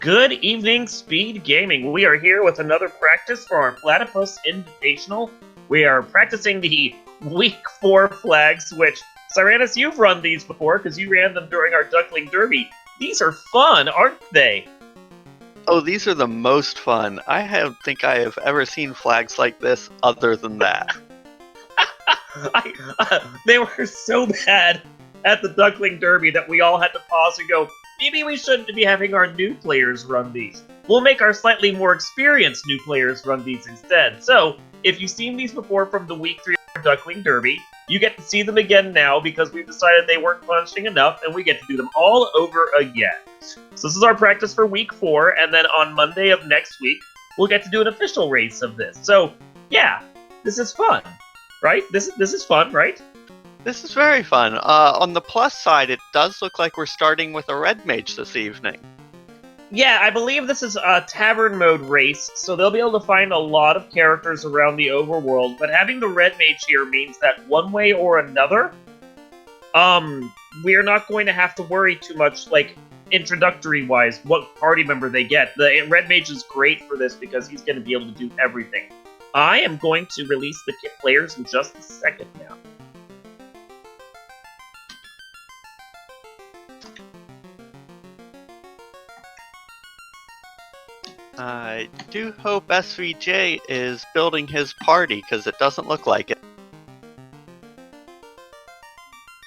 Good evening, Speed Gaming. We are here with another practice for our Platypus Invitational. We are practicing the Week 4 flags, which, Cyranus, you've run these before because you ran them during our Duckling Derby. These are fun, aren't they? Oh, these are the most fun. I don't think I have ever seen flags like this other than that. They were so bad at the Duckling Derby that we all had to pause and go, maybe we shouldn't be having our new players run these. We'll make our slightly more experienced new players run these instead. So, if you've seen these before from the Week 3 Duckling Derby, you get to see them again now because we've decided they weren't punishing enough and we get to do them all over again. So this is our practice for Week 4, and then on Monday of next week, we'll get to do an official race of this. So, yeah, this is fun, right? This is fun, right? This is very fun. On the plus side, it does look like we're starting with a red mage this evening. Yeah, I believe this is a tavern mode race, so they'll be able to find a lot of characters around the overworld, but having the red mage here means that one way or another, we're not going to have to worry too much, like, introductory-wise, what party member they get. The red mage is great for this because he's going to be able to do everything. I am going to release the kit players in just a second now. I do hope SVJ is building his party, because it doesn't look like it.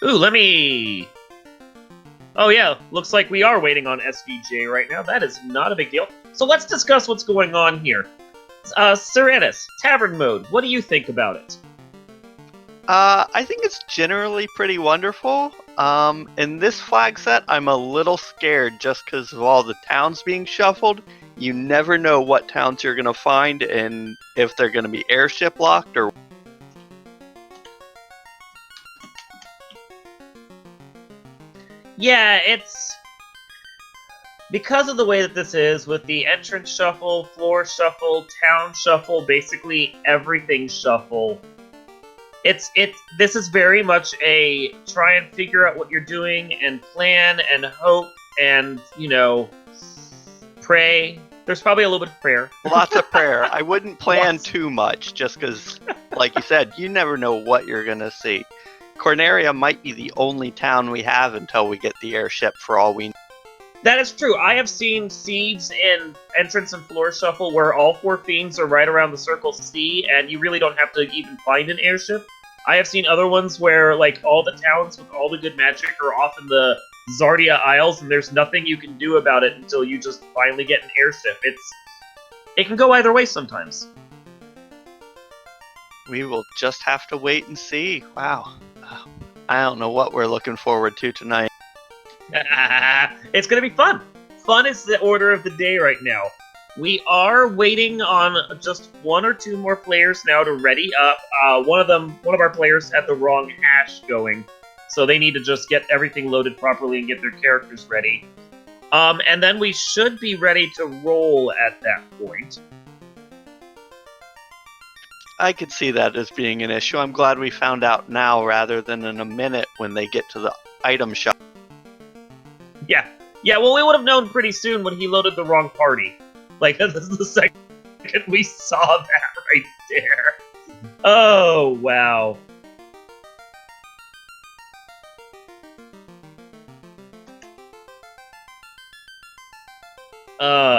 Ooh, let me... Oh yeah, looks like we are waiting on SVJ right now. That is not a big deal. So let's discuss what's going on here. Cyranus, Tavern Mode, what do you think about it? I think it's generally pretty wonderful. In this flag set, I'm a little scared just because of all the towns being shuffled. You never know what towns you're going to find and if they're going to be airship locked or... Yeah, it's... Because of the way that this is, with the entrance shuffle, floor shuffle, town shuffle, basically everything shuffle, this is very much a try and figure out what you're doing and plan and hope and, you know, pray. There's probably a little bit of prayer. Lots of prayer. I wouldn't plan too much just because, like you said, you never know what you're going to see. Corneria might be the only town we have until we get the airship for all we know. That is true. I have seen seeds in entrance and floor shuffle where all 4 fiends are right around the circle C, and you really don't have to even find an airship. I have seen other ones where, like, all the towns with all the good magic are off in the Zardia Isles, and there's nothing you can do about it until you just finally get an airship. It can go either way sometimes. We will just have to wait and see. Wow. I don't know what we're looking forward to tonight. It's gonna be fun. Fun is the order of the day right now. We are waiting on just 1 or 2 more players now to ready up. One of our players had the wrong hash going, so they need to just get everything loaded properly and get their characters ready. And then we should be ready to roll at that point. I could see that as being an issue. I'm glad we found out now rather than in a minute when they get to the item shop. Yeah, well, we would have known pretty soon when he loaded the wrong party. Like, this is the second we saw that right there. Oh, wow.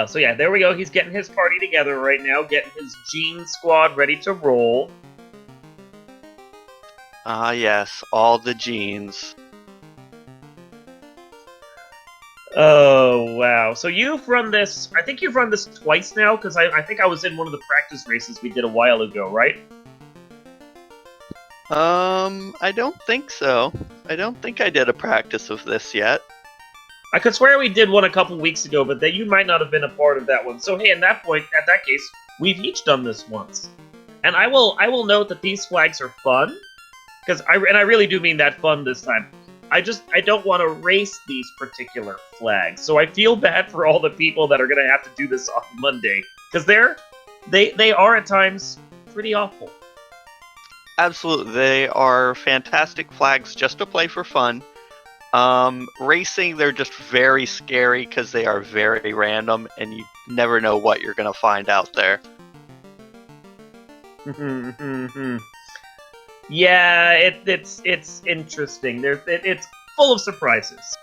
So yeah, there we go. He's getting his party together right now, getting his Gene squad ready to roll. Ah, yes, all the genes. Oh, wow. So you've run this, I think you've run this twice now, because I think I was in one of the practice races we did a while ago, right? I don't think so. I don't think I did a practice of this yet. I could swear we did one a couple weeks ago, but that you might not have been a part of that one. So hey, at that case, we've each done this once. And I will note that these flags are fun, because I really do mean that fun this time. I don't want to race these particular flags, so I feel bad for all the people that are going to have to do this on Monday, because they are at times pretty awful. Absolutely, they are fantastic flags just to play for fun. Racing, they're just very scary because they are very random, and you never know what you're gonna find out there. Yeah, it's interesting. It's full of surprises.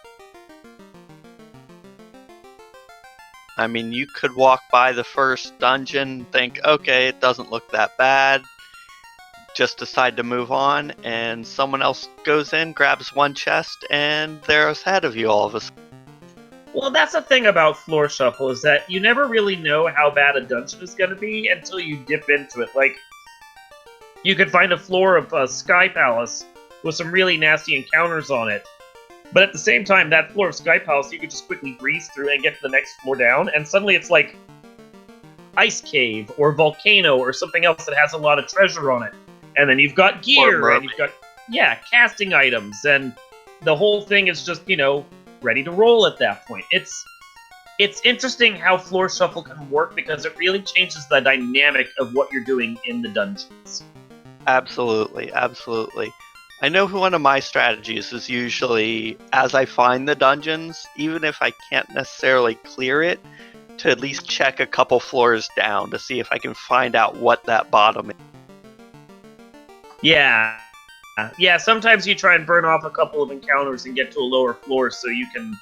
I mean, you could walk by the first dungeon, think, okay, it doesn't look that bad, just decide to move on, and someone else goes in, grabs one chest, and they're ahead of you all of a sudden. Well, that's the thing about Floor Shuffle, is that you never really know how bad a dungeon is going to be until you dip into it. Like, you could find a floor of Sky Palace with some really nasty encounters on it. But at the same time, that floor of Sky Palace, you could just quickly breeze through and get to the next floor down, and suddenly it's like Ice Cave or Volcano or something else that has a lot of treasure on it. And then you've got gear, and you've got, casting items, and the whole thing is just, ready to roll at that point. It's interesting how Floor Shuffle can work because it really changes the dynamic of what you're doing in the dungeons. Absolutely, absolutely. I know one of my strategies is usually, as I find the dungeons, even if I can't necessarily clear it, to at least check a couple floors down to see if I can find out what that bottom is. Yeah. Yeah, sometimes you try and burn off a couple of encounters and get to a lower floor so you can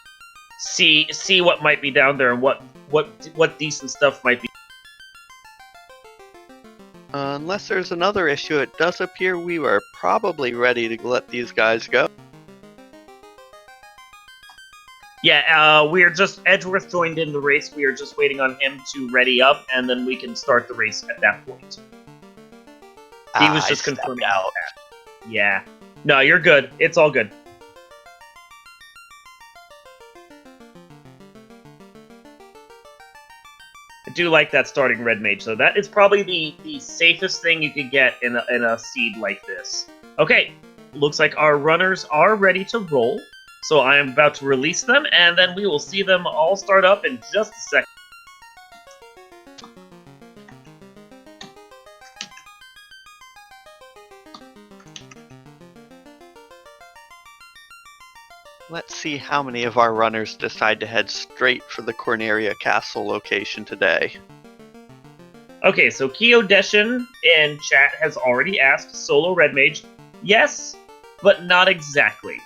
see what might be down there and what decent stuff might be. Unless there's another issue, it does appear we were probably ready to let these guys go. Yeah, we're just... Edgeworth joined in the race. We are just waiting on him to ready up, and then we can start the race at that point. He was just confirming out. that. Yeah. No, you're good. It's all good. I do like that starting Red Mage, so that is probably the safest thing you could get in a seed like this. Okay, looks like our runners are ready to roll, so I am about to release them, and then we will see them all start up in just a second. Let's see how many of our runners decide to head straight for the Corneria Castle location today. Okay, so Kyo Deshin in chat has already asked Solo Red Mage. Yes, but not exactly.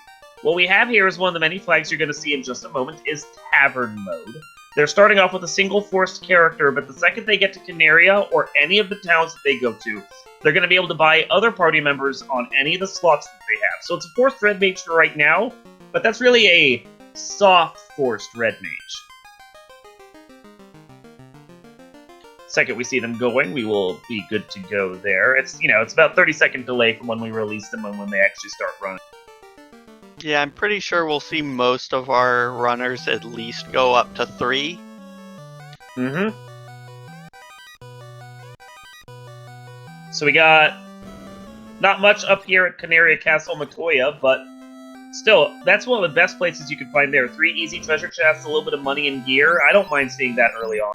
What we have here is one of the many flags you're going to see in just a moment is Tavern Mode. They're starting off with a single forced character, but the second they get to Canaria or any of the towns that they go to, they're going to be able to buy other party members on any of the slots that they have. So it's a forced Red Mage for right now, but that's really a soft forced Red Mage. Second we see them going, we will be good to go there. It's, it's about 30-second delay from when we release them and when they actually start running. Yeah, I'm pretty sure we'll see most of our runners at least go up to 3. Mm-hmm. So we got not much up here at Canaria Castle Matoya, but still, that's one of the best places you can find there. 3 easy treasure chests, a little bit of money and gear. I don't mind seeing that early on.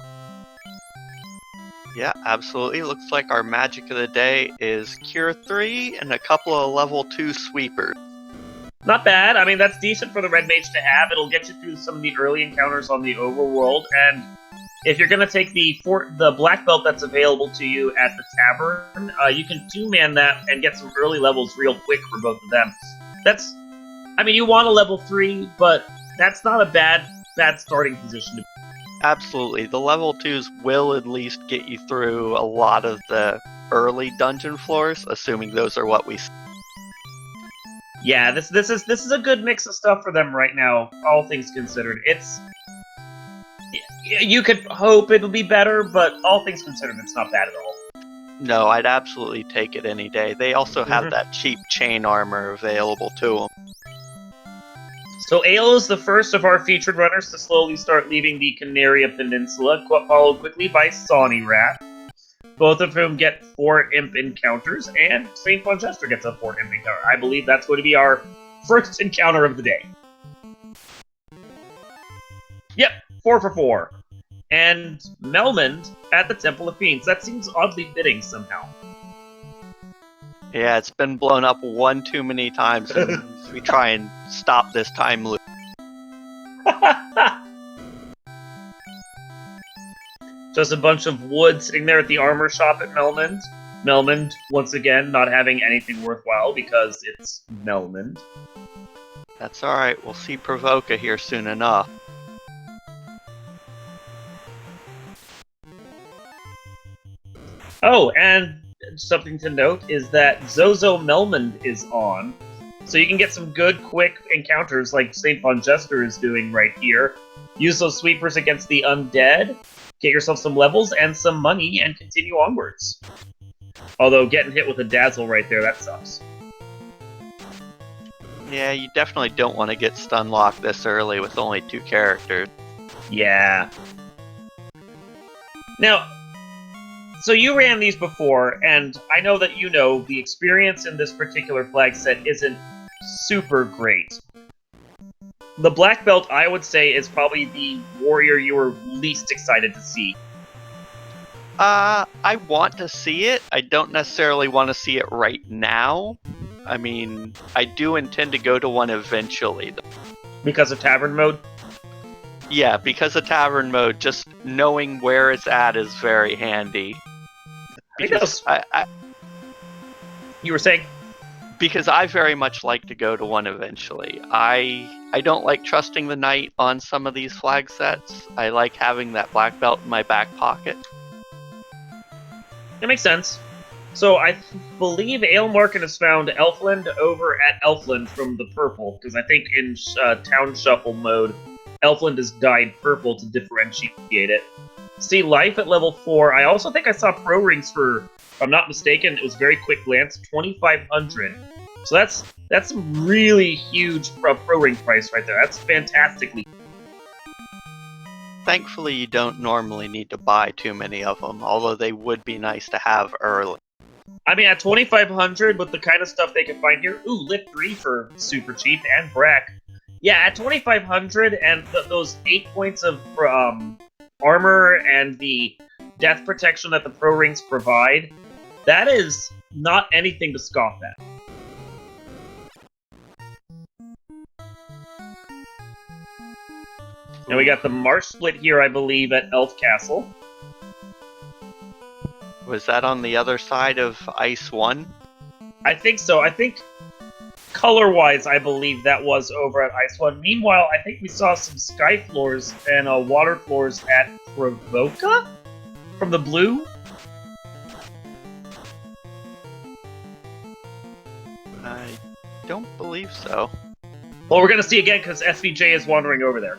Yeah, absolutely. Looks like our magic of the day is Cure 3 and a couple of level 2 sweepers. Not bad. I mean, that's decent for the Red Mage to have. It'll get you through some of the early encounters on the overworld, and if you're going to take the black belt that's available to you at the tavern, you can 2-man that and get some early levels real quick for both of them. You want a level 3, but that's not a bad starting position to be. Absolutely. The level 2s will at least get you through a lot of the early dungeon floors, assuming those are what we see. Yeah, this is a good mix of stuff for them right now, all things considered. You could hope it'll be better, but all things considered, it's not bad at all. No, I'd absolutely take it any day. They also have that cheap chain armor available to them. So Ale is the first of our featured runners to slowly start leaving the Canaria Peninsula, followed quickly by Sawney Rat, both of whom get 4 imp encounters, and St. Fonchester gets a 4 imp encounter. I believe that's going to be our first encounter of the day. Yep, 4 for 4. And Melmond at the Temple of Fiends. That seems oddly fitting somehow. Yeah, it's been blown up one too many times, and we try and stop this time loop. Just a bunch of wood sitting there at the armor shop at Melmond. Melmond, once again, not having anything worthwhile because it's Melmond. That's alright, we'll see Provoca here soon enough. Oh, and something to note is that Zozo Melmond is on. So you can get some good, quick encounters like St. Von Jester is doing right here. Use those sweepers against the undead, get yourself some levels and some money, and continue onwards. Although getting hit with a dazzle right there, that sucks. Yeah, you definitely don't want to get stun locked this early with only 2 characters. Yeah. Now, so you ran these before, and I know that you know the experience in this particular flag set isn't super great. The black belt, I would say, is probably the warrior you were least excited to see. I want to see it. I don't necessarily want to see it right now. I mean, I do intend to go to one eventually. Because of Tavern Mode? Yeah, because of Tavern Mode, just knowing where it's at is very handy. Because You were saying? Because I very much like to go to one eventually. I don't like trusting the knight on some of these flag sets. I like having that black belt in my back pocket. That makes sense. So I believe Aelmarkin has found Elfland over at Elfland from the purple, because I think in Town Shuffle mode, Elfland is dyed purple to differentiate it. See life at level 4. I also think I saw pro rings for, if I'm not mistaken, it was very quick glance, 2,500. So that's some really huge pro ring price right there. That's fantastically. Thankfully, you don't normally need to buy too many of them, although they would be nice to have early. I mean, at 2,500 with the kind of stuff they can find here, ooh, Lit 3 for super cheap, and Brack. Yeah, at 2,500 and those 8 points of armor and the death protection that the pro rings provide, that is not anything to scoff at. And we got the Marsh split here, I believe, at Elf Castle. Was that on the other side of Ice 1? I think so. I think color-wise, I believe that was over at Ice 1. Meanwhile, I think we saw some sky floors and water floors at Provoca? From the blue? I don't believe so. Well, we're going to see again because SVJ is wandering over there.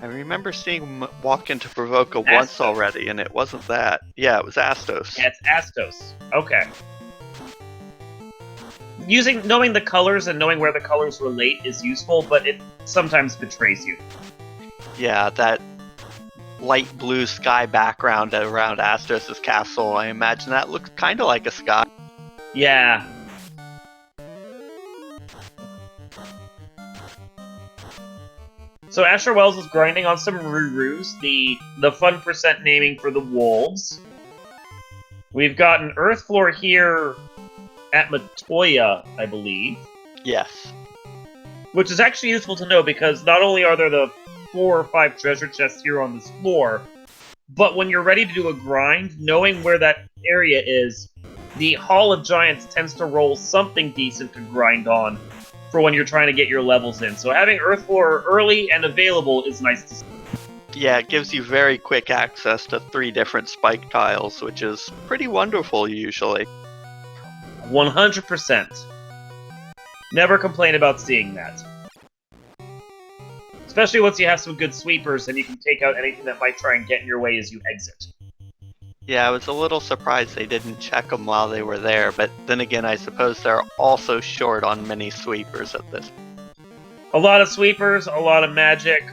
I remember seeing him walk into Provoca once already, and it wasn't that. Yeah, it was Astos. Yeah, it's Astos. Okay. Knowing the colors and knowing where the colors relate is useful, but it sometimes betrays you. Yeah, that light blue sky background around Astos' castle, I imagine that looks kind of like a sky. Yeah. So Asher Wells is grinding on some Rurus, the fun percent naming for the wolves. We've got an earth floor here at Matoya, I believe. Yes. Which is actually useful to know because not only are there the 4 or 5 treasure chests here on this floor, but when you're ready to do a grind, knowing where that area is, the Hall of Giants tends to roll something decent to grind on for when you're trying to get your levels in. So having Earth Floor early and available is nice to see. Yeah, it gives you very quick access to 3 different spike tiles, which is pretty wonderful usually. 100%. Never complain about seeing that. Especially once you have some good sweepers and you can take out anything that might try and get in your way as you exit. Yeah, I was a little surprised they didn't check them while they were there, but then again, I suppose they're also short on many sweepers at this. A lot of sweepers, a lot of magic.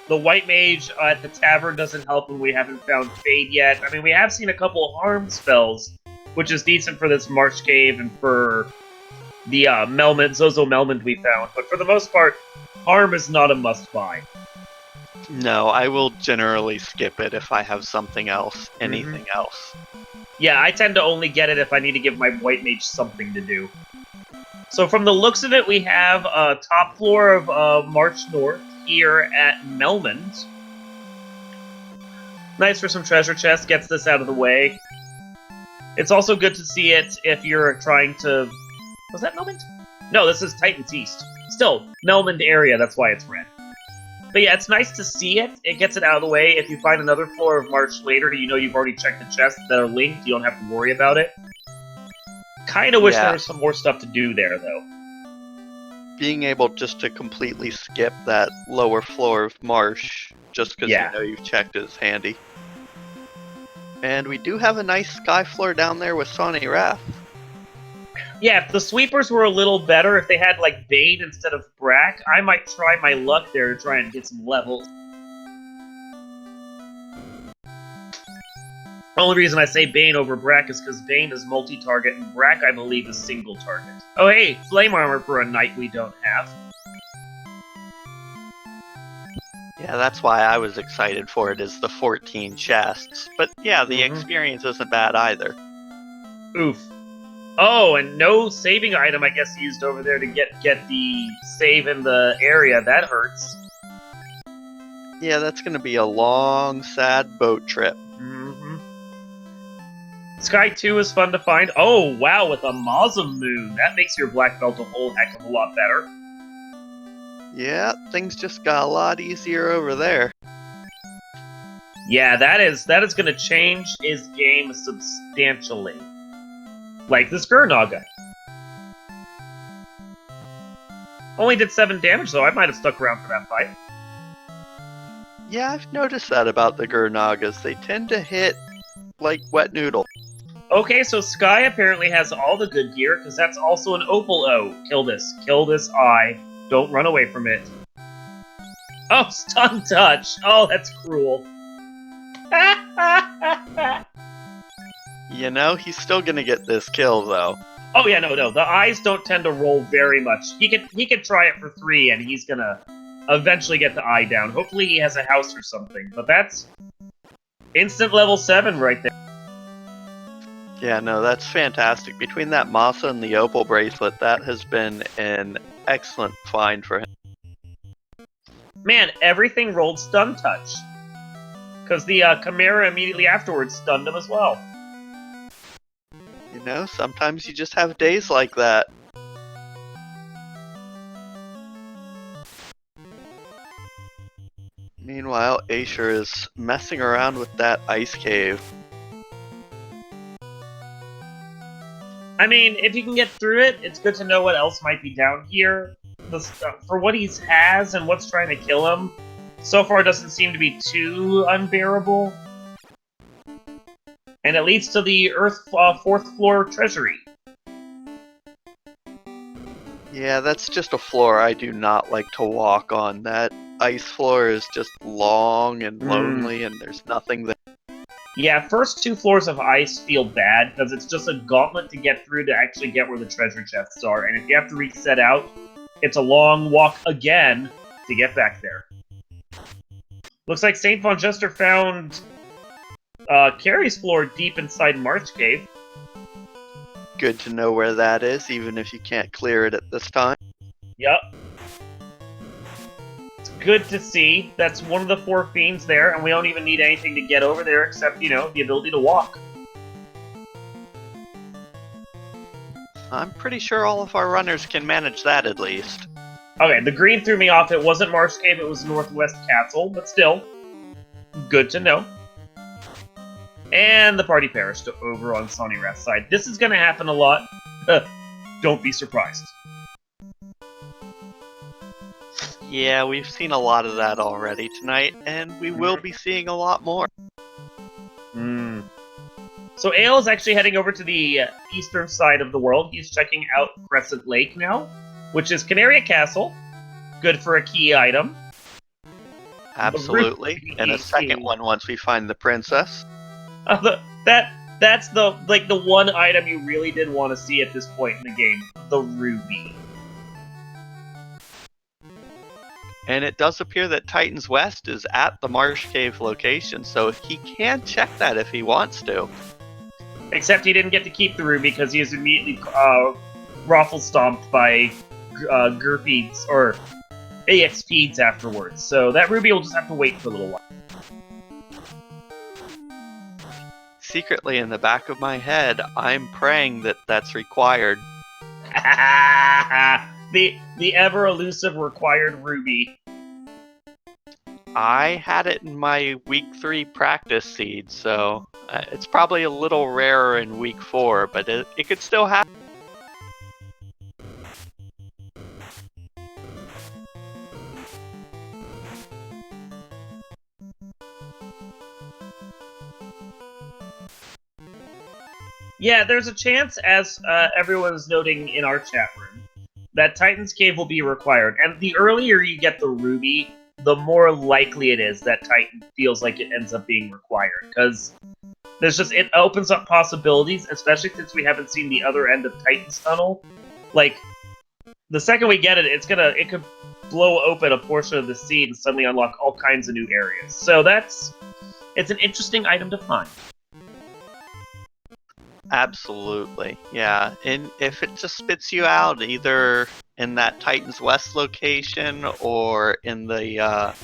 The White Mage at the tavern doesn't help when we haven't found Fade yet. I mean, we have seen a couple of harm spells, which is decent for this Marsh Cave and for the Zozo Melmond we found. But for the most part, harm is not a must-buy. No, I will generally skip it if I have something else, anything else. Yeah, I tend to only get it if I need to give my white mage something to do. So from the looks of it, we have a top floor of March North here at Melmond. Nice for some treasure chests, gets this out of the way. It's also good to see it if you're trying to... Was that Melmond? No, this is Titan's East. Still, Melmond area, that's why it's red. But yeah, it's nice to see it. It gets it out of the way. If you find another floor of March later, you know you've already checked the chests that are linked. You don't have to worry about it. Kind of wish there was some more stuff to do there, though. Being able just to completely skip that lower floor of Marsh, just because you know you've checked, is handy. And we do have a nice sky floor down there with Sawney Wrath. Yeah, if the sweepers were a little better, if they had, like, Bane instead of Brack, I might try my luck there to try and get some levels. The only reason I say Bane over Brack is because Bane is multi-target, and Brack, I believe, is single-target. Oh hey, Flame Armor for a knight we don't have. Yeah, that's why I was excited for it, is the 14 chests. But yeah, the experience isn't bad either. Oof. Oh, and no saving item, I guess, used over there to get the save in the area. That hurts. Yeah, that's going to be a long, sad boat trip. Sky 2 is fun to find. Oh, wow, with a Mazamoon. That makes your black belt a whole heck of a lot better. Yeah, things just got a lot easier over there. Yeah, that is going to change his game substantially. Like this Gurnaga. Only did 7 damage, though. I might have stuck around for that fight. Yeah, I've noticed that about the Gurnagas. They tend to hit like wet noodle. Okay, so Sky apparently has all the good gear, because that's also an Opal O. Kill this eye. Don't run away from it. Oh, stun touch! Oh, that's cruel. You know, he's still gonna get this kill, though. Oh yeah, no. The eyes don't tend to roll very much. He can try it for 3, and he's gonna eventually get the eye down. Hopefully he has a house or something, but that's instant level 7 right there. Yeah, no, that's fantastic. Between that Masa and the Opal bracelet, that has been an excellent find for him. Man, everything rolled stun touch. Because the Chimera immediately afterwards stunned him as well. You know, sometimes you just have days like that. Meanwhile, Asher is messing around with that ice cave. I mean, if you can get through it, it's good to know what else might be down here. For what he has and what's trying to kill him, so far doesn't seem to be too unbearable. And it leads to the Earth 4th floor treasury. Yeah, that's just a floor I do not like to walk on. That ice floor is just long and lonely, and there's nothing there. Yeah, first 2 floors of ice feel bad, because it's just a gauntlet to get through to actually get where the treasure chests are, and if you have to reset out, it's a long walk again to get back there. Looks like St. Von Jester found Carrie's floor deep inside March Cave. Good to know where that is, even if you can't clear it at this time. Yep. It's good to see. That's one of the 4 fiends there, and we don't even need anything to get over there except, you know, the ability to walk. I'm pretty sure all of our runners can manage that at least. Okay, the green threw me off. It wasn't Marsh Cave, it was Northwest Castle, but still, good to know. And the party perished over on Sawney Wrath's side. This is going to happen a lot. Don't be surprised. Yeah, we've seen a lot of that already tonight, and we will be seeing a lot more. So Ale is actually heading over to the eastern side of the world. He's checking out Crescent Lake now, which is Canaria Castle. Good for a key item. Absolutely. And a second one once we find the princess. That's the one item you really did want to see at this point in the game. The ruby. And it does appear that Titan's West is at the Marsh Cave location, so he can check that if he wants to. Except he didn't get to keep the ruby because he was immediately raffle stomped by Gurpies or AXPs afterwards. So that ruby will just have to wait for a little while. Secretly in the back of my head, I'm praying that that's required. the ever elusive required ruby. I had it in my week 3 practice seed, so it's probably a little rarer in week 4, but it could still happen. Yeah, there's a chance, as everyone is noting in our chat room, that Titan's Cave will be required. And the earlier you get the ruby, the more likely it is that Titan feels like it ends up being required. Because it opens up possibilities, especially since we haven't seen the other end of Titan's Tunnel. Like, the second we get it, it could blow open a portion of the seed and suddenly unlock all kinds of new areas. So it's an interesting item to find. Absolutely, yeah. And if it just spits you out either in that Titan's West location or in the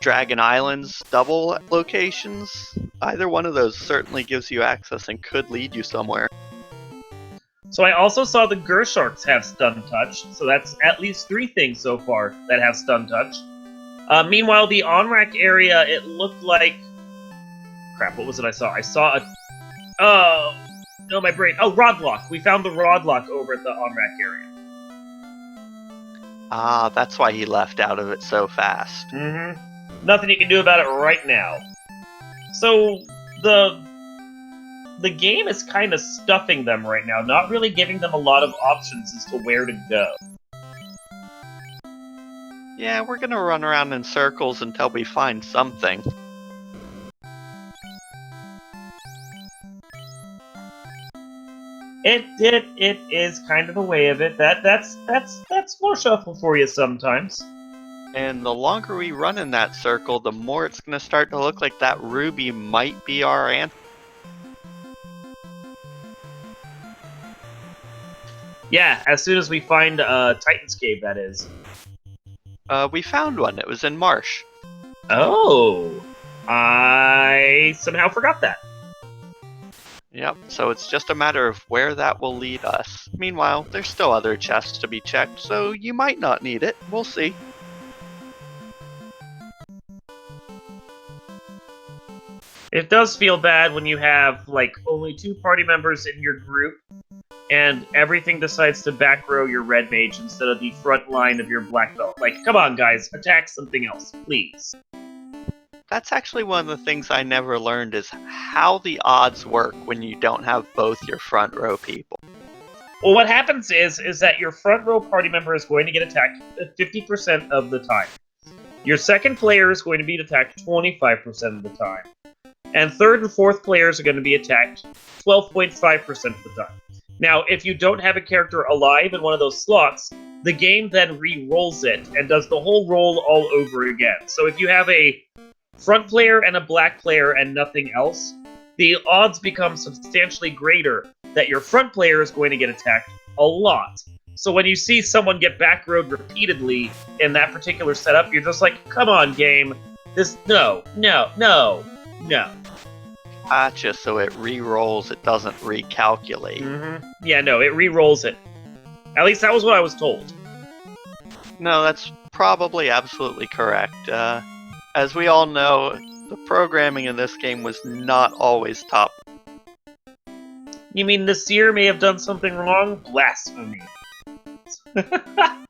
Dragon Islands double locations, either one of those certainly gives you access and could lead you somewhere. So I also saw the Gersharks have Stun Touch, so that's at least 3 things so far that have Stun Touch. Meanwhile, the Onrak area, it looked like... Crap, what was it I saw? I saw a... Oh, no, my brain. Oh, Rodlock. We found the Rodlock over at the Onrak area. Ah, that's why he left out of it so fast. Mm-hmm. Nothing you can do about it right now. So, the game is kind of stuffing them right now, not really giving them a lot of options as to where to go. Yeah, we're gonna run around in circles until we find something. It is kind of the way of it. That's more shuffle for you sometimes. And the longer we run in that circle, the more it's gonna start to look like that ruby might be our answer. Yeah, as soon as we find Titan's Cave, that is. We found one. It was in Marsh. Oh, I somehow forgot that. Yep, so it's just a matter of where that will lead us. Meanwhile, there's still other chests to be checked, so you might not need it. We'll see. It does feel bad when you have, like, only 2 party members in your group, and everything decides to back row your red mage instead of the front line of your black belt. Like, come on, guys, attack something else, please. That's actually one of the things I never learned is how the odds work when you don't have both your front row people. Well, what happens is that your front row party member is going to get attacked 50% of the time. Your second player is going to be attacked 25% of the time. And third and fourth players are going to be attacked 12.5% of the time. Now, if you don't have a character alive in one of those slots, the game then re-rolls it and does the whole roll all over again. So if you have a front player and a black player and nothing else, the odds become substantially greater that your front player is going to get attacked a lot. So when you see someone get back rowed repeatedly in that particular setup, you're just like, come on, game. No. Gotcha, so it re-rolls, it doesn't recalculate. Mm-hmm. Yeah, no, it re-rolls it. At least that was what I was told. No, that's probably absolutely correct. As we all know, the programming in this game was not always top. You mean the seer may have done something wrong? Blasphemy.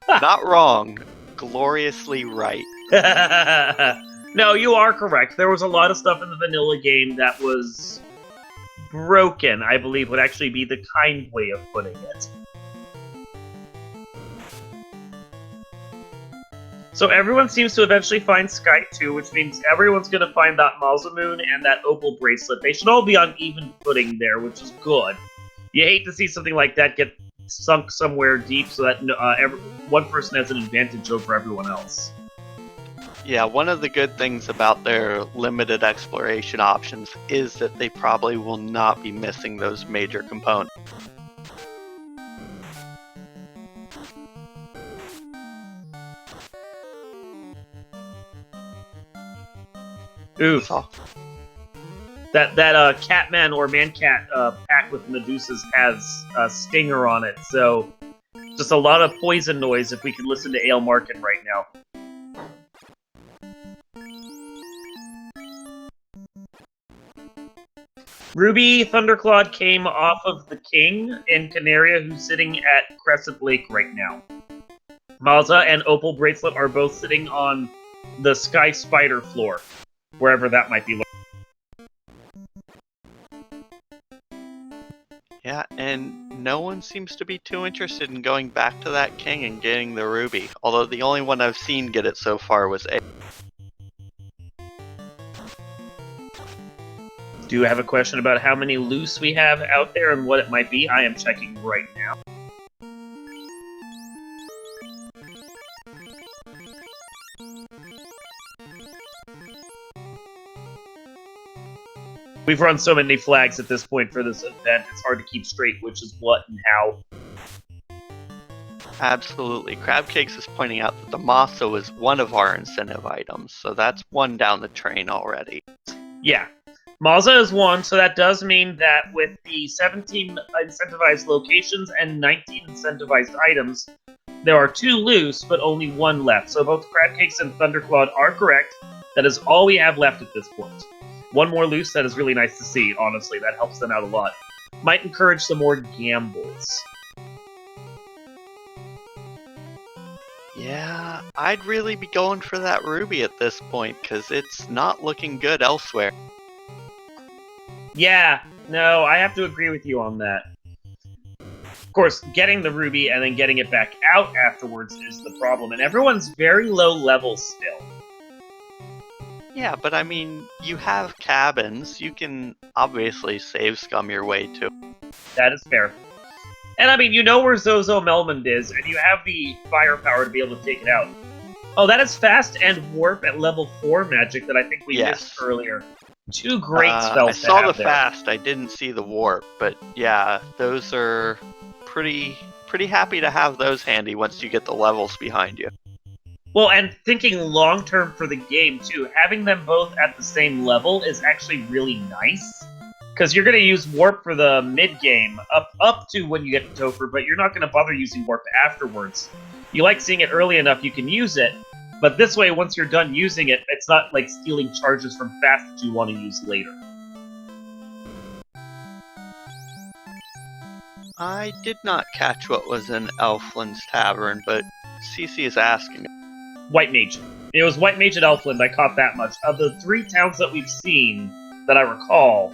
Not wrong, gloriously right. No, you are correct. There was a lot of stuff in the vanilla game that was broken, I believe would actually be the kind way of putting it. So everyone seems to eventually find Sky 2, which means everyone's going to find that Mazamoon and that Opal Bracelet. They should all be on even footing there, which is good. You hate to see something like that get sunk somewhere deep so that one person has an advantage over everyone else. Yeah, one of the good things about their limited exploration options is that they probably will not be missing those major components. Oof. So, That Catman or Man-Cat pack with Medusas has a stinger on it, so just a lot of poison noise if we can listen to Ale Markin right now. Ruby Thunderclawed came off of the King in Canaria, who's sitting at Crescent Lake right now. Malza and Opal Bracelet are both sitting on the Sky Spider floor, wherever that might be. yeah, and no one seems to be too interested in going back to that king and getting the ruby. Although the only one I've seen get it so far was A. Do you have a question about how many loose we have out there and what it might be? I am checking right now. We've run so many flags at this point for this event, it's hard to keep straight which is what and how. Absolutely. Crabcakes is pointing out that the Masa was one of our incentive items, so that's one down the train already. Yeah. Malza is one, so that does mean that with the 17 incentivized locations and 19 incentivized items, there are 2 loose, but only 1 left. So both Crabcakes and Thunderclawed are correct. That is all we have left at this point. 1 more loose, that is really nice to see, honestly. That helps them out a lot. Might encourage some more gambles. Yeah, I'd really be going for that ruby at this point, because it's not looking good elsewhere. Yeah, no, I have to agree with you on that. Of course, getting the ruby and then getting it back out afterwards is the problem, and everyone's very low level still. Yeah, but I mean, you have cabins, you can obviously save scum your way to. That is fair. And I mean, you know where Zozo Melmond is, and you have the firepower to be able to take it out. Oh, that is fast and warp at level 4 magic that I think we missed earlier. 2 great spells. I saw the fast, I didn't see the warp, but yeah, those are pretty happy to have those handy once you get the levels behind you. Well, and thinking long term for the game too, having them both at the same level is actually really nice. Because you're going to use warp for the mid game up to when you get to Topher, but you're not going to bother using warp afterwards. You like seeing it early enough you can use it. But this way, once you're done using it, it's not like stealing charges from fast that you want to use later. I did not catch what was in Elfland's Tavern, but Cece is asking. White Mage. It was White Mage at Elfland, I caught that much. Of the 3 towns that we've seen, that I recall,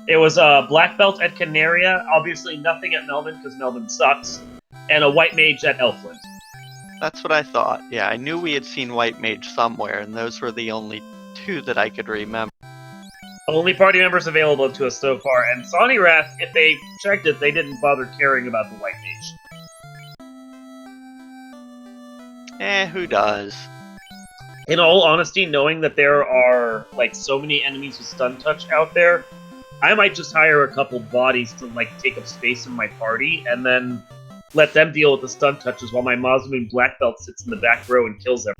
it was a Black Belt at Canaria, obviously nothing at Melbourne, because Melbourne sucks, and a White Mage at Elfland. That's what I thought. Yeah, I knew we had seen White Mage somewhere, and those were the only 2 that I could remember. Only party members available to us so far, and Sonny Wrath, if they checked it, they didn't bother caring about the White Mage. Who does? In all honesty, knowing that there are, like, so many enemies with stun touch out there, I might just hire a couple bodies to, like, take up space in my party, and then let them deal with the stun touches while my Masamune Black Belt sits in the back row and kills them.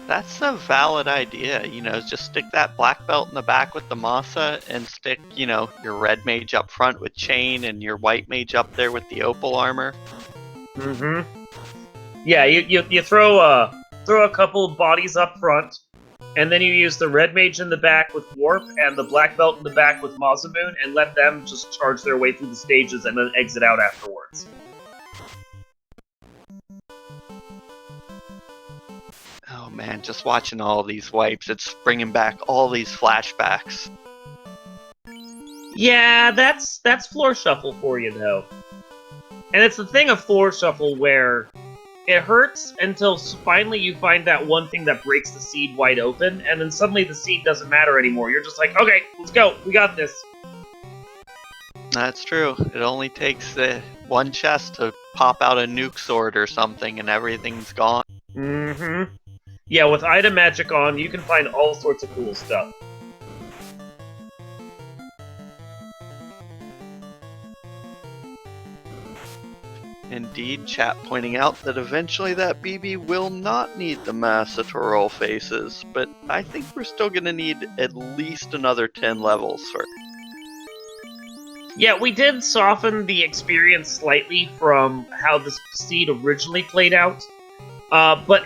That's a valid idea, just stick that Black Belt in the back with the Masa, and stick, your Red Mage up front with Chain, and your White Mage up there with the Opal armor. Mm-hmm. Yeah, you throw a couple bodies up front, and then you use the Red Mage in the back with Warp, and the Black Belt in the back with Masamune, and let them just charge their way through the stages and then exit out afterwards. Oh man, just watching all these wipes, it's bringing back all these flashbacks. Yeah, that's floor shuffle for you, though. And it's the thing of floor shuffle where it hurts until finally you find that one thing that breaks the seed wide open, and then suddenly the seed doesn't matter anymore. You're just like, okay, let's go, we got this. That's true. It only takes one chest to pop out a nuke sword or something, and everything's gone. Mm-hmm. Yeah, with item magic on, you can find all sorts of cool stuff. Indeed, chat pointing out that eventually that BB will not need the Massatoral faces, but I think we're still gonna need at least another 10 levels for. Yeah, we did soften the experience slightly from how this seed originally played out. But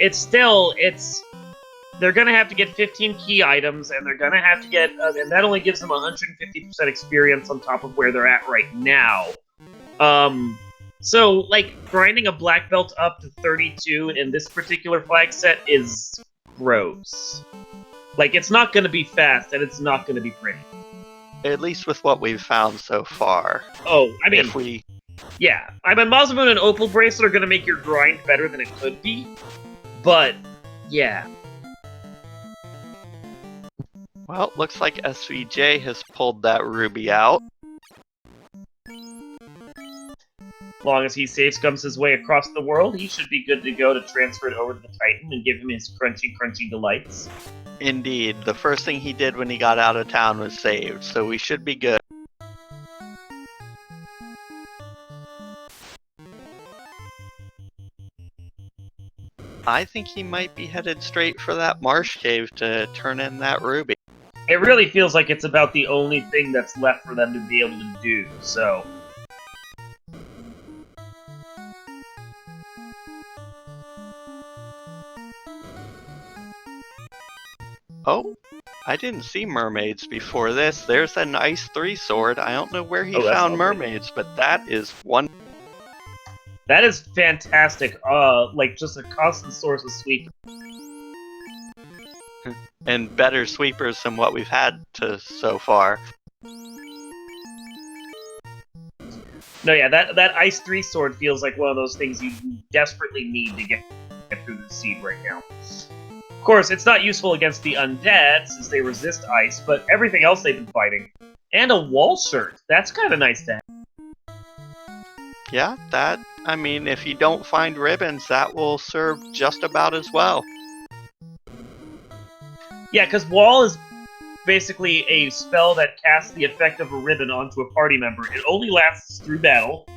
they're gonna have to get 15 key items, and they're gonna have to get, and that only gives them 150% experience on top of where they're at right now. So, like, grinding a black belt up to 32 in this particular flag set is gross. Like, it's not gonna be fast, and it's not gonna be pretty. At least with what we've found so far. Oh, I mean, If we... yeah. I mean, Masamune and Opal Bracelet are gonna make your grind better than it could be, but, yeah. Well, looks like SVJ has pulled that ruby out. As long as he safe scums his way across the world, he should be good to go to transfer it over to the Titan and give him his crunchy, crunchy delights. Indeed, the first thing he did when he got out of town was saved, so we should be good. I think he might be headed straight for that marsh cave to turn in that ruby. It really feels like it's about the only thing that's left for them to be able to do, so... Oh, I didn't see mermaids before this. There's a nice 3 sword. I don't know where he that's found lovely. mermaids, but that is one. That is fantastic. Like, just a constant source of sweep. And better sweepers than what we've had so far. No, yeah, that Ice 3 sword feels like one of those things you desperately need to get through the seed right now. Of course, it's not useful against the undead, since they resist ice, but everything else they've been fighting. And a wall shirt. That's kind of nice to have. Yeah, I mean, if you don't find ribbons, that will serve just about as well. Yeah, because wall is basically a spell that casts the effect of a ribbon onto a party member. It only lasts through battle,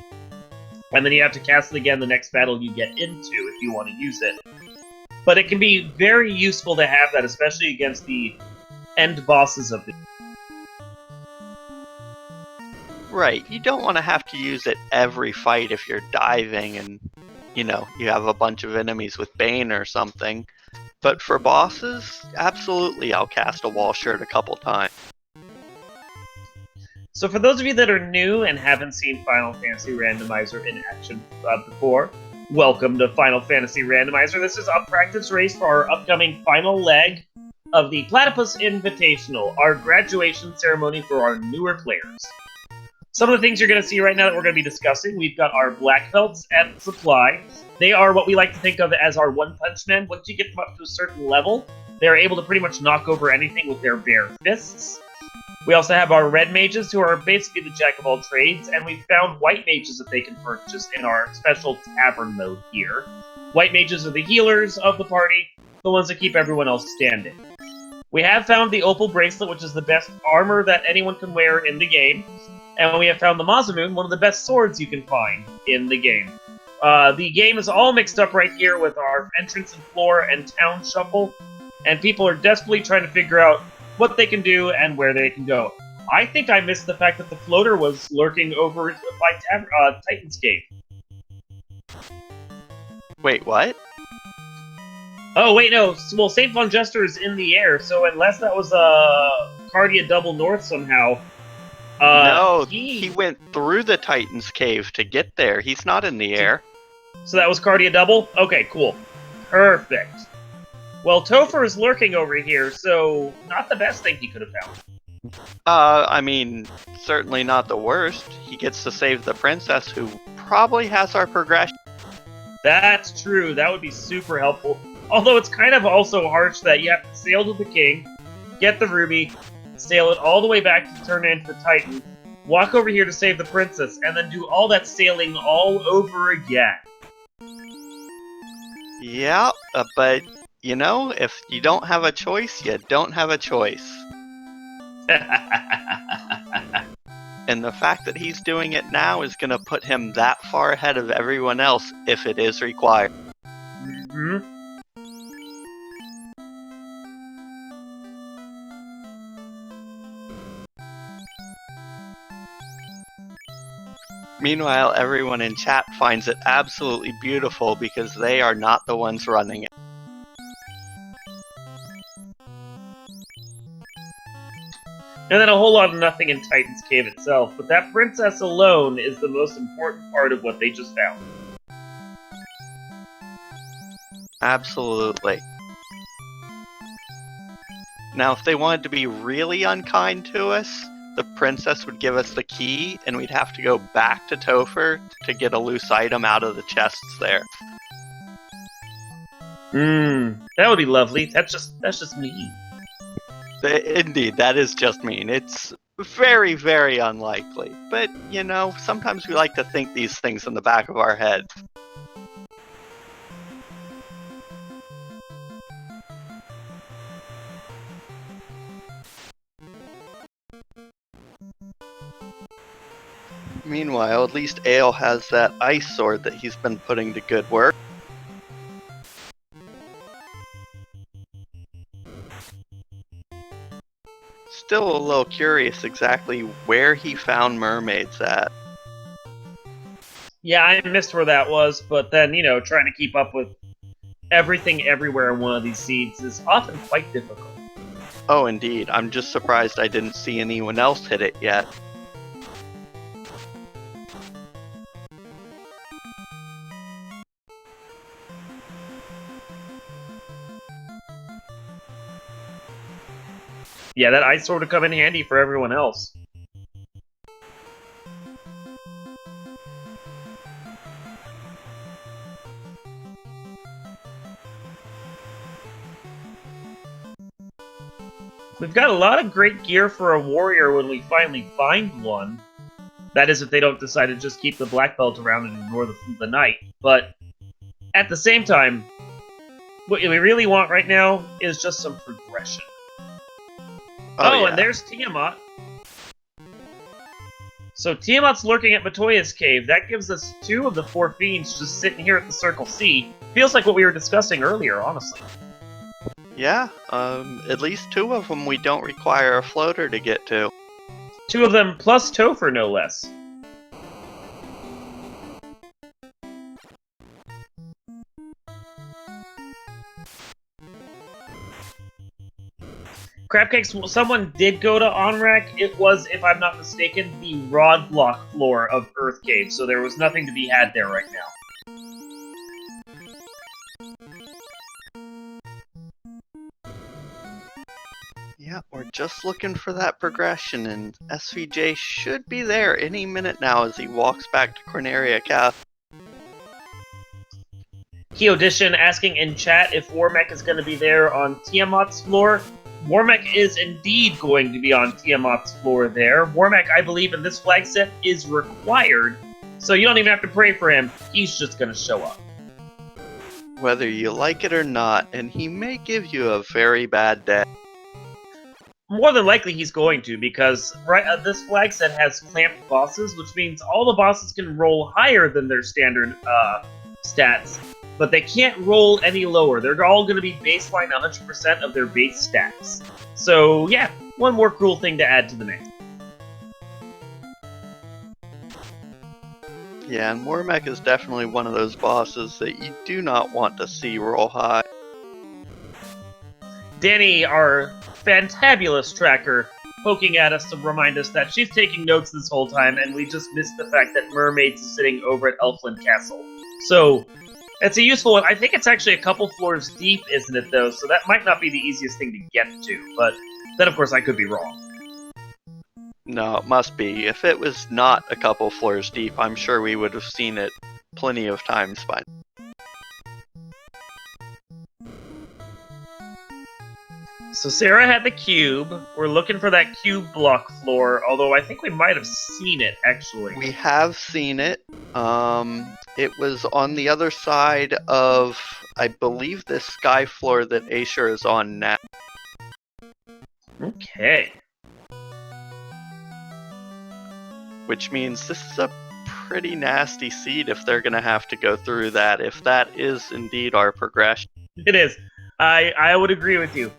and then you have to cast it again the next battle you get into if you want to use it. But it can be very useful to have that, especially against the end bosses of the... Right, you don't want to have to use it every fight if you're diving and, you know, you have a bunch of enemies with Bane or something. But for bosses, absolutely I'll cast a wall shirt a couple times. So for those of you that are new and haven't seen Final Fantasy Randomizer in action before, welcome to Final Fantasy Randomizer. This is a practice race for our upcoming final leg of the Platypus Invitational, our graduation ceremony for our newer players. Some of the things you're going to see right now that we're going to be discussing, we've got our black belts at supply. They are what we like to think of as our one-punch men. Once you get them up to a certain level, they're able to pretty much knock over anything with their bare fists. We also have our red mages, who are basically the jack of all trades, and we've found white mages that they can purchase in our special tavern mode here. White mages are the healers of the party, the ones that keep everyone else standing. We have found the Opal Bracelet, which is the best armor that anyone can wear in the game. And we have found the Masamune, one of the best swords you can find in the game. The game is all mixed up right here with our entrance and floor and town shuffle, and people are desperately trying to figure out what they can do and where they can go. I think I missed the fact that the floater was lurking over by Titan's Gate. Wait, what? Oh, wait, no. Well, St. Von Jester is in the air, so unless that was Cardia Double North somehow... no, he went through the Titan's Cave to get there. He's not in the air. So that was Cardia Double? Okay, cool. Perfect. Well, Topher is lurking over here, so not the best thing he could have found. I mean, certainly not the worst. He gets to save the princess, who probably has our progression. That's true. That would be super helpful. Although it's kind of also harsh that you have to sail to the king, get the ruby, sail it all the way back to turn it into the Titan, walk over here to save the princess, and then do all that sailing all over again. Yeah, but you know, if you don't have a choice, you don't have a choice. And the fact that he's doing it now is going to put him that far ahead of everyone else if it is required. Hmm. Meanwhile, everyone in chat finds it absolutely beautiful because they are not the ones running it. And then a whole lot of nothing in Titan's Cave itself, but that princess alone is the most important part of what they just found. Absolutely. Now, if they wanted to be really unkind to us, the princess would give us the key, and we'd have to go back to Topher to get a loose item out of the chests there. That would be lovely. That's just mean. Indeed, that is just mean. It's very, very unlikely. But, you know, sometimes we like to think these things in the back of our head. Meanwhile, at least Ale has that ice sword that he's been putting to good work. Still a little curious exactly where he found mermaids at. Yeah, I missed where that was, but then, trying to keep up with everything everywhere in one of these seeds is often quite difficult. Oh, indeed. I'm just surprised I didn't see anyone else hit it yet. Yeah, that ice sword would come in handy for everyone else. We've got a lot of great gear for a warrior when we finally find one. That is, if they don't decide to just keep the black belt around and ignore the knight. But at the same time, what we really want right now is just some progression. Oh, yeah. And there's Tiamat. So Tiamat's lurking at Matoya's cave. That gives us 2 of the 4 fiends just sitting here at the Circle C. Feels like what we were discussing earlier, honestly. Yeah, at least 2 of them we don't require a floater to get to. 2 of them plus Topher, no less. Crabcakes, someone did go to Onrak. It was, if I'm not mistaken, the rod block floor of Earth Cave, so there was nothing to be had there right now. Yeah, we're just looking for that progression, and SVJ should be there any minute now as he walks back to Corneria Cafe. Keodition asking in chat if Warmech is going to be there on Tiamat's floor. Warmech is indeed going to be on Tiamat's floor there. Warmech, I believe, in this flag set is required, so you don't even have to pray for him. He's just going to show up. Whether you like it or not, and he may give you a very bad day. More than likely he's going to, because this flag set has clamped bosses, which means all the bosses can roll higher than their standard stats, but they can't roll any lower. They're all going to be baseline 100% of their base stats. So yeah, one more cruel thing to add to the mix. Yeah, and Warmech is definitely one of those bosses that you do not want to see roll high. Danny, our fantabulous tracker, poking at us to remind us that she's taking notes this whole time, and we just missed the fact that Mermaids is sitting over at Elfland Castle. So, it's a useful one. I think it's actually a couple floors deep, isn't it, though? So that might not be the easiest thing to get to, but then, of course, I could be wrong. No, it must be. If it was not a couple floors deep, I'm sure we would have seen it plenty of times by now. So Sarah had the cube. We're looking for that cube block floor, although I think we might have seen it, actually. We have seen it. It was on the other side of, I believe, this sky floor that Aesher is on now. Okay. Which means this is a pretty nasty seed if they're going to have to go through that, if that is indeed our progression. It is. I would agree with you.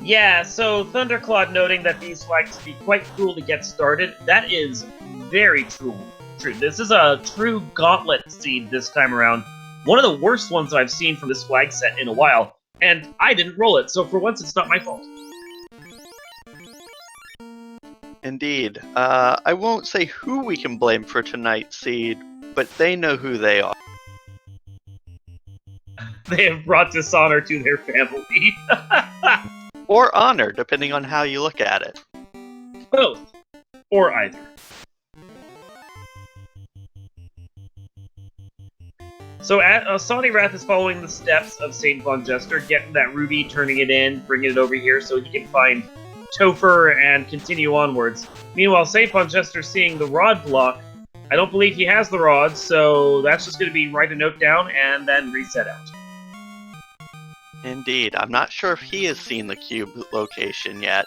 Yeah, so Thunderclad noting that these flags can be quite cruel to get started. That is very true. This is a true gauntlet seed this time around. One of the worst ones I've seen from this flag set in a while. And I didn't roll it, so for once it's not my fault. Indeed. I won't say who we can blame for tonight's seed, but they know who they are. They have brought dishonor to their family. Or honor, depending on how you look at it. Both. Or either. So Sani Wrath is following the steps of Saint Von Jester, getting that ruby, turning it in, bringing it over here so he can find Topher and continue onwards. Meanwhile, Saint Von Jester seeing the rod block. I don't believe he has the rod, so that's just going to be write a note down and then reset out. Indeed. I'm not sure if he has seen the cube location yet.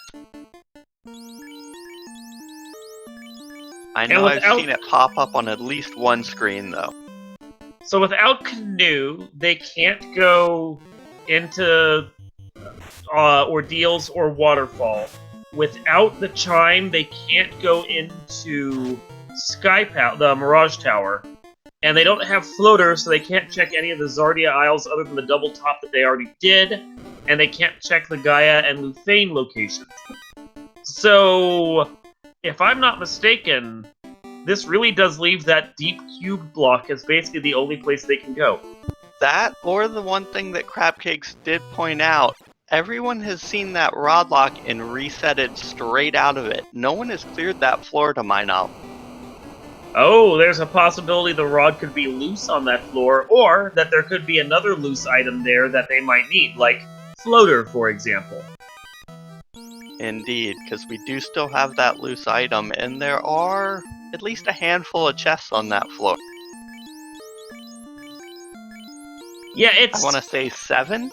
I know I've seen it pop up on at least one screen, though. So without Canoe, they can't go into Ordeals or Waterfall. Without the Chime, they can't go into the Mirage Tower. And they don't have floaters, so they can't check any of the Zardia Isles other than the double top that they already did. And they can't check the Gaia and Lufane locations. So, if I'm not mistaken, this really does leave that deep cube block as basically the only place they can go. That, or the one thing that Crabcakes did point out, everyone has seen that rod lock and reset it straight out of it. No one has cleared that floor to my knowledge. Oh, there's a possibility the rod could be loose on that floor, or that there could be another loose item there that they might need, like floater, for example. Indeed, because we do still have that loose item, and there are at least a handful of chests on that floor. Yeah, it's... I want to say 7?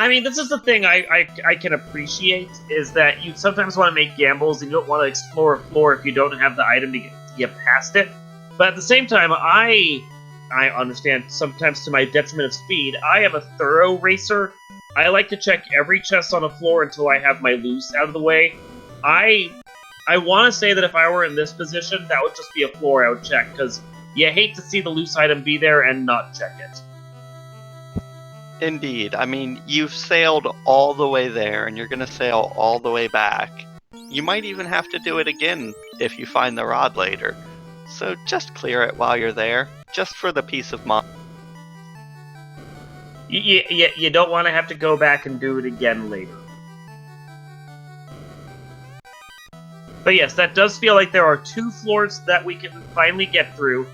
I mean, this is the thing I can appreciate, is that you sometimes want to make gambles, and you don't want to explore a floor if you don't have the item to get past it. But at the same time, I understand, sometimes to my detriment of speed, I am a thorough racer. I like to check every chest on a floor until I have my loose out of the way. I want to say that if I were in this position, that would just be a floor I would check, because you hate to see the loose item be there and not check it. Indeed. I mean, you've sailed all the way there, and you're going to sail all the way back. You might even have to do it again if you find the rod later. So just clear it while you're there, just for the peace of mind. You don't want to have to go back and do it again later. But yes, that does feel like there are 2 floors that we can finally get through.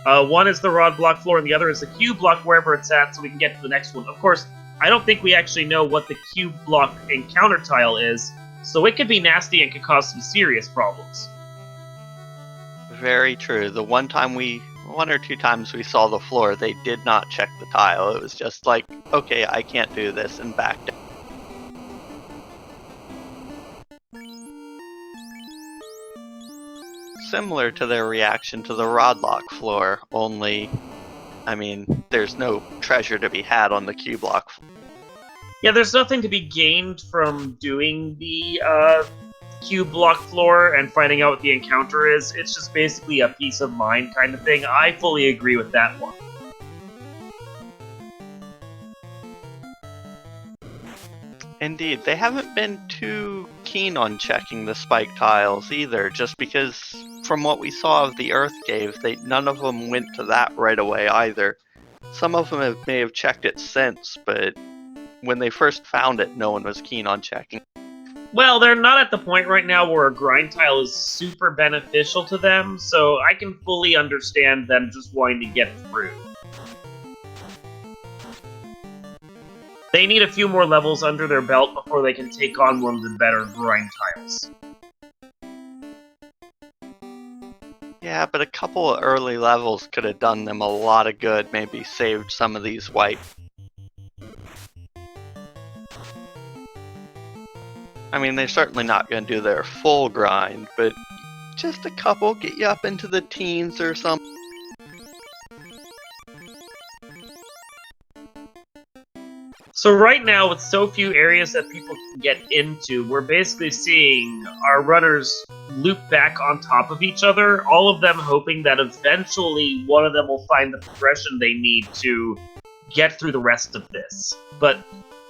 One is the rod block floor, and the other is the cube block wherever it's at, so we can get to the next one. Of course, I don't think we actually know what the cube block encounter tile is, so it could be nasty and could cause some serious problems. Very true. The one or two times we saw the floor, they did not check the tile. It was just like, okay, I can't do this, and backed out. Similar to their reaction to the Rodlock floor, only, I mean, there's no treasure to be had on the Q-block floor. Yeah, there's nothing to be gained from doing the cube block floor and finding out what the encounter is. It's just basically a peace of mind kind of thing. I fully agree with that one. Indeed, they haven't been too keen on checking the spike tiles either, just because from what we saw of the Earth Cave, none of them went to that right away either. Some of them may have checked it since, but when they first found it, no one was keen on checking. Well, they're not at the point right now where a grind tile is super beneficial to them, so I can fully understand them just wanting to get through. They need a few more levels under their belt before they can take on one of the better grind tiles. Yeah, but a couple of early levels could have done them a lot of good, maybe saved some of these white. I mean, they're certainly not going to do their full grind, but just a couple get you up into the teens or something. So right now, with so few areas that people can get into, we're basically seeing our runners loop back on top of each other, all of them hoping that eventually one of them will find the progression they need to get through the rest of this. But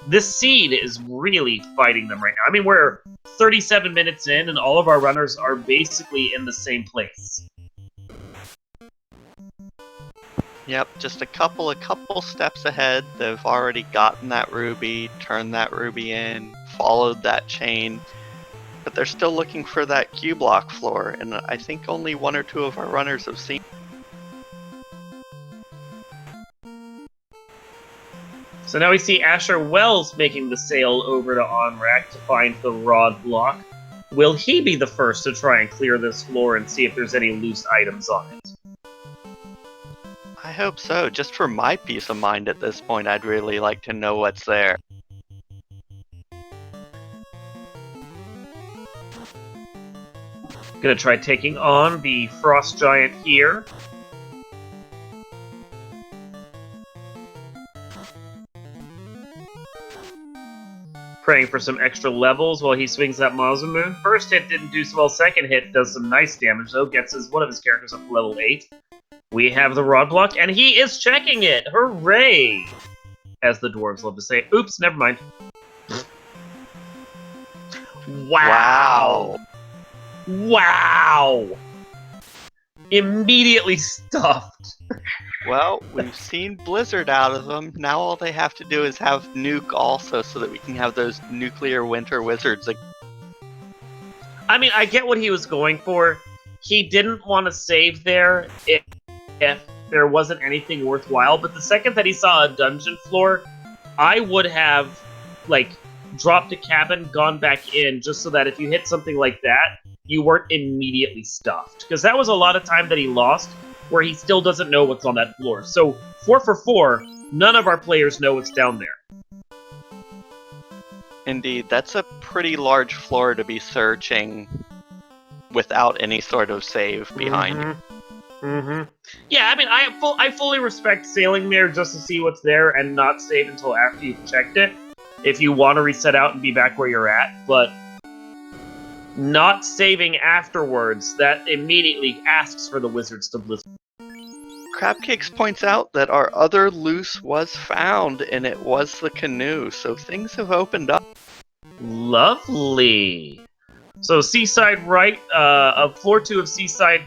this seed is really fighting them right now. I mean, we're 37 minutes in, and all of our runners are basically in the same place. Yep, just a couple steps ahead. They've already gotten that ruby, turned that ruby in, followed that chain, but they're still looking for that Q block floor, and I think only one or two of our runners have seen. So now we see Asher Wells making the sail over to Onrak to find the rod block. Will he be the first to try and clear this floor and see if there's any loose items on it? I hope so. Just for my peace of mind at this point, I'd really like to know what's there. Gonna try taking on the Frost Giant here. Praying for some extra levels while he swings that Mazamoon. First hit didn't do so well, second hit does some nice damage though, gets one of his characters up to level 8. We have the rod block, and he is checking it! Hooray! As the dwarves love to say. Oops, never mind. Wow! Wow! Immediately stuffed. Well, we've seen Blizzard out of them. Now all they have to do is have Nuke also so that we can have those nuclear winter wizards. I mean, I get what he was going for. He didn't want to save there if there wasn't anything worthwhile, but the second that he saw a dungeon floor, I would have, like, dropped a cabin, gone back in, just so that if you hit something like that, you weren't immediately stuffed. Because that was a lot of time that he lost, where he still doesn't know what's on that floor. So, 4 for 4, none of our players know what's down there. Indeed, that's a pretty large floor to be searching without any sort of save behind you. Yeah, I mean, I fully respect sailing there just to see what's there and not save until after you've checked it, if you want to reset out and be back where you're at, but not saving afterwards, that immediately asks for the wizards to blizzard. Crabcakes points out that our other loose was found, and it was the canoe, so things have opened up. Lovely! So, Seaside right, floor 2 of Seaside,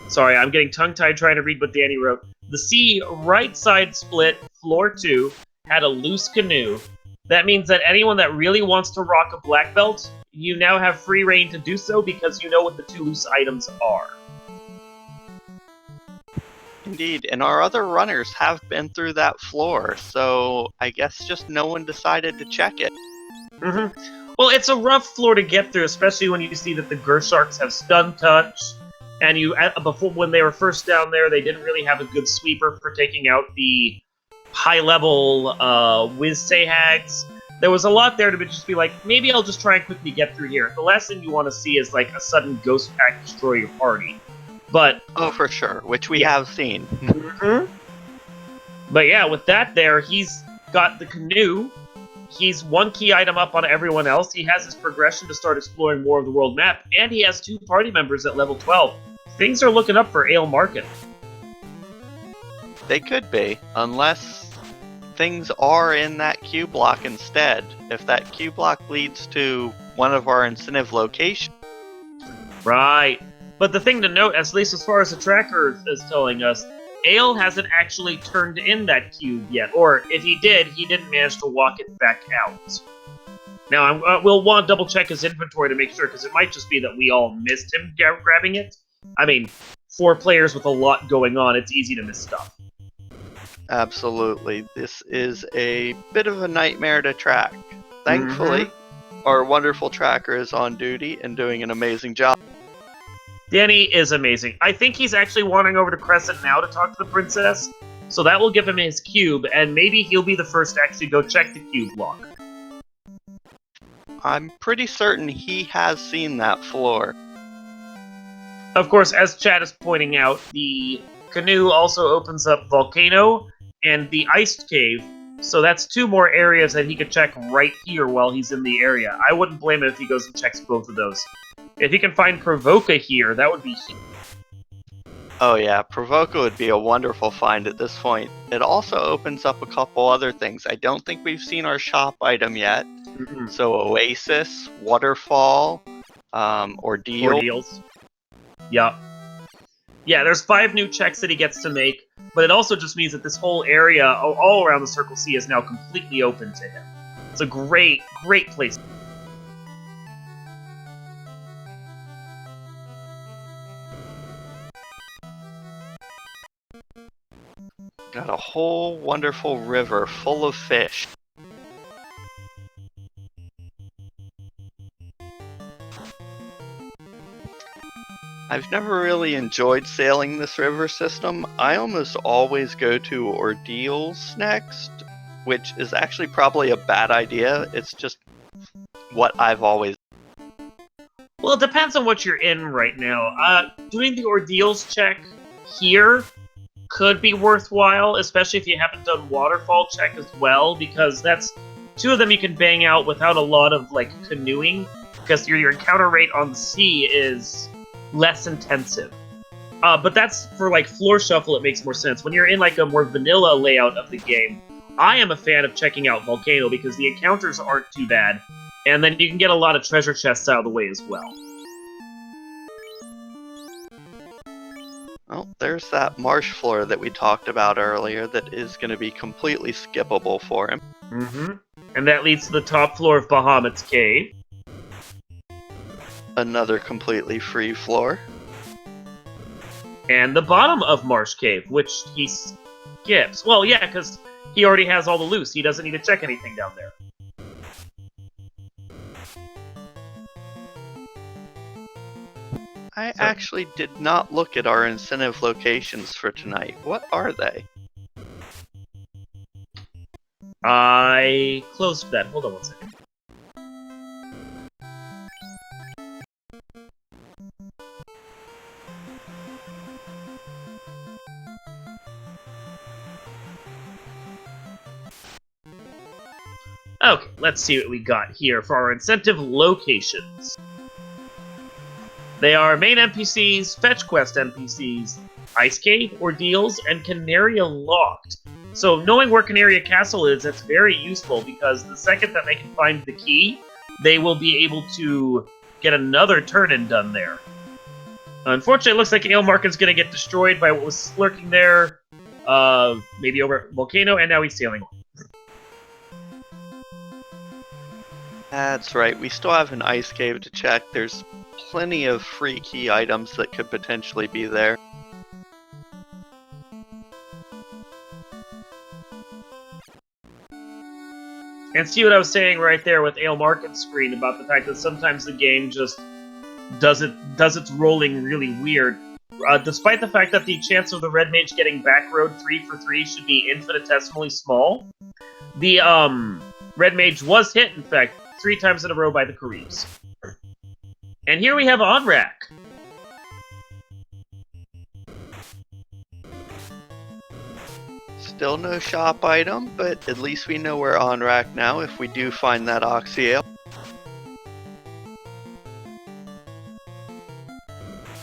Sorry, I'm getting tongue-tied trying to read what Danny wrote. The sea right side split, floor 2, had a loose canoe. That means that anyone that really wants to rock a black belt, you now have free reign to do so because you know what the 2 loose items are. Indeed, and our other runners have been through that floor, so I guess just no one decided to check it. Well, it's a rough floor to get through, especially when you see that the Gersharks have stun touch, and before when they were first down there, they didn't really have a good sweeper for taking out the high-level Wiz Sahags. There was a lot there to just be like, maybe I'll just try and quickly get through here. The last thing you want to see is like a sudden ghost pack destroy your party. But oh, for sure, which we have seen. But yeah, with that there, he's got the canoe. He's 1 key item up on everyone else. He has his progression to start exploring more of the world map, and he has 2 party members at level 12. Things are looking up for Ale Market. They could be, unless things are in that Q block instead. If that Q block leads to one of our incentive locations. Right. But the thing to note, at least as far as the tracker is telling us, Ale hasn't actually turned in that cube yet. Or, if he did, he didn't manage to walk it back out. Now, we'll want to double-check his inventory to make sure, because it might just be that we all missed him grabbing it. I mean, 4 players with a lot going on, it's easy to miss stuff. Absolutely. This is a bit of a nightmare to track. Mm-hmm. Thankfully, our wonderful tracker is on duty and doing an amazing job. Danny is amazing. I think he's actually wandering over to Crescent now to talk to the princess, so that will give him his cube, and maybe he'll be the first to actually go check the cube lock. I'm pretty certain he has seen that floor. Of course, as Chad is pointing out, the canoe also opens up Volcano and the Iced Cave, so that's 2 more areas that he could check right here while he's in the area. I wouldn't blame him if he goes and checks both of those. If he can find Provoca here, that would be huge. Oh yeah, Provoca would be a wonderful find at this point. It also opens up a couple other things. I don't think we've seen our shop item yet. Mm-hmm. So Oasis, Waterfall, Ordeal. Ordeals. Yup. Yeah, there's 5 new checks that he gets to make, but it also just means that this whole area all around the Circle C is now completely open to him. It's a great, great place. Got a whole wonderful river full of fish. I've never really enjoyed sailing this river system. I almost always go to Ordeals next, which is actually probably a bad idea. It's just what I've always... Well, it depends on what you're in right now. Doing the Ordeals check here could be worthwhile, especially if you haven't done Waterfall check as well, because that's 2 of them you can bang out without a lot of, like, canoeing, because your encounter rate on the sea is less intensive. But that's for, like, floor shuffle, it makes more sense. When you're in, like, a more vanilla layout of the game, I am a fan of checking out Volcano, because the encounters aren't too bad, and then you can get a lot of treasure chests out of the way as well. Well, there's that marsh floor that we talked about earlier that is going to be completely skippable for him. Mm-hmm. And that leads to the top floor of Bahamut's Cave. Another completely free floor. And the bottom of Marsh Cave, which he skips. Well, yeah, because he already has all the loose. He doesn't need to check anything down there. I actually did not look at our incentive locations for tonight. What are they? I closed that. Hold on one second. Okay, let's see what we got here for our incentive locations. They are main NPCs, fetch quest NPCs, Ice Cave, Ordeals, and Canaria Locked. So knowing where Canaria Castle is, that's very useful, because the second that they can find the key, they will be able to get another turn-in done there. Unfortunately, it looks like Ailmarkin's going to get destroyed by what was lurking there, maybe over at Volcano, and now he's sailing. That's right, we still have an ice cave to check. There's plenty of free key items that could potentially be there. And see what I was saying right there with Ailmarkin's screen about the fact that sometimes the game just does its rolling really weird. Despite the fact that the chance of the Red Mage getting back road 3 for 3 should be infinitesimally small, the Red Mage was hit, in fact, 3 times in a row by the Caribs. And here we have Onrak. Still no shop item, but at least we know we're on rack now if we do find that Oxyale.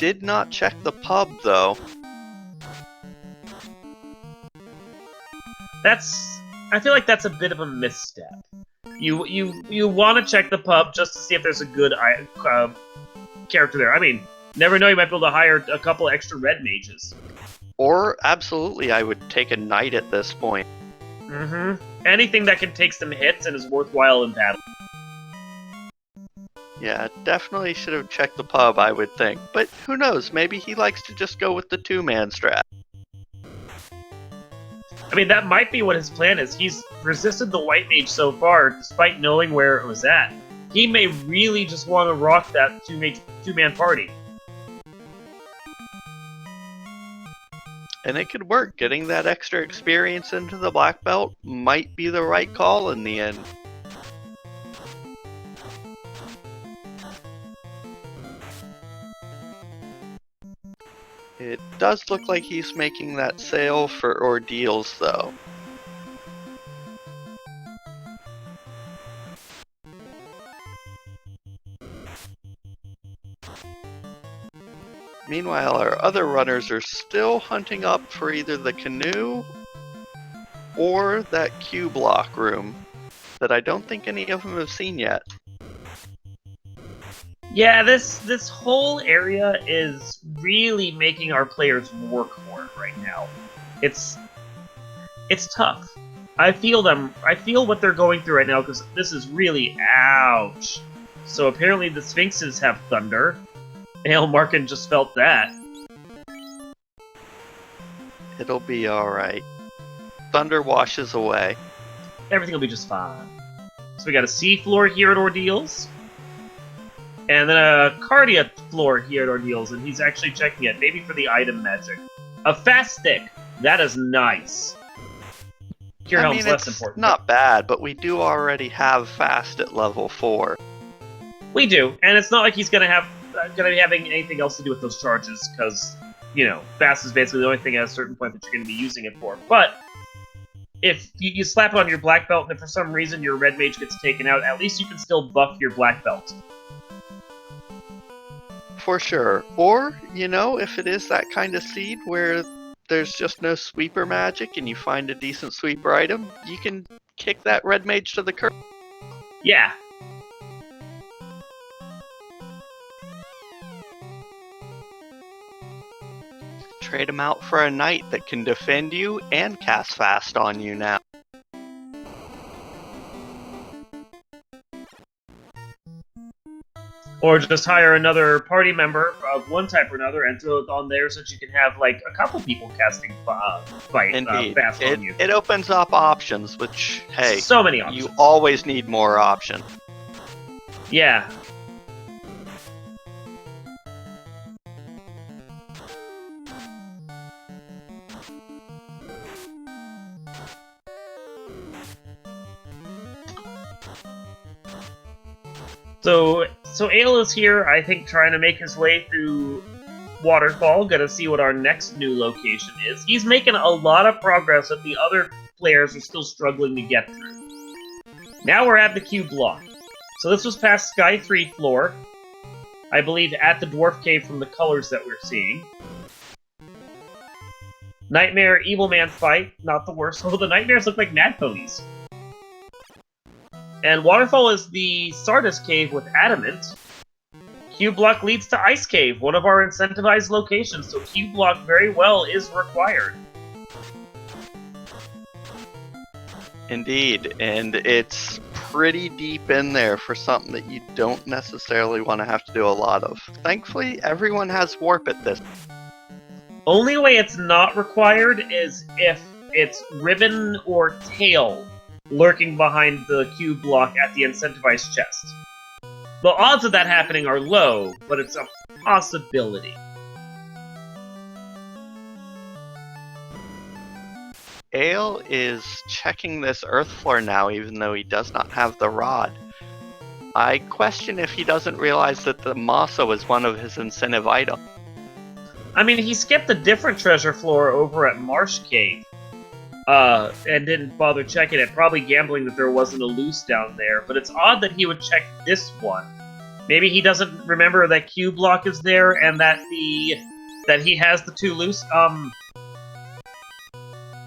Did not check the pub though. I feel like that's a bit of a misstep. You want to check the pub just to see if there's a good character there. I mean, never know, you might be able to hire a couple extra red mages. Or, absolutely, I would take a knight at this point. Mm-hmm. Anything that can take some hits and is worthwhile in battle. Yeah, definitely should have checked the pub, I would think. But who knows, maybe he likes to just go with the two-man strat. I mean, that might be what his plan is. He's resisted the White Mage so far, despite knowing where it was at. He may really just want to rock that two-man party. And it could work. Getting that extra experience into the black belt might be the right call in the end. It does look like he's making that sale for ordeals, though. Meanwhile, our other runners are still hunting up for either the canoe or that Q block room that I don't think any of them have seen yet. Yeah, this whole area is really making our players work for it right now. It's tough. I feel them. I feel what they're going through right now because this is really ouch. So apparently the Sphinxes have thunder. Markin just felt that. It'll be alright. Thunder washes away. Everything will be just fine. So we got a sea floor here at Ordeals. And then a Cardia floor here at Ordeals, and he's actually checking it, maybe for the item magic. A fast stick! That is nice. Cure Helm's less important. Not bad, but we do already have fast at level 4. We do, and it's not like he's gonna be having anything else to do with those charges, because, you know, fast is basically the only thing at a certain point that you're gonna be using it for. But if you slap it on your black belt, and if for some reason your red mage gets taken out, at least you can still buff your black belt. For sure. Or, you know, if it is that kind of seed where there's just no sweeper magic and you find a decent sweeper item, you can kick that red mage to the curb. Yeah. Trade him out for a knight that can defend you and cast fast on you now. Or just hire another party member of one type or another and throw it on there so that you can have, like, a couple people casting fast on you. It opens up options, which, hey, so many options. You always need more options. Yeah. So Ale is here, I think, trying to make his way through Waterfall. Gonna see what our next new location is. He's making a lot of progress that the other players are still struggling to get through. Now we're at the Q block. So this was past Sky 3 floor. I believe at the Dwarf Cave from the colors that we're seeing. Nightmare, Evil Man fight, not the worst. Although the Nightmares look like mad ponies. And Waterfall is the Sardis Cave with Adamant. Q Block leads to Ice Cave, one of our incentivized locations, so Q Block very well is required. Indeed, and it's pretty deep in there for something that you don't necessarily want to have to do a lot of. Thankfully, everyone has warp at this. Only way it's not required is if it's Ribbon or Tail lurking behind the Q block at the incentivized chest. The odds of that happening are low, but it's a possibility. Ale is checking this earth floor now, even though he does not have the rod. I question if he doesn't realize that the Masa was one of his incentive items. I mean, he skipped a different treasure floor over at Marsh Cave. And didn't bother checking it, probably gambling that there wasn't a loose down there, but it's odd that he would check this one. Maybe he doesn't remember that Q block is there and that he has the two loose.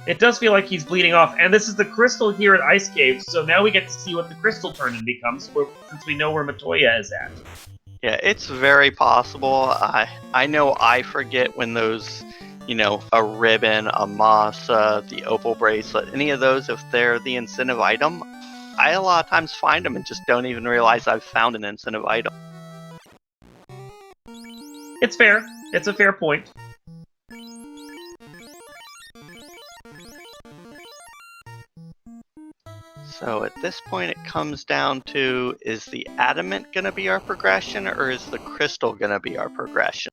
It does feel like he's bleeding off, and this is the crystal here at Ice Cave, so now we get to see what the crystal turn-in becomes, since we know where Matoya is at. Yeah, it's very possible. I know I forget when those, you know, a ribbon, a masa, the opal bracelet, any of those, if they're the incentive item, I a lot of times find them and just don't even realize I've found an incentive item. It's fair. It's a fair point. So at this point, it comes down to, is the adamant going to be our progression, or is the crystal going to be our progression?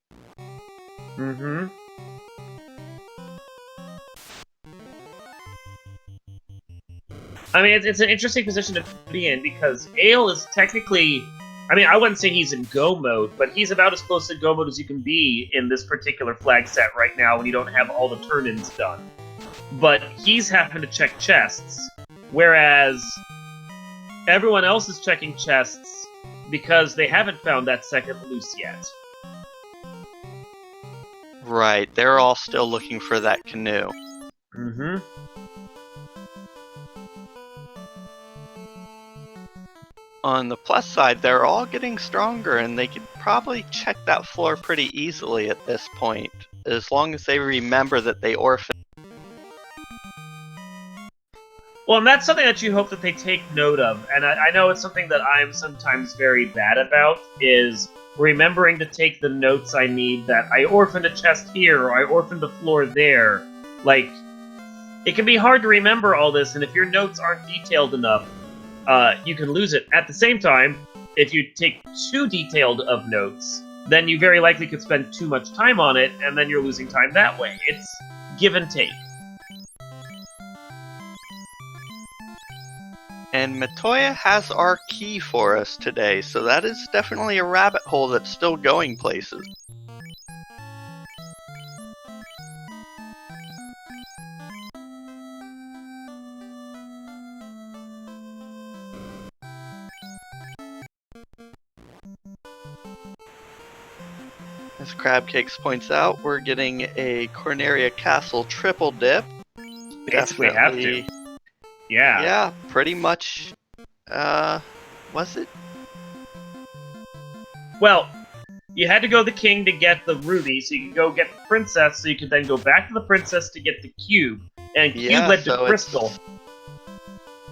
Mm-hmm. I mean, it's an interesting position to be in, because Ale is technically... I mean, I wouldn't say he's in go mode, but he's about as close to go mode as you can be in this particular flag set right now when you don't have all the turn-ins done. But he's having to check chests, whereas everyone else is checking chests because they haven't found that second loose yet. Right, they're all still looking for that canoe. Mm-hmm. On the plus side, they're all getting stronger, and they could probably check that floor pretty easily at this point, as long as they remember that they orphaned. Well, and that's something that you hope that they take note of, and I know it's something that I'm sometimes very bad about, is remembering to take the notes I need that I orphaned a chest here, or I orphaned a floor there. Like, it can be hard to remember all this, and if your notes aren't detailed enough, you can lose it. At the same time, if you take too detailed of notes, then you very likely could spend too much time on it, and then you're losing time that way. It's give and take. And Matoya has our key for us today, so that is definitely a rabbit hole that's still going places. As Crabcakes points out, we're getting a Corneria Castle triple dip. Basically have to. Yeah. Yeah, pretty much. Was it? Well, you had to go the king to get the ruby, so you could go get the princess, so you could then go back to the princess to get the cube. And cube led to crystal.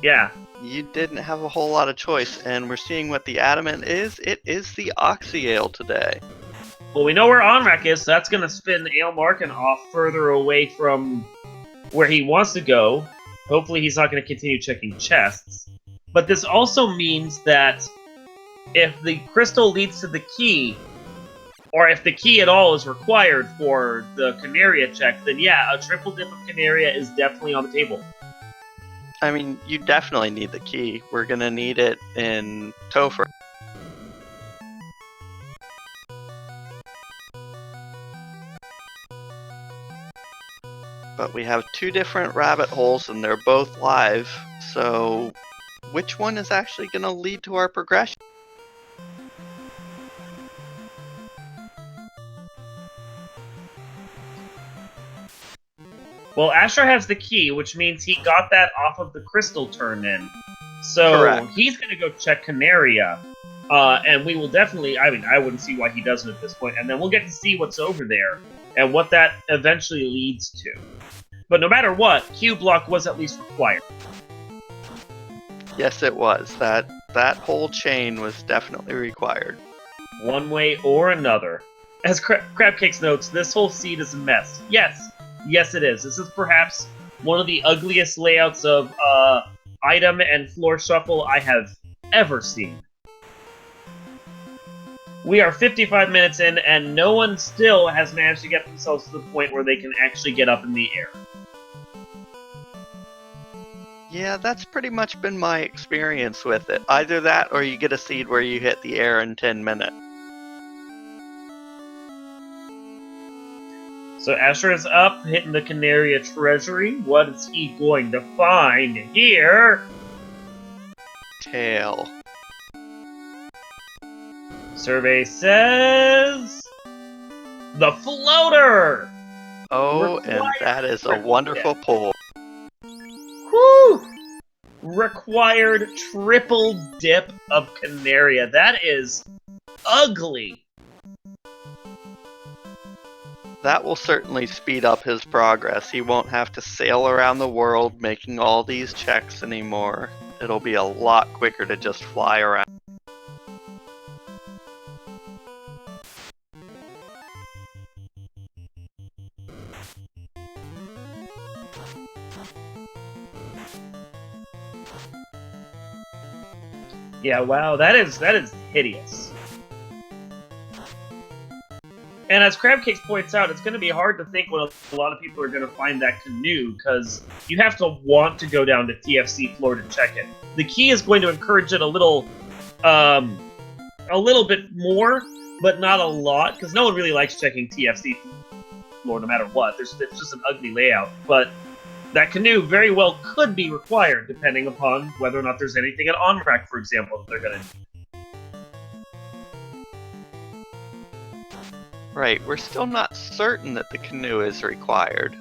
Yeah. You didn't have a whole lot of choice, and we're seeing what the adamant is. It is the Oxyale today. Well, we know where Onrak is, so that's going to spin Aelmarkin off further away from where he wants to go. Hopefully he's not going to continue checking chests. But this also means that if the crystal leads to the key, or if the key at all is required for the Canaria check, then yeah, a triple dip of Canaria is definitely on the table. I mean, you definitely need the key. We're going to need it in Topher. But we have two different rabbit holes and they're both live, so which one is actually going to lead to our progression? Well, Asher has the key, which means he got that off of the crystal turn-in. So Correct. He's going to go check Canaria, and we will definitely... I mean, I wouldn't see why he doesn't at this point, and then we'll get to see what's over there, and what that eventually leads to. But no matter what, Q block was at least required. Yes, it was. That whole chain was definitely required. One way or another. As Crabcakes notes, this whole seed is a mess. Yes it is. This is perhaps one of the ugliest layouts of item and floor shuffle I have ever seen. We are 55 minutes in, and no one still has managed to get themselves to the point where they can actually get up in the air. Yeah, that's pretty much been my experience with it. Either that, or you get a seed where you hit the air in 10 minutes. So Asher is up, hitting the Canaria treasury. What is he going to find here? Tail. Survey says... the floater! Oh, and that is a wonderful pull. Whew! Required triple dip of Canaria. That is ugly. That will certainly speed up his progress. He won't have to sail around the world making all these checks anymore. It'll be a lot quicker to just fly around. Yeah, wow, that is hideous. And as Crabcakes points out, it's going to be hard to think when a lot of people are going to find that canoe, because you have to want to go down to TFC floor to check it. The key is going to encourage it a little bit more, but not a lot, because no one really likes checking TFC floor no matter what. It's just an ugly layout. But that canoe very well could be required, depending upon whether or not there's anything at on-rack, for example, that they're going to need. Right, we're still not certain that the canoe is required.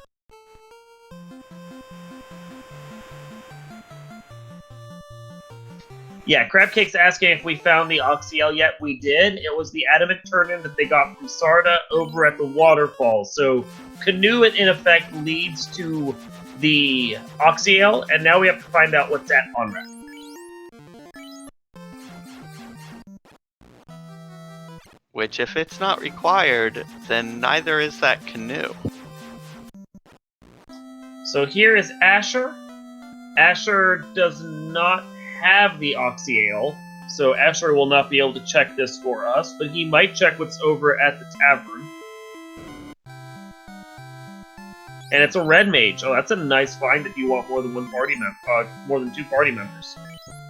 Yeah, Crabcake's asking if we found the Oxyel yet. We did. It was the adamant turn-in that they got from Sarda over at the waterfall. So, canoe, in effect, leads to the Oxyel, and now we have to find out what's at on-rack. Which, if it's not required, then neither is that canoe. So here is Asher. Asher does not have the Oxyale, so Asher will not be able to check this for us, but he might check what's over at the tavern. And it's a red mage. Oh, that's a nice find if you want more than more than 2 party members.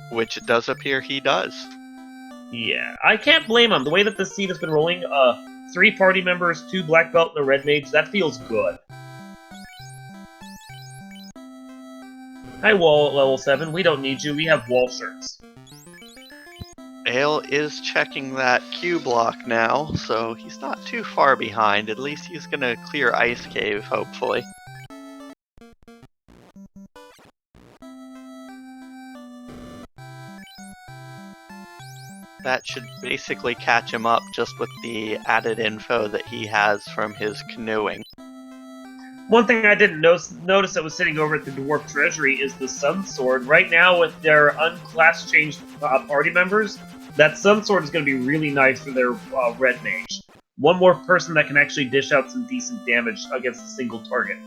Which it does appear he does. Yeah, I can't blame him. The way that the seed has been rolling, 3 party members, 2 black belt, and a red mage, that feels good. Hi, Wall at level 7. We don't need you. We have wall shirts. Ale is checking that Q block now, so he's not too far behind. At least he's gonna clear Ice Cave, hopefully. That should basically catch him up just with the added info that he has from his canoeing. One thing I didn't notice that was sitting over at the Dwarf Treasury is the Sun Sword. Right now, with their unclass changed party members, that Sun Sword is going to be really nice for their red mage. One more person that can actually dish out some decent damage against a single target.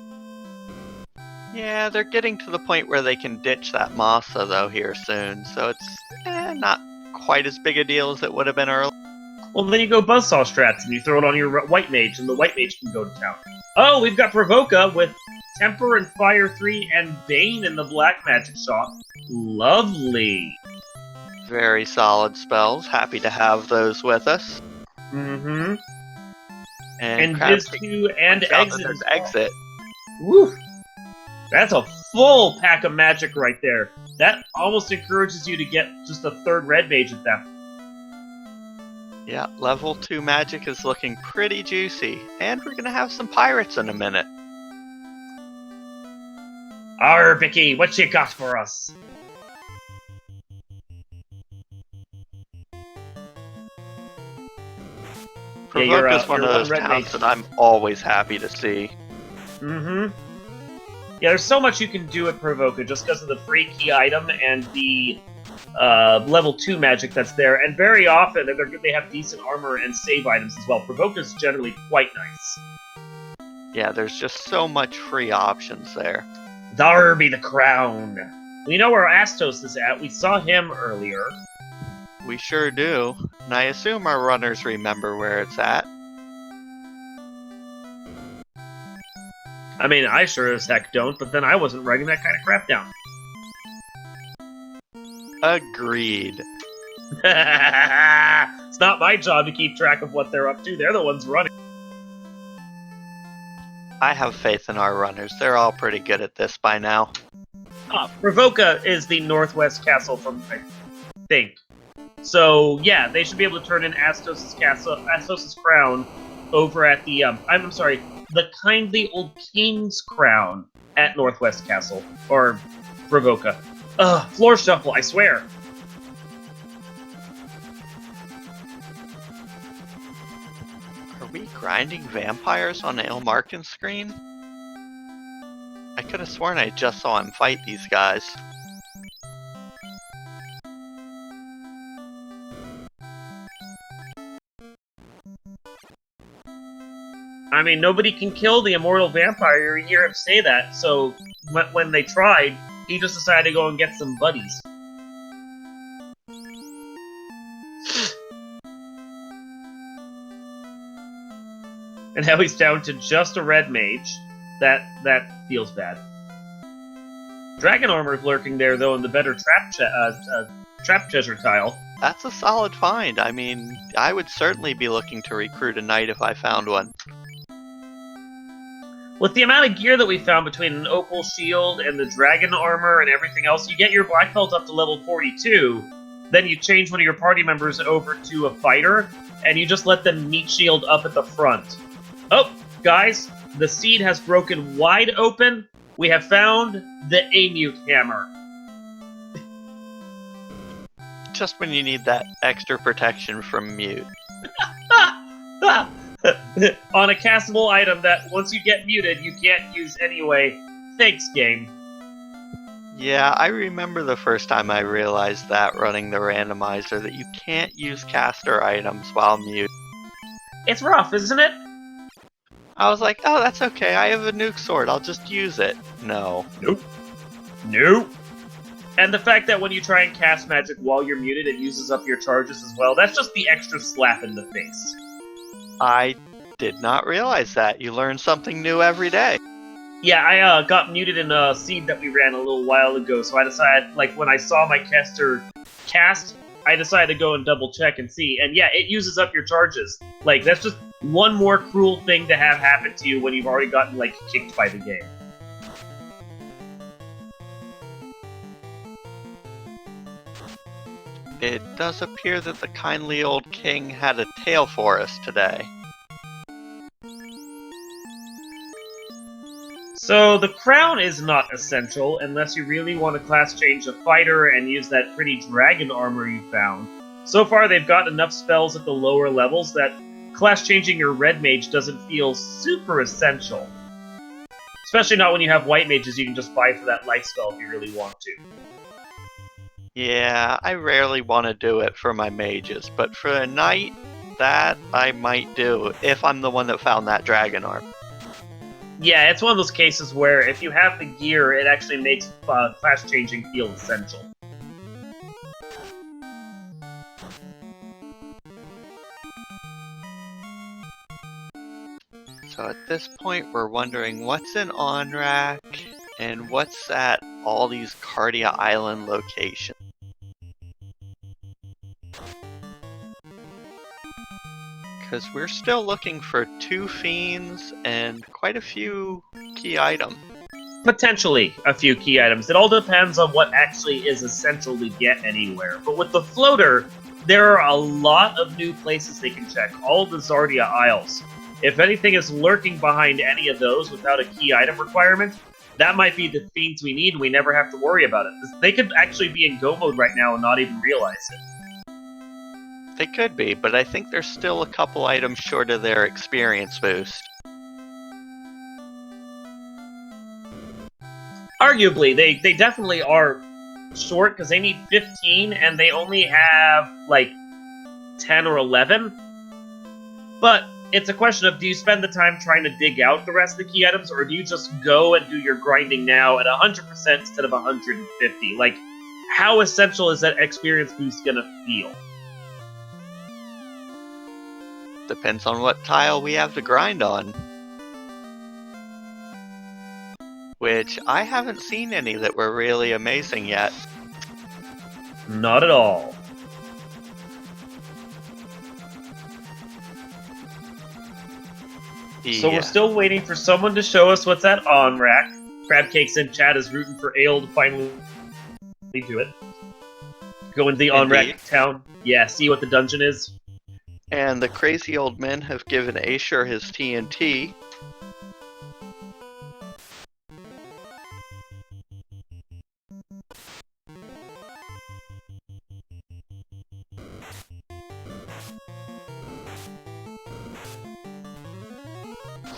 Yeah, they're getting to the point where they can ditch that Masa, though, here soon, so it's not quite as big a deal as it would have been earlier. Well, then you go Buzzsaw strats and you throw it on your White Mage, and the White Mage can go to town. Oh, we've got Provoka with Temper and Fire 3 and Bane in the Black Magic shop. Lovely. Very solid spells. Happy to have those with us. Mm-hmm. And Diz 2 and Exit. There's Exit. Woo! That's a full pack of magic right there. That almost encourages you to get just a 3rd red mage at that. Yeah, level 2 magic is looking pretty juicy. And we're gonna have some pirates in a minute. Arr, Vicky, what you got for us? Provoke is one of those towns that I'm always happy to see. Mm-hmm. Yeah, there's so much you can do at Provoka just because of the free key item and the level 2 magic that's there, and very often they have decent armor and save items as well. Provoka's generally quite nice. Yeah, there's just so much free options there. Thar be the crown. We know where Astos is at. We saw him earlier. We sure do, and I assume our runners remember where it's at. I mean, I sure as heck don't, but then I wasn't writing that kind of crap down. Agreed. It's not my job to keep track of what they're up to. They're the ones running. I have faith in our runners. They're all pretty good at this by now. Provoka is the northwest castle from, I think. So, yeah, they should be able to turn in Astos' crown over at the, I'm sorry, the kindly old king's crown at Northwest Castle, or Provoka. Ugh, floor shuffle, I swear. Are we grinding vampires on Ale Markin's screen? I could have sworn I just saw him fight these guys. I mean, nobody can kill the immortal vampire. You hear him say that, so when they tried, he just decided to go and get some buddies. And now he's down to just a red mage. That feels bad. Dragon armor's lurking there, though, in the better trap treasure tile. That's a solid find. I mean, I would certainly be looking to recruit a knight if I found one. With the amount of gear that we found between an opal shield and the dragon armor and everything else, you get your black belt up to level 42. Then you change one of your party members over to a fighter, and you just let them meat shield up at the front. Oh, guys, the seed has broken wide open. We have found the Amute hammer. Just when you need that extra protection from mute. On a castable item that, once you get muted, you can't use anyway. Thanks, game. Yeah, I remember the first time I realized that running the randomizer, that you can't use caster items while mute. It's rough, isn't it? I was like, oh, that's okay, I have a nuke sword, I'll just use it. No. Nope. And the fact that when you try and cast magic while you're muted, it uses up your charges as well, that's just the extra slap in the face. I did not realize that. You learn something new every day. Yeah, I got muted in a seed that we ran a little while ago, so I decided, when I saw my caster cast, I decided to go and double check and see, and yeah, it uses up your charges. That's just one more cruel thing to have happen to you when you've already gotten, kicked by the game. It does appear that the kindly old king had a tale for us today. So the crown is not essential unless you really want to class change a fighter and use that pretty dragon armor you found. So far they've got enough spells at the lower levels that class changing your red mage doesn't feel super essential. Especially not when you have white mages you can just buy for that life spell if you really want to. Yeah, I rarely want to do it for my mages, but for a knight, that I might do if I'm the one that found that dragon arm. Yeah, it's one of those cases where if you have the gear, it actually makes class changing feel essential. So at this point, we're wondering what's in Onrak and what's at all these Cardia Island locations. Because we're still looking for 2 fiends and quite a few key items. Potentially a few key items. It all depends on what actually is essential to get anywhere. But with the floater, there are a lot of new places they can check. All of the Zardia Isles. If anything is lurking behind any of those without a key item requirement, that might be the fiends we need and we never have to worry about it. They could actually be in go mode right now and not even realize it. They could be, but I think there's still a couple items short of their experience boost. Arguably, they definitely are short because they need 15 and they only have 10 or 11. But it's a question of, do you spend the time trying to dig out the rest of the key items, or do you just go and do your grinding now at 100% instead of 150? How essential is that experience boost gonna feel? Depends on what tile we have to grind on. Which, I haven't seen any that were really amazing yet. Not at all. Yeah. So we're still waiting for someone to show us what's at Onrak. Crabcakes in chat is rooting for Ale to finally do it. Go into the Onrak town. Yeah, see what the dungeon is. And the crazy old men have given Asher his TNT.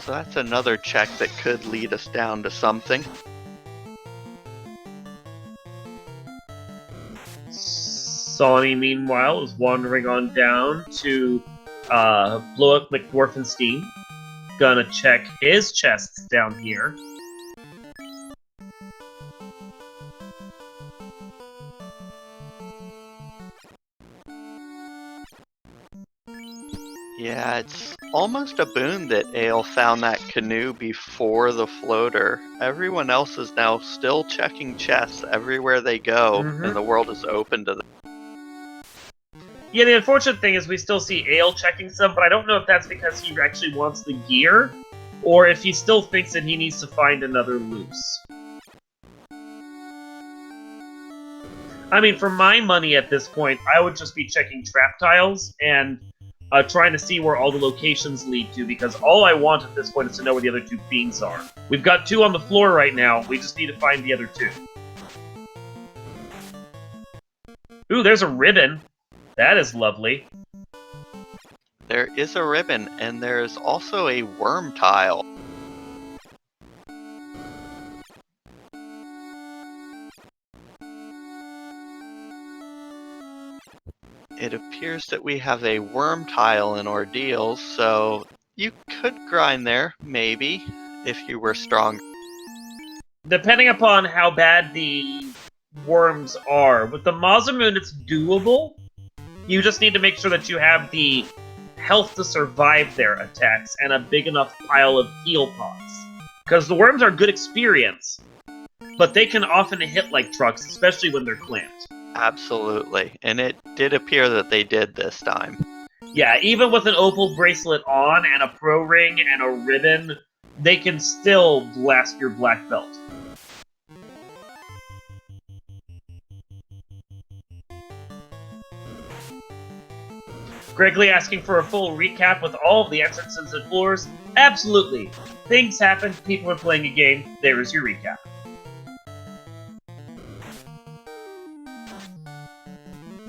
So that's another check that could lead us down to something. Sonny, meanwhile, is wandering on down to blow up McDwarfenstein. Gonna check his chests down here. Yeah, it's almost a boon that Ale found that canoe before the floater. Everyone else is now still checking chests everywhere they go, and the world is open to them. Yeah, the unfortunate thing is we still see Ale checking some, but I don't know if that's because he actually wants the gear, or if he still thinks that he needs to find another loose. I mean, for my money at this point, I would just be checking trap tiles and trying to see where all the locations lead to, because all I want at this point is to know where the other two fiends are. We've got 2 on the floor right now, we just need to find the other 2. Ooh, there's a ribbon. That is lovely. There is a ribbon, and there's also a worm tile. It appears that we have a worm tile in Ordeals, so you could grind there, maybe, if you were strong. Depending upon how bad the worms are. With the Mazamoon, it's doable. You just need to make sure that you have the health to survive their attacks and a big enough pile of heal pots. Because the worms are good experience, but they can often hit like trucks, especially when they're clamped. Absolutely, and it did appear that they did this time. Yeah, even with an opal bracelet on and a pro ring and a ribbon, they can still blast your black belt. Gregory asking for a full recap with all of the entrances and floors. Absolutely. Things happen, people are playing a game, there is your recap.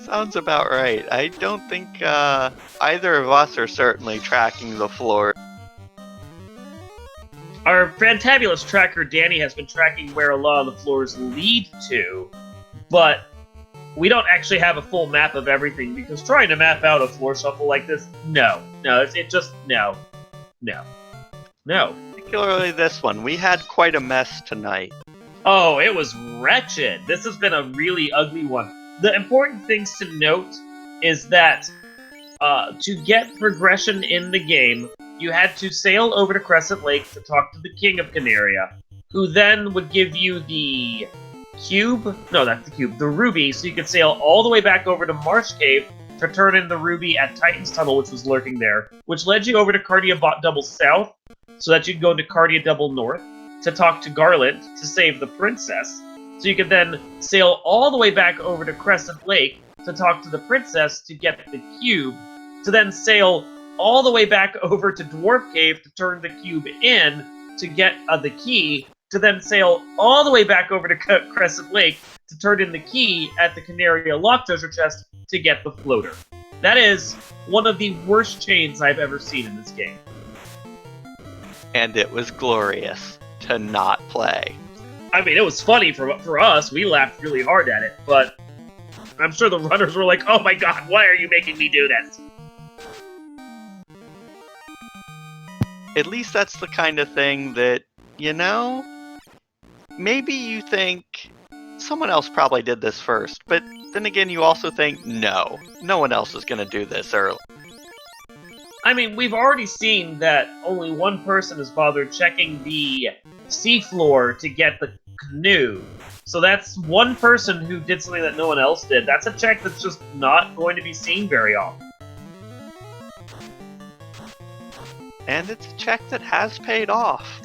Sounds about right. I don't think either of us are certainly tracking the floor. Our fantabulous tracker, Danny, has been tracking where a lot of the floors lead to, but we don't actually have a full map of everything, because trying to map out a floor shuffle like this, no, it just, no. Particularly this one. We had quite a mess tonight. Oh, it was wretched. This has been a really ugly one. The important things to note is that to get progression in the game, you had to sail over to Crescent Lake to talk to the King of Canaria, who then would give you the cube, no, that's the cube, the ruby, so you could sail all the way back over to Marsh Cave to turn in the ruby at Titan's Tunnel, which was lurking there, which led you over to Cardia Double South, so that you could go into Cardia Double North to talk to Garland to save the princess, so you could then sail all the way back over to Crescent Lake to talk to the princess to get the cube, to then sail all the way back over to Dwarf Cave to turn the cube in to get the key, to then sail all the way back over to Crescent Lake to turn in the key at the Canaria Lock Treasure Chest to get the floater. That is one of the worst chains I've ever seen in this game. And it was glorious to not play. I mean, it was funny for us. We laughed really hard at it, but I'm sure the runners were like, oh my god, why are you making me do this? At least that's the kind of thing that, maybe you think someone else probably did this first, but then again you also think, no one else is going to do this early. I mean, we've already seen that only one person has bothered checking the seafloor to get the canoe. So that's one person who did something that no one else did. That's a check that's just not going to be seen very often. And it's a check that has paid off.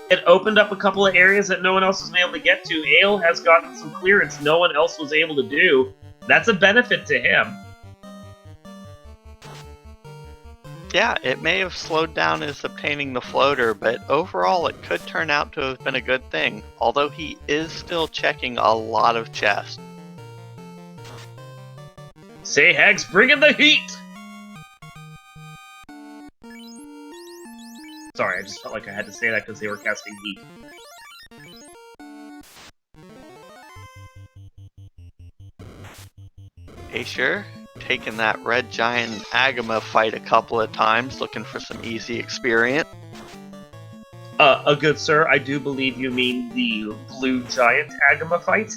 It opened up a couple of areas that no one else has been able to get to. Ale has gotten some clearance no one else was able to do. That's a benefit to him. Yeah, it may have slowed down his obtaining the floater, but overall it could turn out to have been a good thing, although he is still checking a lot of chests. Say, Hags, bring in the heat! Sorry, I just felt like I had to say that because they were casting heat. Asher, taking that red giant Agama fight a couple of times, looking for some easy experience. A good sir, I do believe you mean the blue giant Agama fight.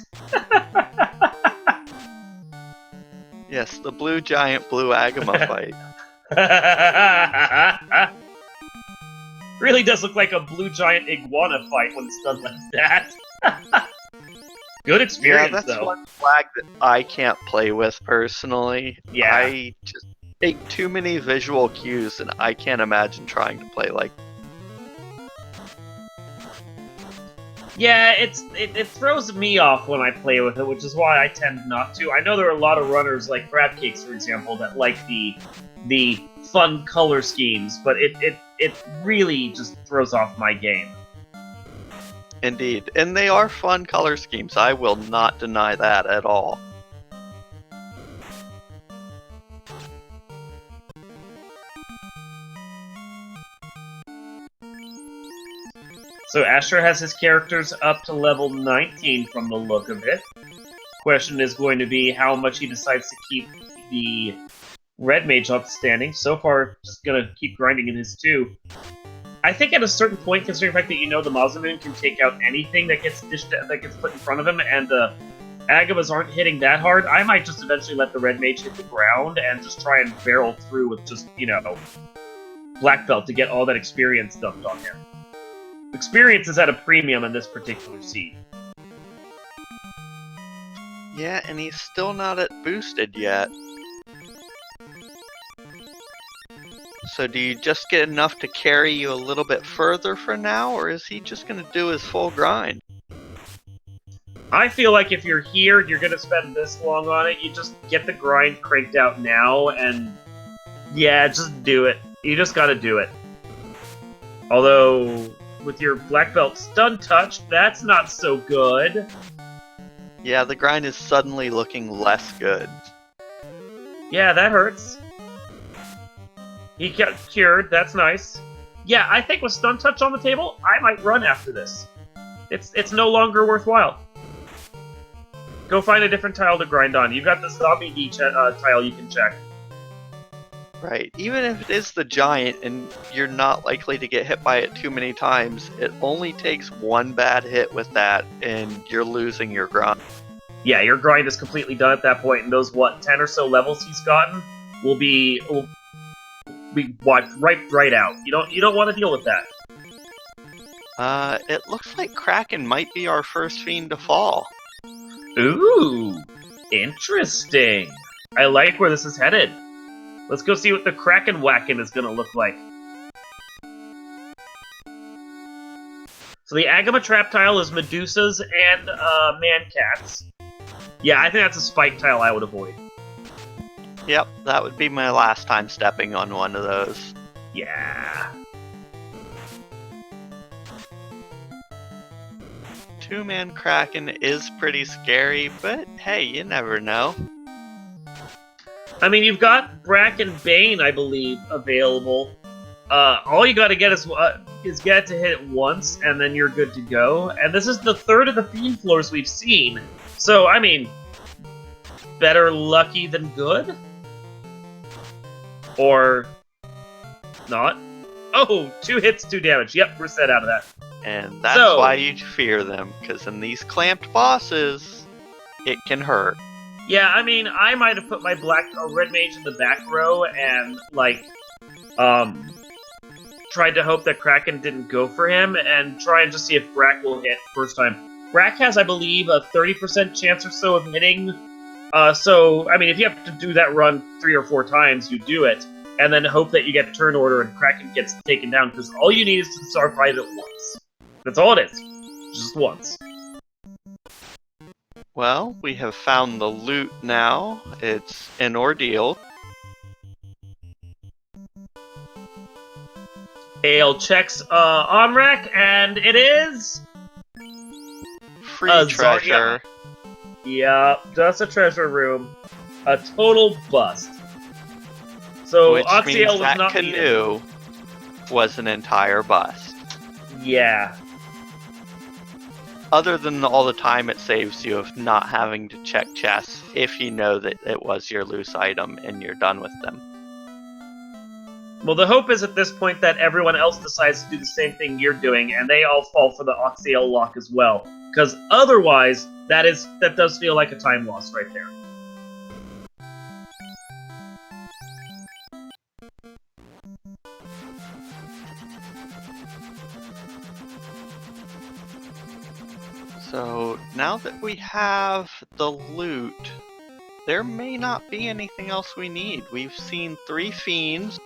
Yes, the blue giant blue Agama fight. Really does look like a blue giant iguana fight when it's done like that. Good experience, Yeah, that's though. one flag that I can't play with personally. Yeah. I just take too many visual cues, and I can't imagine trying to play like. Yeah, it throws me off when I play with it, which is why I tend not to. I know there are a lot of runners, like Crab Cakes, for example, that like the fun color schemes, but it really just throws off my game. Indeed, and they are fun color schemes. I will not deny that at all. So Asher has his characters up to level 19 from the look of it. Question is going to be how much he decides to keep the red mage up standing. So far, just gonna keep grinding in his 2. I think at a certain point, considering the fact that you know the Mazamoon can take out anything that gets put in front of him, and the Agamas aren't hitting that hard, I might just eventually let the red mage hit the ground and just try and barrel through with just, black belt to get all that experience dumped on him. Experience is at a premium in this particular seed. Yeah, and he's still not at boosted yet. So do you just get enough to carry you a little bit further for now, or is he just going to do his full grind? I feel like if you're here and you're going to spend this long on it, you just get the grind cranked out now, and yeah, just do it. You just gotta do it. Although, with your black belt stun touch, that's not so good. Yeah, the grind is suddenly looking less good. Yeah, that hurts. He got cured, that's nice. Yeah, I think with stun touch on the table, I might run after this. It's no longer worthwhile. Go find a different tile to grind on. You've got the zombie D tile you can check. Right, even if it is the giant and you're not likely to get hit by it too many times, it only takes one bad hit with that and you're losing your grind. Yeah, your grind is completely done at that point, and those, 10 or so levels he's gotten will be wiped right out. You don't want to deal with that. It looks like Kraken might be our first fiend to fall. Ooh, interesting. I like where this is headed. Let's go see what the Kraken whacking is gonna look like. So the Agama trap tile is Medusas and Man-Cats. Yeah, I think that's a spike tile I would avoid. Yep, that would be my last time stepping on one of those. Yeah. Two-man Kraken is pretty scary, but hey, you never know. I mean, you've got Brack and Bane, I believe, available. All you gotta get is get it to hit it once, and then you're good to go. And this is the third of the Fiend floors we've seen. So, I mean, better lucky than good? Or not? Oh, 2 hits, 2 damage. Yep, we're set out of that. And that's why you fear them, because in these clamped bosses, it can hurt. Yeah, I mean, I might have put my red mage in the back row and, tried to hope that Kraken didn't go for him and try and just see if Brack will hit first time. Brack has, I believe, a 30% chance or so of hitting. So, I mean, if you have to do that run 3 or 4 times, you do it. And then hope that you get turn order and Kraken gets taken down, because all you need is to survive it once. That's all it is. Just once. Well, we have found the loot now. It's an ordeal. Ale checks Omrak, and it is... Free treasure. Yeah, just a treasure room. A total bust. So Which Oxiel means was that not canoe was an entire bust. Yeah. Other than all the time it saves you of not having to check chests if you know that it was your loose item and you're done with them. Well, the hope is at this point that everyone else decides to do the same thing you're doing, and they all fall for the Oxiel lock as well. Because otherwise, that does feel like a time loss right there. So now that we have the loot, there may not be anything else we need. We've seen 3 fiends.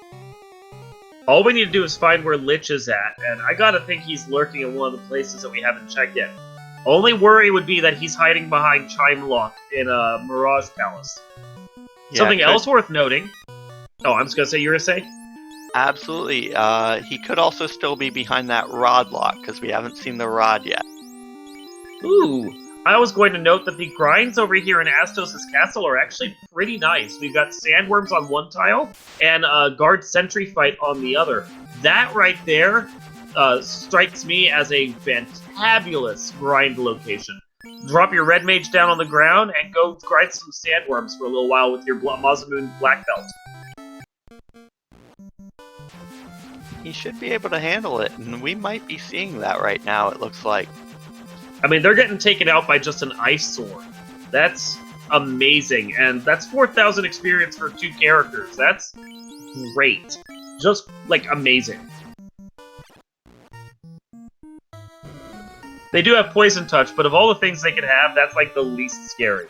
All we need to do is find where Lich is at, and I gotta think he's lurking in one of the places that we haven't checked yet. Only worry would be that he's hiding behind Chime Lock in a Mirage Palace. Yeah, Something else worth noting. Oh, I'm just gonna say you were gonna say? Absolutely. He could also still be behind that rod lock, because we haven't seen the rod yet. Ooh. I was going to note that the grinds over here in Astos' castle are actually pretty nice. We've got sandworms on one tile and a guard sentry fight on the other. That right there strikes me as a fantabulous grind location. Drop your red mage down on the ground and go grind some sandworms for a little while with your Mazamoon black belt. He should be able to handle it, and we might be seeing that right now, it looks like. I mean, they're getting taken out by just an ice sword. That's amazing, and that's 4,000 experience for 2 characters. That's great. Just, like, amazing. They do have Poison Touch, but of all the things they can have, that's, like, the least scary.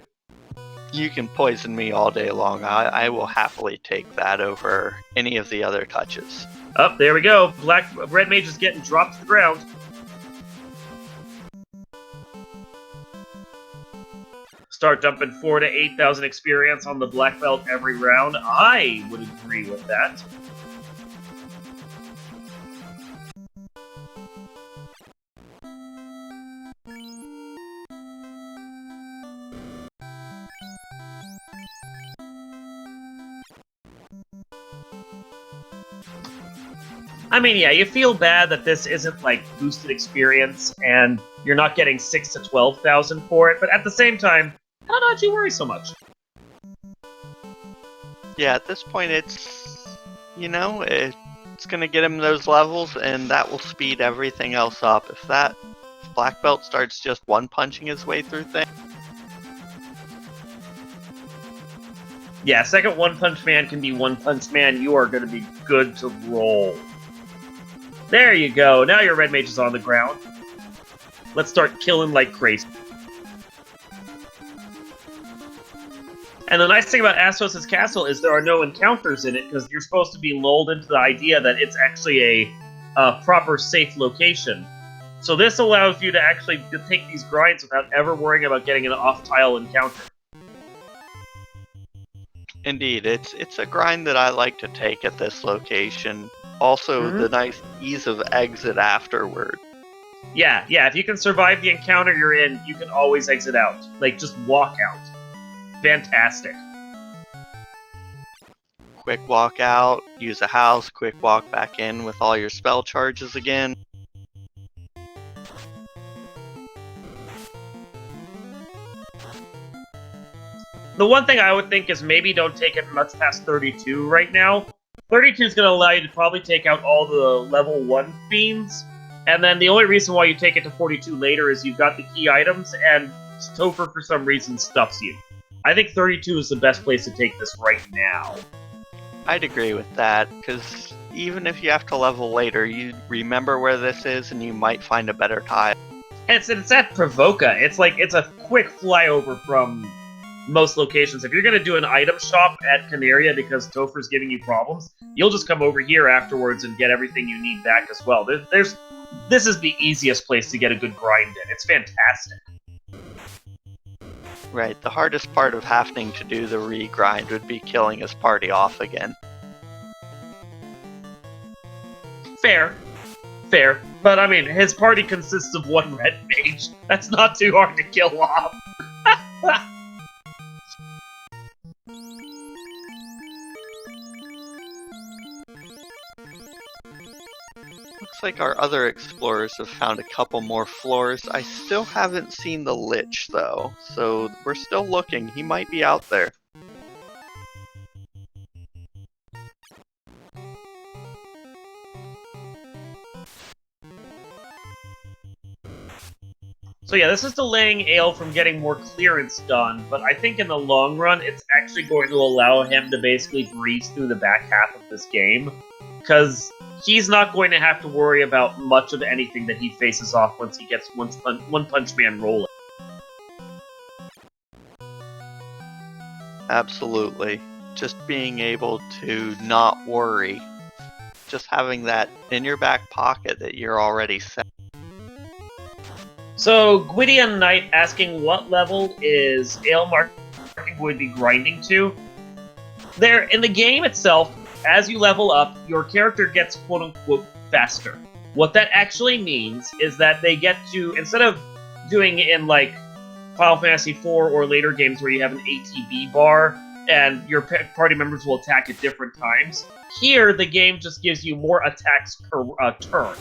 You can poison me all day long. I will happily take that over any of the other touches. Oh, there we go. Red Mage is getting dropped to the ground. Start dumping 4,000 to 8,000 experience on the black belt every round. I would agree with that. I mean, yeah, you feel bad that this isn't like boosted experience and you're not getting 6,000 to 12,000 for it, but at the same time, how don't you worry so much? Yeah, at this point it's, you know, it's gonna get him those levels and that will speed everything else up. If that black belt starts just one-punching his way through things. Yeah, second One Punch Man can be One Punch Man. You are going to be good to roll. There you go. Now your red mage is on the ground. Let's start killing like crazy. And the nice thing about Astos' castle is there are no encounters in it because you're supposed to be lulled into the idea that it's actually a proper safe location. So this allows you to actually take these grinds without ever worrying about getting an off-tile encounter. Indeed, it's a grind that I like to take at this location. Also, the nice ease of exit afterward. Yeah, if you can survive the encounter you're in, you can always exit out. Like, just walk out. Fantastic. Quick walk out, use a house, quick walk back in with all your spell charges again. The one thing I would think is maybe don't take it much past 32 right now. 32 is going to allow you to probably take out all the level 1 fiends, and then the only reason why you take it to 42 later is you've got the key items, and Topher for some reason stuffs you. I think 32 is the best place to take this right now. I'd agree with that, because even if you have to level later, you remember where this is and you might find a better tile. It's at Provoca. It's like, it's a quick flyover from most locations. If you're going to do an item shop at Canaria because Topher's giving you problems, you'll just come over here afterwards and get everything you need back as well. This is the easiest place to get a good grind in. It's fantastic. Right, the hardest part of having to do the re-grind would be killing his party off again. Fair. But I mean, his party consists of one red mage. That's not too hard to kill off. Looks like our other explorers have found a couple more floors. I still haven't seen the Lich, though, so we're still looking. He might be out there. So yeah, this is delaying Ale from getting more clearance done, but I think in the long run, it's actually going to allow him to basically breeze through the back half of this game, because he's not going to have to worry about much of anything that he faces off once he gets One Punch Man rolling. Absolutely. Just being able to not worry. Just having that in your back pocket that you're already set. So, Gwydion Knight asking what level is Ale Marking going to be grinding to? There, in the game itself, as you level up, your character gets quote-unquote faster. What that actually means is that they get to, instead of doing it in like Final Fantasy IV or later games where you have an ATB bar and your party members will attack at different times, here the game just gives you more attacks per turn.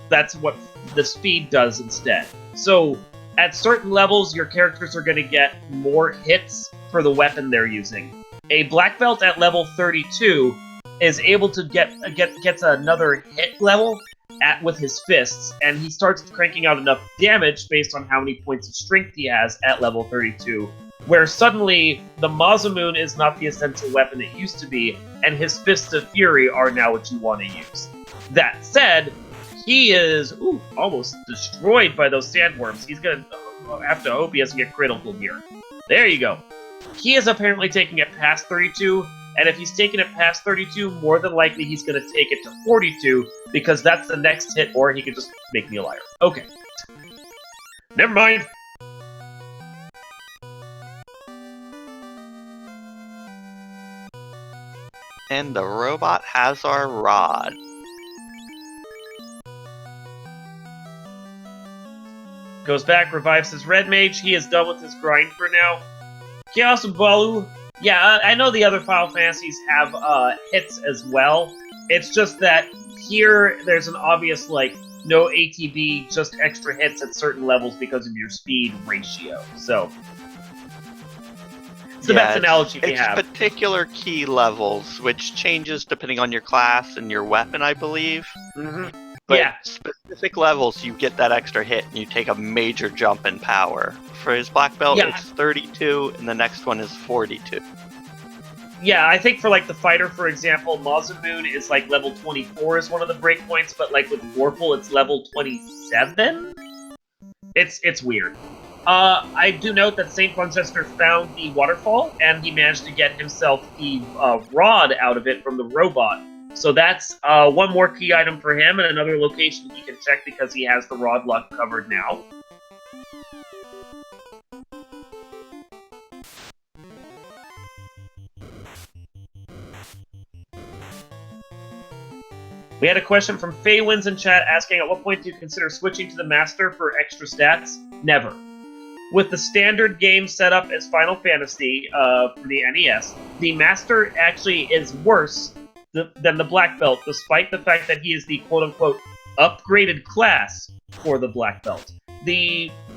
That's what the speed does instead. So at certain levels, your characters are going to get more hits for the weapon they're using. A black belt at level 32 is able to gets another hit level with his fists, and he starts cranking out enough damage based on how many points of strength he has at level 32, where suddenly the Masamune is not the essential weapon it used to be, and his Fists of Fury are now what you want to use. That said, he is almost destroyed by those sandworms. He's gonna have to hope he doesn't get critical here. There you go. He is apparently taking it past 32, and if he's taking it past 32, more than likely he's going to take it to 42, because that's the next hit, or he could just make me a liar. Okay. Never mind. And the robot has our rod. Goes back, revives his red mage. He is done with his grind for now. Chaos and Balu. Yeah, I know the other Final Fantasies have hits as well. It's just that here there's an obvious, like, no ATB, just extra hits at certain levels because of your speed ratio. So, it's the best analogy we have. It's particular key levels, which changes depending on your class and your weapon, I believe. Mm-hmm. But yeah. Specific levels, you get that extra hit, and you take a major jump in power. For his black belt, it's 32, and the next one is 42. Yeah, I think for, like, the fighter, for example, Masamune is, like, level 24 is one of the breakpoints, but, like, with Warple, it's level 27? It's weird. I do note that St. Winchester found the waterfall, and he managed to get himself the rod out of it from the robot. So that's one more key item for him, and another location he can check because he has the rod luck covered now. We had a question from Faywins in chat asking, at what point do you consider switching to the Master for extra stats? Never. With the standard game set up as Final Fantasy for the NES, the Master actually is worse than the Black Belt, despite the fact that he is the quote-unquote upgraded class for the Black Belt.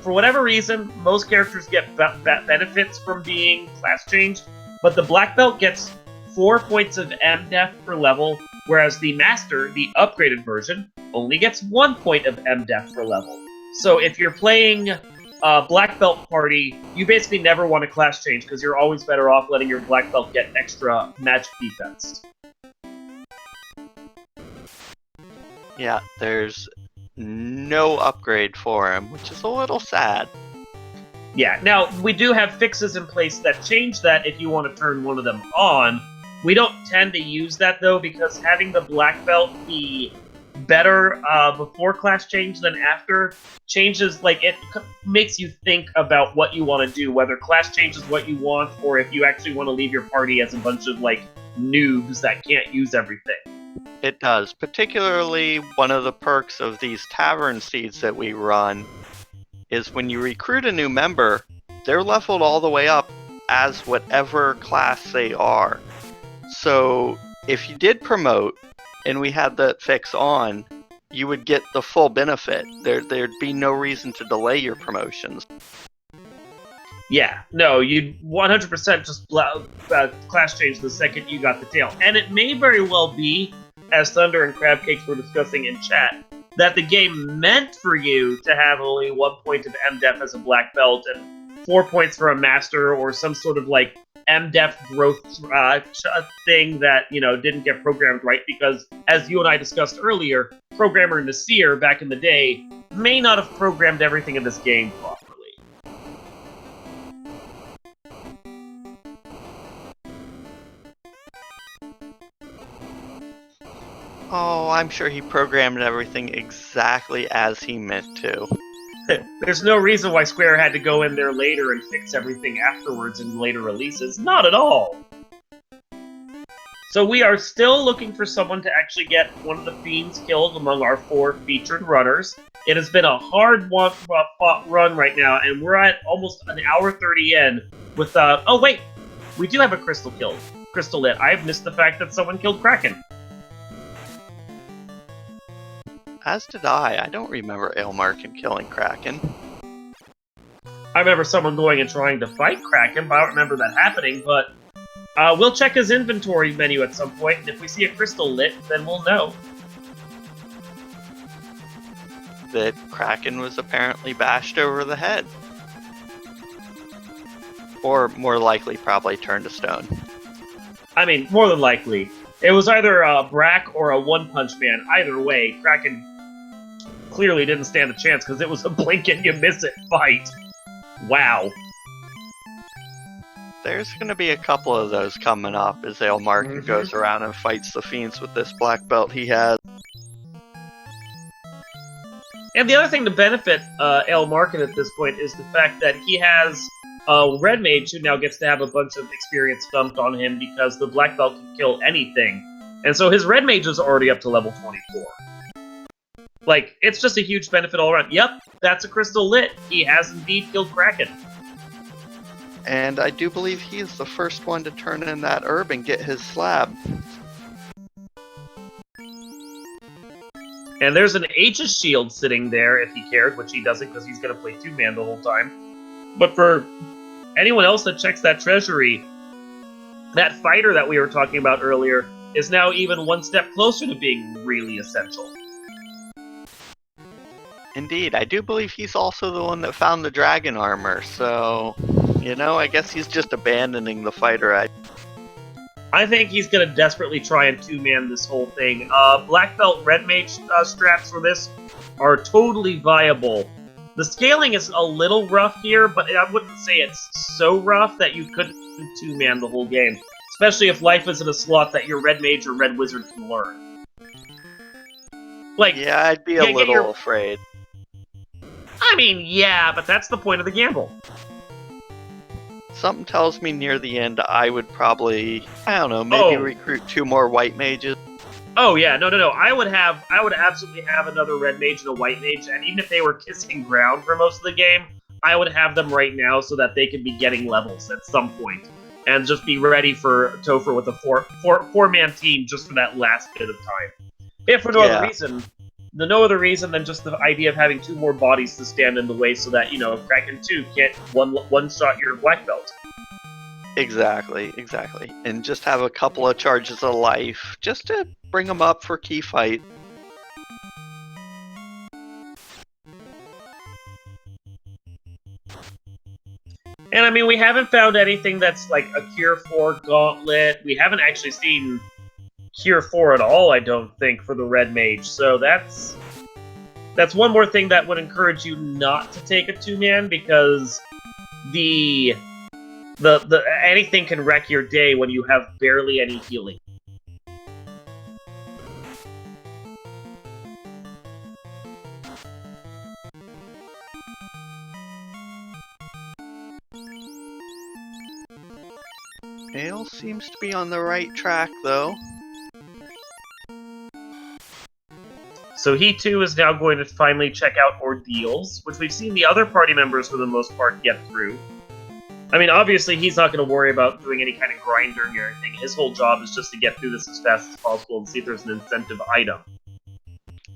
For whatever reason, most characters get benefits from being class changed, but the Black Belt gets 4 points of MDef per level, whereas the Master, the upgraded version, only gets 1 point of MDef per level. So if you're playing Black Belt party, you basically never want to class change, because you're always better off letting your Black Belt get extra magic defense. Yeah, there's no upgrade for him, which is a little sad. Yeah, now, we do have fixes in place that change that if you want to turn one of them on. We don't tend to use that, though, because having the Black Belt be better before class change than after changes, like, it makes you think about what you want to do, whether class change is what you want, or if you actually want to leave your party as a bunch of, like, noobs that can't use everything. It does. Particularly, one of the perks of these tavern seeds that we run is when you recruit a new member, they're leveled all the way up as whatever class they are. So, if you did promote, and we had that fix on, you would get the full benefit. There'd be no reason to delay your promotions. Yeah, no, you'd 100% just class change the second you got the tail. And it may very well be, as Thunder and Crabcakes were discussing in chat, that the game meant for you to have only 1 point of MDef as a black belt and 4 points for a master, or some sort of, like, MDEF growth thing that, didn't get programmed right because, as you and I discussed earlier, programmer Nasir back in the day may not have programmed everything in this game properly. Oh, I'm sure he programmed everything exactly as he meant to. There's no reason why Square had to go in there later and fix everything afterwards in later releases. Not at all. So we are still looking for someone to actually get one of the fiends killed among our 4 featured runners. It has been a hard fought run right now, and we're at almost an hour 30 in with, oh wait! We do have a crystal lit. I've missed the fact that someone killed Kraken. As did I. I don't remember Ailmarkin killing Kraken. I remember someone going and trying to fight Kraken, but I don't remember that happening, but we'll check his inventory menu at some point, and if we see a crystal lit, then we'll know. That Kraken was apparently bashed over the head. Or more likely, probably turned to stone. I mean, more than likely. It was either a Brack or a One Punch Man. Either way, Kraken clearly didn't stand a chance because it was a blink and you miss it fight. Wow. There's going to be a couple of those coming up as Ailmarkin goes around and fights the fiends with this black belt he has. And the other thing to benefit Ailmarkin at this point is the fact that he has a Red Mage who now gets to have a bunch of experience dumped on him because the black belt can kill anything. And so his Red Mage is already up to level 24. Like, it's just a huge benefit all around. Yep, that's a crystal lit. He has indeed killed Kraken. And I do believe he is the first one to turn in that herb and get his slab. And there's an Aegis Shield sitting there if he cared, which he doesn't because he's going to play 2-man the whole time. But for anyone else that checks that treasury, that fighter that we were talking about earlier is now even one step closer to being really essential. Indeed, I do believe he's also the one that found the dragon armor, so, I guess he's just abandoning the fighter. I think he's going to desperately try and 2-man this whole thing. Black Belt Red Mage strats for this are totally viable. The scaling is a little rough here, but I wouldn't say it's so rough that you couldn't 2-man the whole game. Especially if life is in a slot that your Red Mage or Red Wizard can learn. Like, yeah, I'd be a little afraid. I mean, yeah, but that's the point of the gamble. Something tells me near the end I would probably, maybe recruit 2 more white mages. Oh yeah, no. I would absolutely have another Red Mage and a White Mage, and even if they were kissing ground for most of the game, I would have them right now so that they could be getting levels at some point, and just be ready for Topher with a four-man team just for that last bit of time. If for no other reason than just the idea of having 2 more bodies to stand in the way so that, Kraken 2 can't one-shot your black belt. Exactly. And just have a couple of charges of life, just to bring them up for key fight. And I mean, we haven't found anything that's like a Cure 4 Gauntlet. We haven't actually seen Cure 4 at all, I don't think, for the Red Mage. So that's one more thing that would encourage you not to take a 2-man, because the anything can wreck your day when you have barely any healing. Ale seems to be on the right track, though. So he too is now going to finally check out ordeals, which we've seen the other party members for the most part get through. I mean, obviously he's not going to worry about doing any kind of grinding or anything. His whole job is just to get through this as fast as possible and see if there's an incentive item.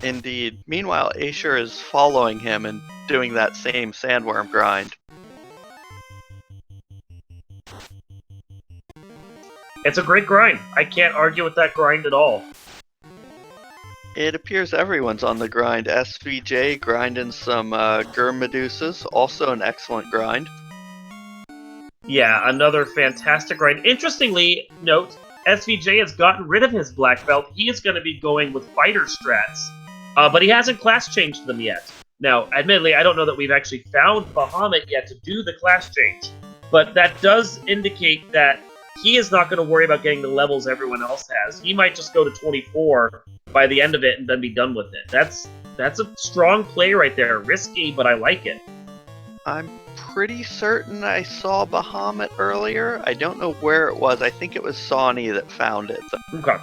Indeed. Meanwhile, Asher is following him and doing that same sandworm grind. It's a great grind. I can't argue with that grind at all. It appears everyone's on the grind. SVJ grinding some Gur Medusas, also an excellent grind. Yeah, another fantastic ride. Interestingly, note, SVJ has gotten rid of his black belt. He is going to be going with fighter strats, but he hasn't class changed them yet. Now, admittedly, I don't know that we've actually found Bahamut yet to do the class change, but that does indicate that he is not going to worry about getting the levels everyone else has. He might just go to 24 by the end of it and then be done with it. That's a strong play right there. Risky, but I like it. I'm pretty certain I saw Bahamut earlier. I don't know where it was. I think it was Sawney that found it. Okay.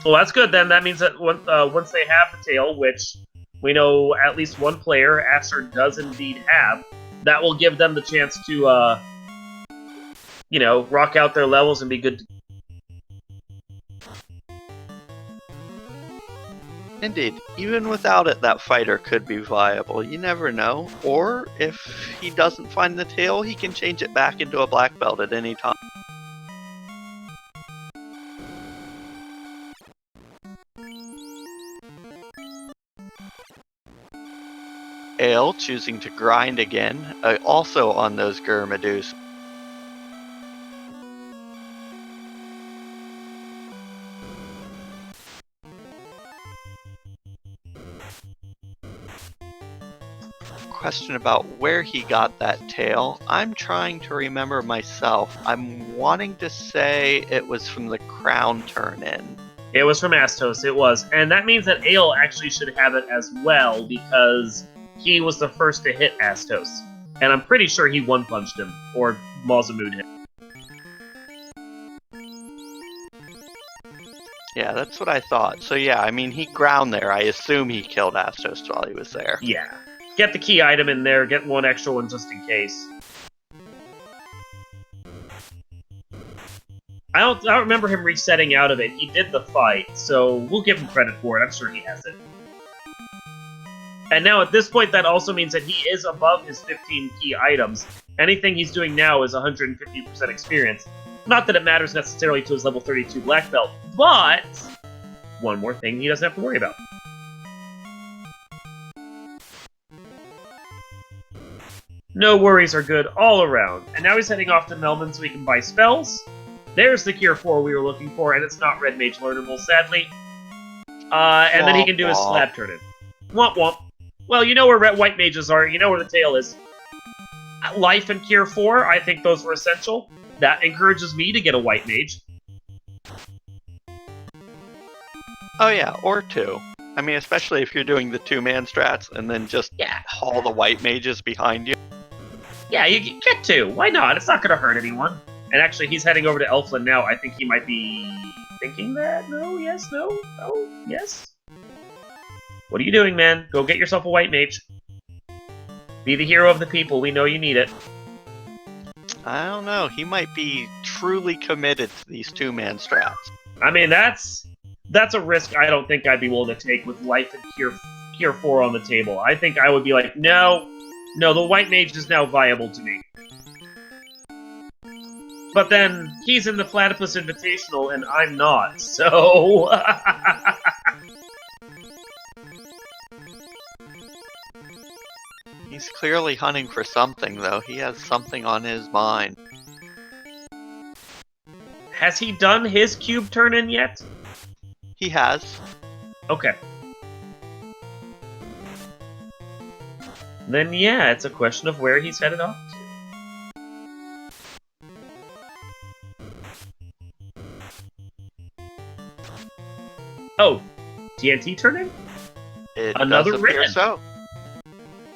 Well, that's good then. That means that once they have the tail, which we know at least one player, Asher, does indeed have, that will give them the chance to, rock out their levels and be good. Indeed. Even without it, that fighter could be viable. You never know. Or, if he doesn't find the tail, he can change it back into a black belt at any time. Ale choosing to grind again, also on those Gurmadoos. Question about where he got that tail. I'm trying to remember myself. I'm wanting to say it was from the crown turn-in. It was from Astos, it was. And that means that Ale actually should have it as well, because he was the first to hit Astos. And I'm pretty sure he one-punched him, or Mazamood him. Yeah, that's what I thought. So yeah, I mean, he ground there. I assume he killed Astos while he was there. Yeah. Get the key item in there, get one extra one just in case. I don't remember him resetting out of it. He did the fight, so we'll give him credit for it. I'm sure he has it. And now at this point, that also means that he is above his 15 key items. Anything he's doing now is 150% experience. Not that it matters necessarily to his level 32 black belt, but one more thing he doesn't have to worry about. No worries are good all around. And now he's heading off to Melbourne so he can buy spells. There's the Cure 4 we were looking for, and it's not Red Mage Learnable, sadly. And then he can do his slab turn-in. Womp womp. Well, you know where White Mages are, you know where the tail is. Life and Cure 4, I think those were essential. That encourages me to get a White Mage. Oh yeah, or two. I mean, especially if you're doing the two-man strats and then just haul the White Mages behind you. Yeah, you get two. Why not? It's not going to hurt anyone. And actually, he's heading over to Elfland now. I think he might be thinking that. No, yes, no, no, yes. What are you doing, man? Go get yourself a White Mage. Be the hero of the people. We know you need it. I don't know. He might be truly committed to these two-man strats. I mean, that's a risk I don't think I'd be willing to take with Life and Cure 4 on the table. I think I would be like, no, the White Mage is now viable to me. But then, he's in the Platypus Invitational, and I'm not, so... He's clearly hunting for something, though. He has something on his mind. Has he done his cube turn-in yet? He has. Okay. Then yeah, it's a question of where he's headed off to. Oh, TNT turn-in? Another ribbon. So.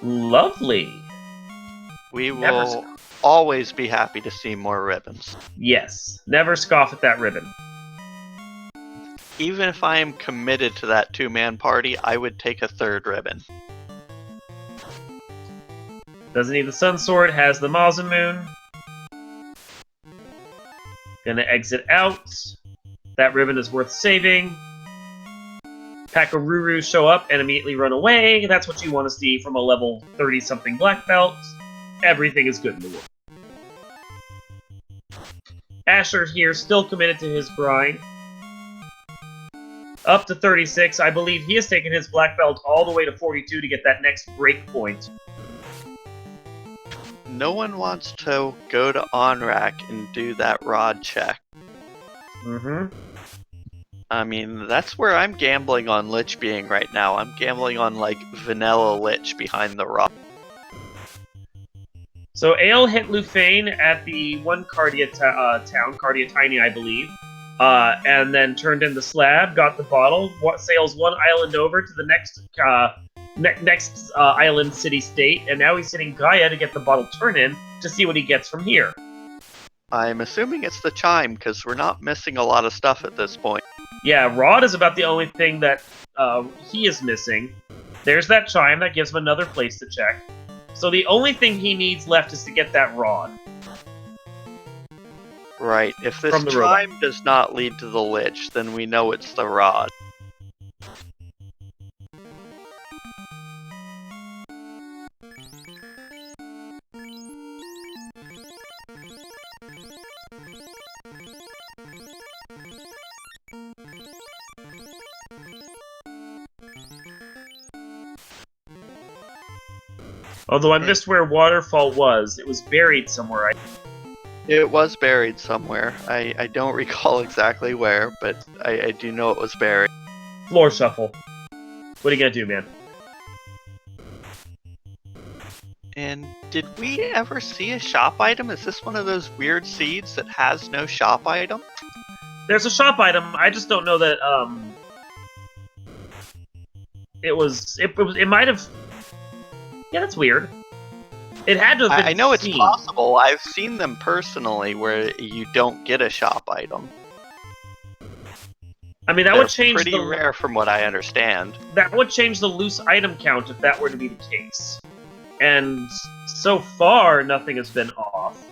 Lovely. We will always be happy to see more ribbons. Yes, never scoff at that ribbon. Even if I am committed to that two-man party, I would take a third ribbon. Doesn't need the Sun Sword, has the Mazamoon. Gonna exit out. That ribbon is worth saving. Pakaruru show up and immediately run away. That's what you want to see from a level 30-something black belt. Everything is good in the world. Asher here, still committed to his grind. Up to 36. I believe he has taken his black belt all the way to 42 to get that next break point. no one wants to go to Onrak and do that rod check. Mm-hmm. I mean, that's where I'm gambling on Lich being right now. I'm gambling on, like, vanilla Lich behind the rock. So Ale hit Lufane at the one Cardia town, Cardia Tiny, I believe, and then turned in the slab, got the bottle, sails one island over to the next island city-state, and now he's hitting Gaia to get the bottle turn in to see what he gets from here. I'm assuming it's the chime, because we're not missing a lot of stuff at this point. Yeah, Rod is about the only thing that he is missing. There's that chime that gives him another place to check. So the only thing he needs left is to get that rod. Right, if this From the chime robot. does not lead to the Lich, then we know it's the rod. Although I missed where Waterfall was. It was buried somewhere. It was buried somewhere. I don't recall exactly where, but I do know it was buried. Floor shuffle. What are you gonna do, man? And did we ever see a shop item? Is this one of those weird seeds that has no shop item? There's a shop item. I just don't know that. It might have. Yeah, that's weird. It had to have been I know it's seen. possible. I've seen them personally where you don't get a shop item. I mean, that They're would change pretty rare from what I understand. That would change the loose item count if that were to be the case. And so far, nothing has been off.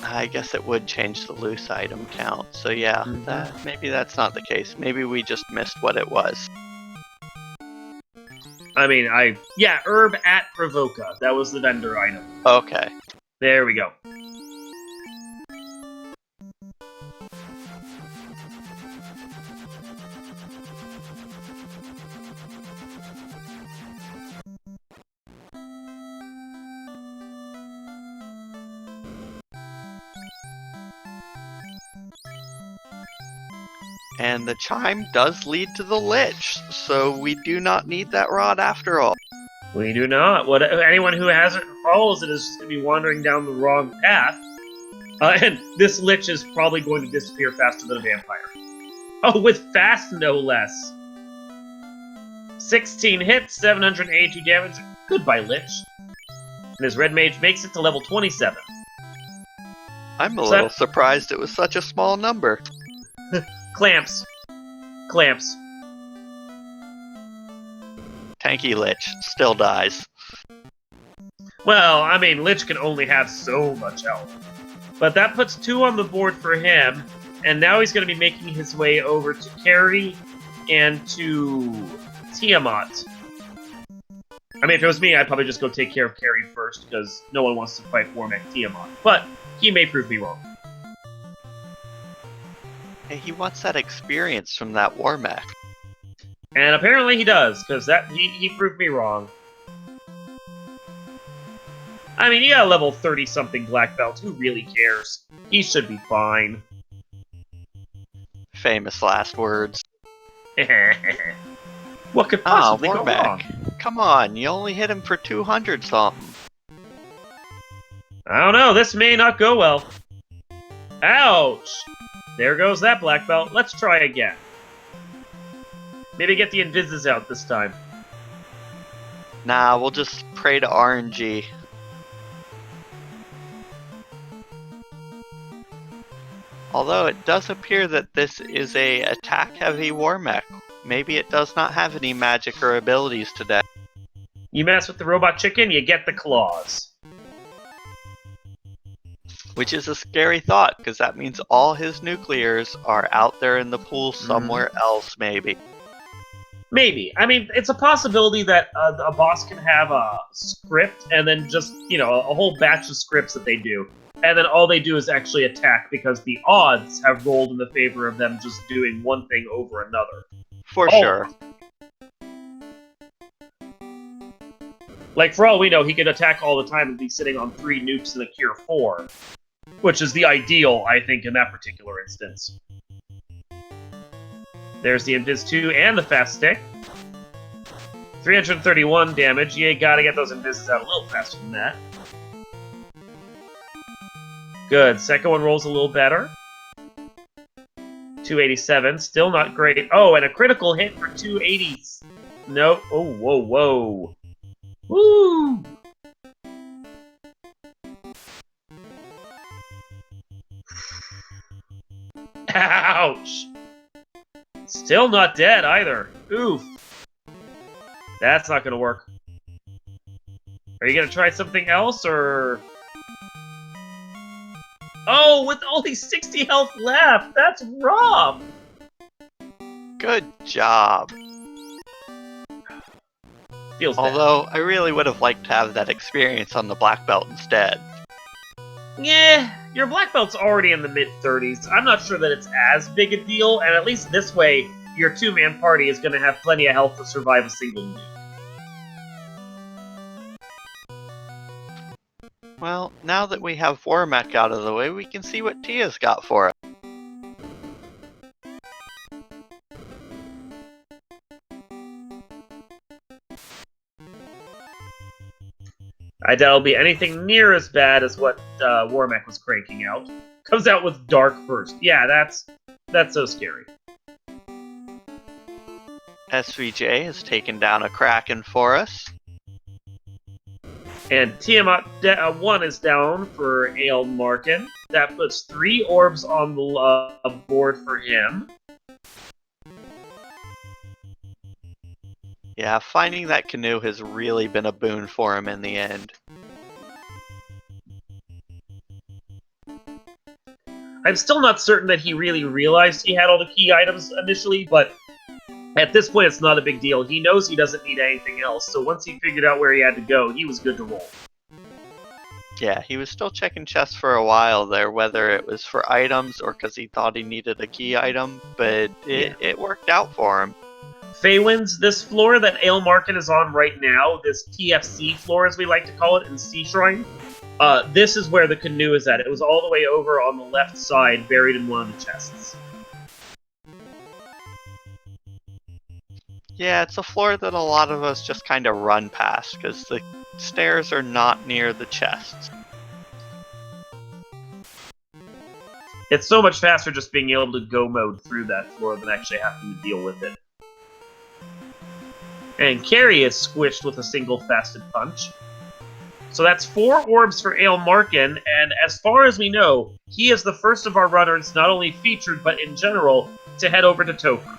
I guess it would change the loose item count. So yeah, maybe that's not the case. Maybe we just missed what it was. I mean, herb at Provoca. That was the vendor item. Okay. There we go. And the chime does lead to the Lich, so we do not need that rod after all. We do not. Anyone who hasn't follows it is just going to be wandering down the wrong path. And this Lich is probably going to disappear faster than a vampire. Oh, with fast, no less. 16 hits, 782 damage. Goodbye, Lich. And his red mage makes it to level 27. I'm a little surprised it was such a small number. Clamps. Clamps. Tanky Lich still dies. Well, I mean, Lich can only have so much health. But that puts 2 on the board for him, and now he's going to be making his way over to Carrie and to Tiamat. I mean, if it was me, I'd probably just go take care of Carrie first, because no one wants to fight Warmech Tiamat. But he may prove me wrong. Hey, he wants that experience from that Warmech. And apparently he does, because he proved me wrong. I mean, you got a level 30-something black belt. Who really cares? He should be fine. Famous last words. What could possibly go wrong? Come on, you only hit him for 200 something. I don't know, this may not go well. Ouch! There goes that black belt. Let's try again. Maybe get the Invises out this time. Nah, we'll just pray to RNG. Although it does appear that this is a attack-heavy Warmech. Maybe it does not have any magic or abilities today. You mess with the robot chicken, you get the claws. Which is a scary thought, because that means all his nuclears are out there in the pool somewhere else, maybe. Maybe. I mean, it's a possibility that a boss can have a script, and then just, a whole batch of scripts that they do. And then all they do is actually attack, because the odds have rolled in the favor of them just doing one thing over another. For sure. Like, for all we know, he could attack all the time and be sitting on 3 nukes and a Cure 4. Which is the ideal, I think, in that particular instance. There's the Invis 2 and the Fast Stick. 331 damage. You gotta get those Invises out a little faster than that. Good. Second one rolls a little better. 287. Still not great. Oh, and a critical hit for 280s. No. Oh, whoa, whoa. Woo! Ouch! Still not dead either. Oof. That's not gonna work. Are you gonna try something else, or... Oh, with only 60 health left! That's rough! Good job. Feels bad. Although, I really would have liked to have that experience on the black belt instead. Yeah, your black belt's already in the mid-30s. I'm not sure that it's as big a deal, and at least this way, your 2-man party is gonna have plenty of health to survive a single nuke. Well, now that we have Warmech out of the way, we can see what Tia's got for us. I doubt it'll be anything near as bad as what Warmech was cranking out. Comes out with Dark first. Yeah, that's so scary. SVJ has taken down a Kraken for us. And Tiamat 1 is down for Ale Markin. That puts 3 orbs on the board for him. Yeah, finding that canoe has really been a boon for him in the end. I'm still not certain that he really realized he had all the key items initially, but at this point it's not a big deal. He knows he doesn't need anything else, so once he figured out where he had to go, he was good to roll. Yeah, he was still checking chests for a while there, whether it was for items or because he thought he needed a key item, but it worked out for him. Feywinds, this floor that Ale Markin is on right now, this TFC floor as we like to call it in Sea Shrine, this is where the canoe is at. It was all the way over on the left side, buried in one of the chests. Yeah, it's a floor that a lot of us just kind of run past, because the stairs are not near the chests. It's so much faster just being able to go mode through that floor than actually having to deal with it. And Carrie is squished with a single fasted punch. So that's 4 orbs for Ale Markin, and as far as we know, he is the first of our runners, not only featured, but in general, to head over to Topher.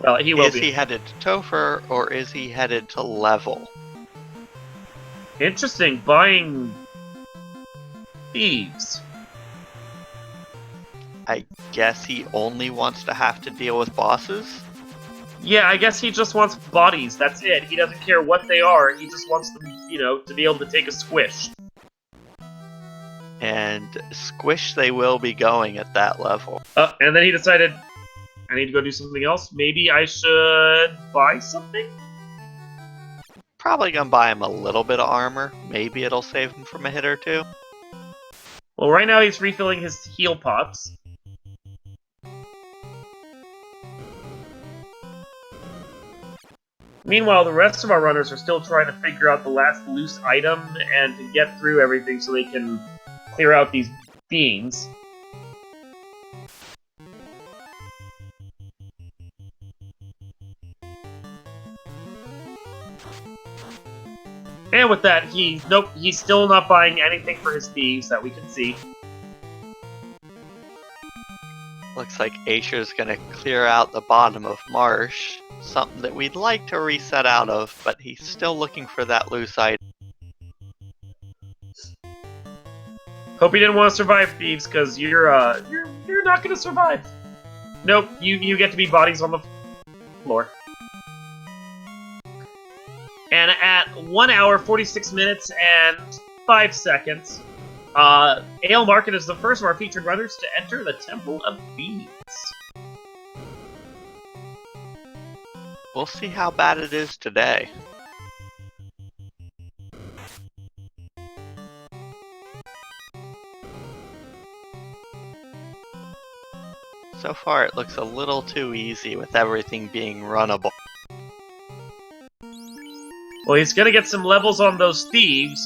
Well, he will be. Is he headed to Topher, or is he headed to Level? Interesting, buying... thieves. I guess he only wants to have to deal with bosses? Yeah, I guess he just wants bodies, that's it. He doesn't care what they are, he just wants them, you know, to be able to take a squish. And squish they will be going at that level. And then he decided, I need to go do something else. Maybe I should buy something? Probably gonna buy him a little bit of armor. Maybe it'll save him from a hit or two. Well, right now he's refilling his heal pots. Meanwhile, the rest of our runners are still trying to figure out the last loose item and to get through everything so they can clear out these beings. And with that, he's still not buying anything for his thieves that we can see. Looks like Aesir's gonna clear out the bottom of Marsh. Something that we'd like to reset out of, but he's still looking for that loose item. Hope you didn't want to survive, thieves, because you're not gonna survive. Nope, you get to be bodies on the floor. And at 1 hour, 46 minutes, and 5 seconds, Ale Markin is the first of our featured runners to enter the Temple of Beads. We'll see how bad it is today. So far it looks a little too easy with everything being runnable. Well, he's gonna get some levels on those thieves.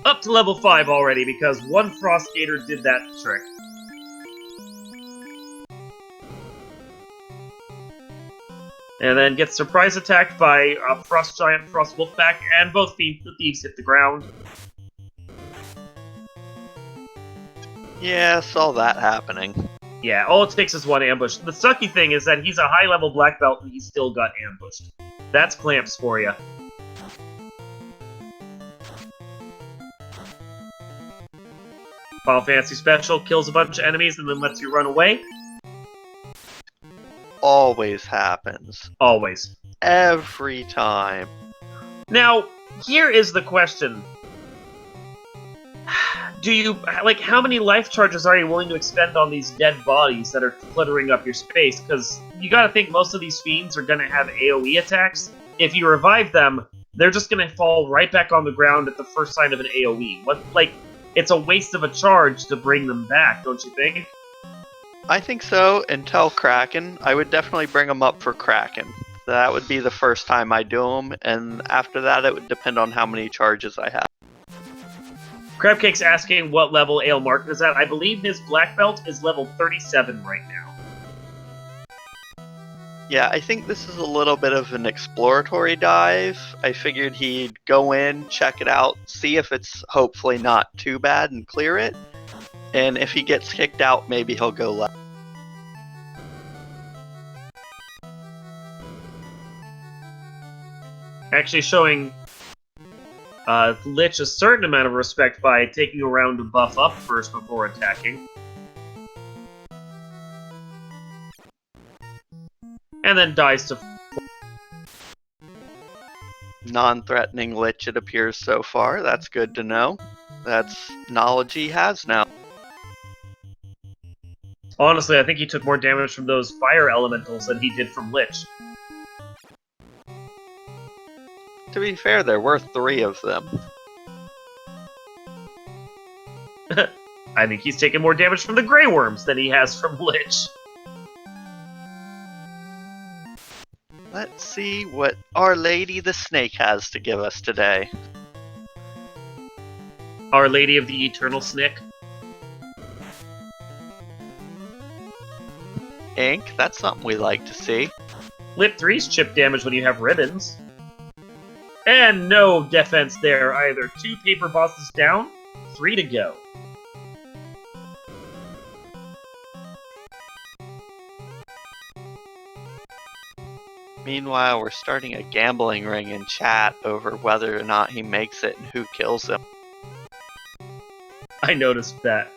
Up to level 5 already, because one Frost Gator did that trick. And then gets surprise attacked by Frost Giant, Frost Wolfpack, and both the thieves hit the ground. Yeah, saw that happening. Yeah, all it takes is one ambush. The sucky thing is that he's a high-level black belt and he still got ambushed. That's clamps for you. Final Fantasy Special kills a bunch of enemies and then lets you run away. Always happens. Always. Every time. Now, here is the question. Do you, like, how many life charges are you willing to expend on these dead bodies that are cluttering up your space? Because you gotta think most of these fiends are gonna have AoE attacks. If you revive them, they're just gonna fall right back on the ground at the first sign of an AoE. It's a waste of a charge to bring them back, don't you think? I think so, until Kraken. I would definitely bring them up for Kraken. That would be the first time I do them, and after that it would depend on how many charges I have. Crabcake's asking what level Ale Martin is at. I believe his black belt is level 37 right now. Yeah, I think this is a little bit of an exploratory dive. I figured he'd go in, check it out, see if it's hopefully not too bad and clear it. And if he gets kicked out, maybe he'll go left. Actually showing Lich a certain amount of respect by taking a round to buff up first before attacking. And then dies to... Non-threatening Lich, it appears so far. That's good to know. That's knowledge he has now. Honestly, I think he took more damage from those fire elementals than he did from Lich. To be fair, there were 3 of them. I think he's taken more damage from the Grey Worms than he has from Lich. Let's see what Our Lady the Snake has to give us today. Our Lady of the Eternal Snick. Ink, that's something we like to see. Lit 3's chip damage when you have ribbons. And no defense there either. 2 paper bosses down, 3 to go. Meanwhile, we're starting a gambling ring in chat over whether or not he makes it and who kills him. I noticed that.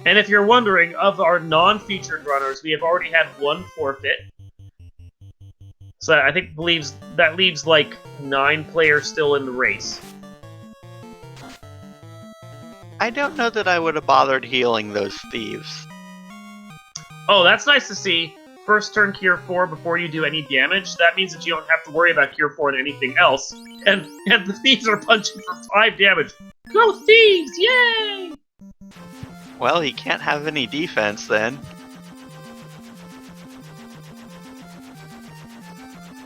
And if you're wondering, of our non-featured runners, we have already had 1 forfeit. So I think that leaves like 9 players still in the race. I don't know that I would have bothered healing those thieves. Oh, that's nice to see. First turn Cure 4 before you do any damage. That means that you don't have to worry about Cure 4 and anything else. And the thieves are punching for 5 damage. Go thieves! Yay! Well, he can't have any defense then.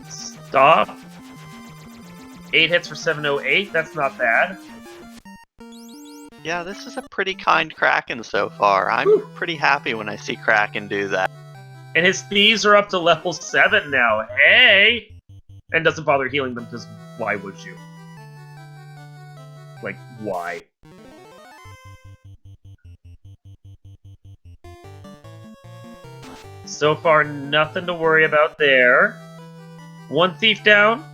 Stop. 8 hits for 708. That's not bad. Yeah, this is a pretty kind Kraken so far. I'm pretty happy when I see Kraken do that. And his thieves are up to level 7 now. Hey! And doesn't bother healing them, because why would you? Like, why? So far, nothing to worry about there. 1 thief down.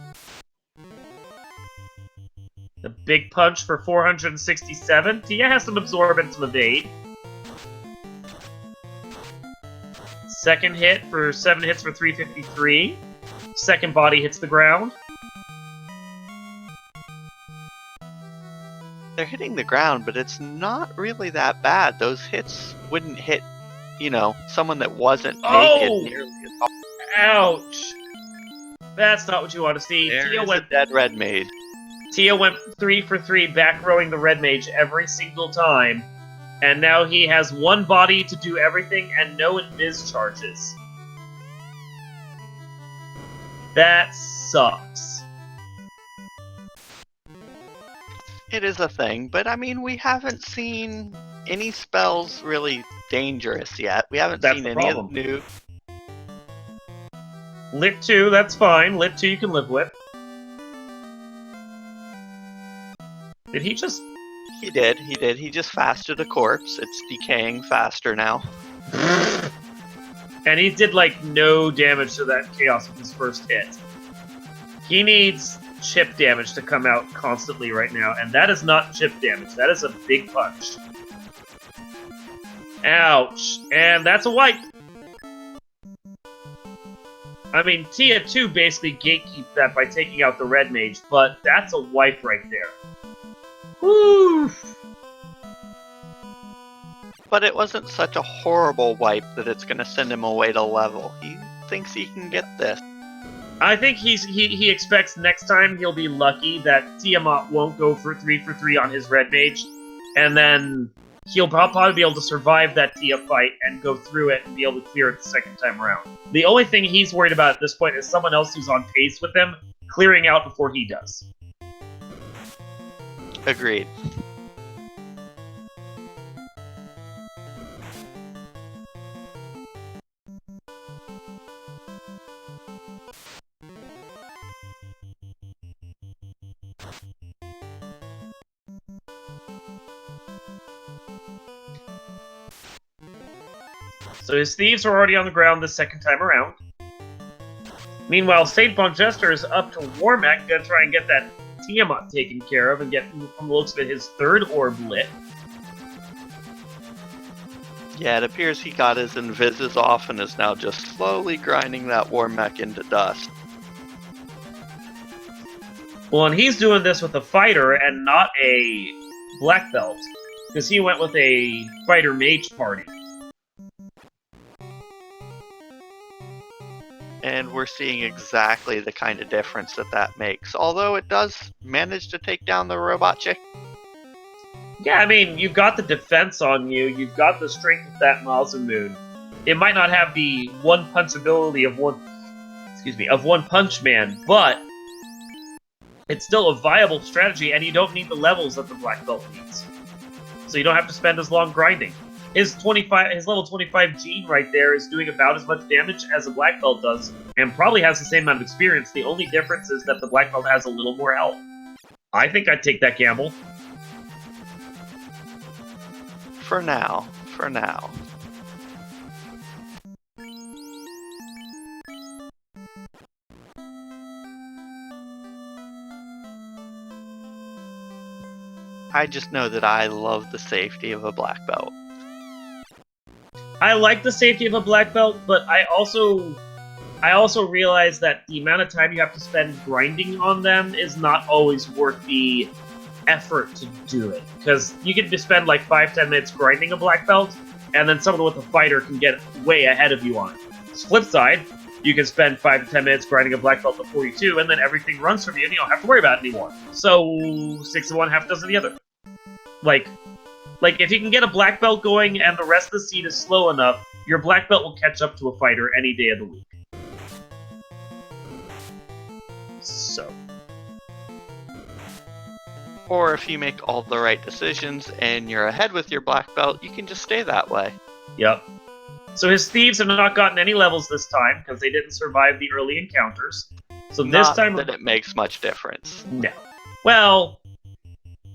The big punch for 467. Tia has some absorb and some evade. Second hit for 7 hits for 353. Second body hits the ground. They're hitting the ground, but it's not really that bad. Those hits wouldn't hit, someone that wasn't naked nearly as hard. Ouch! That's not what you want to see. There is a dead red mage. Tia went 3 for 3 back rowing the red mage every single time, and now he has one body to do everything and no invis charges. That sucks. It is a thing, but I mean, we haven't seen any spells really dangerous yet. We haven't That's seen the any problem. of the new. Lit 2, that's fine. Lit 2 you can live with. Did he just... He did. He just fasted a corpse. It's decaying faster now. And he did, like, no damage to that chaos with his first hit. He needs chip damage to come out constantly right now, and that is not chip damage. That is a big punch. Ouch. And that's a wipe. I mean, Tia 2 basically gatekeeps that by taking out the red mage, but that's a wipe right there. Woo! But it wasn't such a horrible wipe that it's going to send him away to level. He thinks he can get this. I think he expects next time he'll be lucky that Tiamat won't go for 3 on his red mage, and then he'll probably be able to survive that Tia fight and go through it and be able to clear it the second time around. The only thing he's worried about at this point is someone else who's on pace with him clearing out before he does. Agreed. So his thieves are already on the ground the second time around. Meanwhile, Saint Bonchester is up to Warmack, gonna try and get that Tiamat taken care of and get, from the looks of it, his third orb lit. Yeah, it appears he got his invises off and is now just slowly grinding that Warmech into dust. Well, and he's doing this with a fighter and not a black belt, because he went with a fighter mage party. And we're seeing exactly the kind of difference that makes. Although it does manage to take down the robot chick. Yeah, I mean, you've got the defense on you, you've got the strength of that Mazamoon. It might not have the one punch ability of One Punch Man, but it's still a viable strategy, and you don't need the levels that the black belt needs. So you don't have to spend as long grinding. His level 25 Gene right there is doing about as much damage as a black belt does, and probably has the same amount of experience. The only difference is that the black belt has a little more health. I think I'd take that gamble. For now. I just know that I love the safety of a black belt. I like the safety of a black belt, but I also realize that the amount of time you have to spend grinding on them is not always worth the effort to do it. Because you can just spend like 5-10 minutes grinding a black belt, and then someone with a fighter can get way ahead of you on it. Flip side, you can spend 5 to 10 minutes grinding a black belt before you too, and then everything runs from you, and you don't have to worry about it anymore. So 6 of one, half dozen of the other. Like, if you can get a black belt going and the rest of the seed is slow enough, your black belt will catch up to a fighter any day of the week. So. Or if you make all the right decisions and you're ahead with your black belt, you can just stay that way. Yep. So his thieves have not gotten any levels this time, because they didn't survive the early encounters. So this time... Not that it makes much difference. No. Well,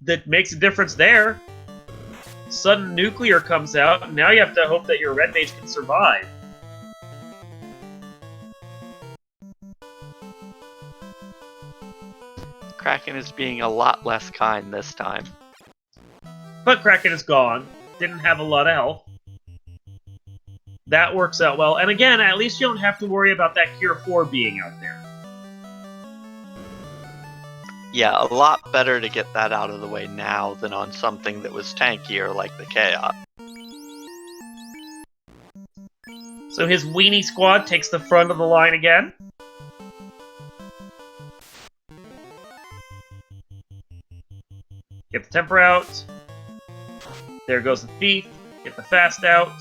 that makes a difference there. Sudden nuclear comes out, and now you have to hope that your red mage can survive. Kraken is being a lot less kind this time. But Kraken is gone. Didn't have a lot of health. That works out well. And again, at least you don't have to worry about that Cure 4 being out there. Yeah, a lot better to get that out of the way now than on something that was tankier like the Chaos. So his weenie squad takes the front of the line again. Get the temper out. There goes the thief. Get the fast out.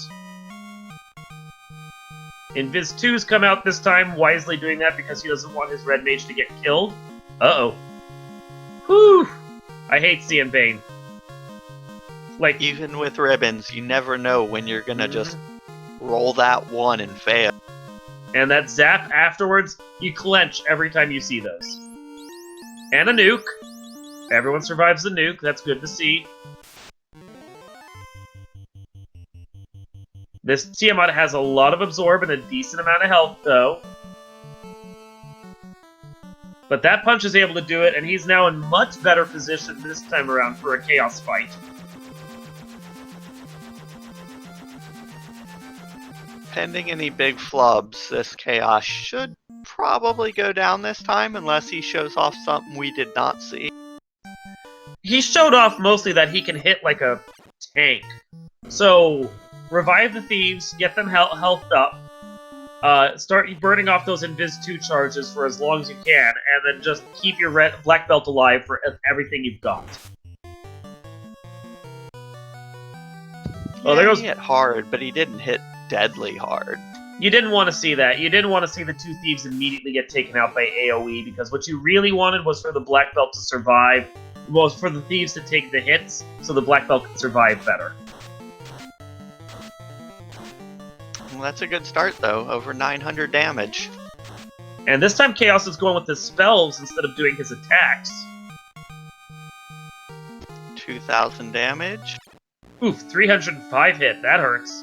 Invis 2's come out this time, wisely doing that because he doesn't want his red mage to get killed. Uh-oh. Whew! I hate seeing Bane. Like, even with ribbons, you never know when you're gonna just roll that one and fail. And that zap afterwards, you clench every time you see those. And a nuke. Everyone survives the nuke, that's good to see. This Tiamat has a lot of absorb and a decent amount of health, though. But that punch is able to do it, and he's now in much better position this time around for a chaos fight. Pending any big flubs, this chaos should probably go down this time, unless he shows off something we did not see. He showed off mostly that he can hit like a tank. So, revive the thieves, get them healthed up, start burning off those Invis 2 charges for as long as you can, and then just keep your black belt alive for everything you've got. Yeah, there goes. He hit hard, but he didn't hit deadly hard. You didn't want to see that. You didn't want to see the two thieves immediately get taken out by AoE, because what you really wanted was for the black belt to survive, was for the thieves to take the hits, so the black belt could survive better. Well, that's a good start, though. Over 900 damage. And this time Chaos is going with his spells instead of doing his attacks. 2,000 damage. Oof, 305 hit. That hurts.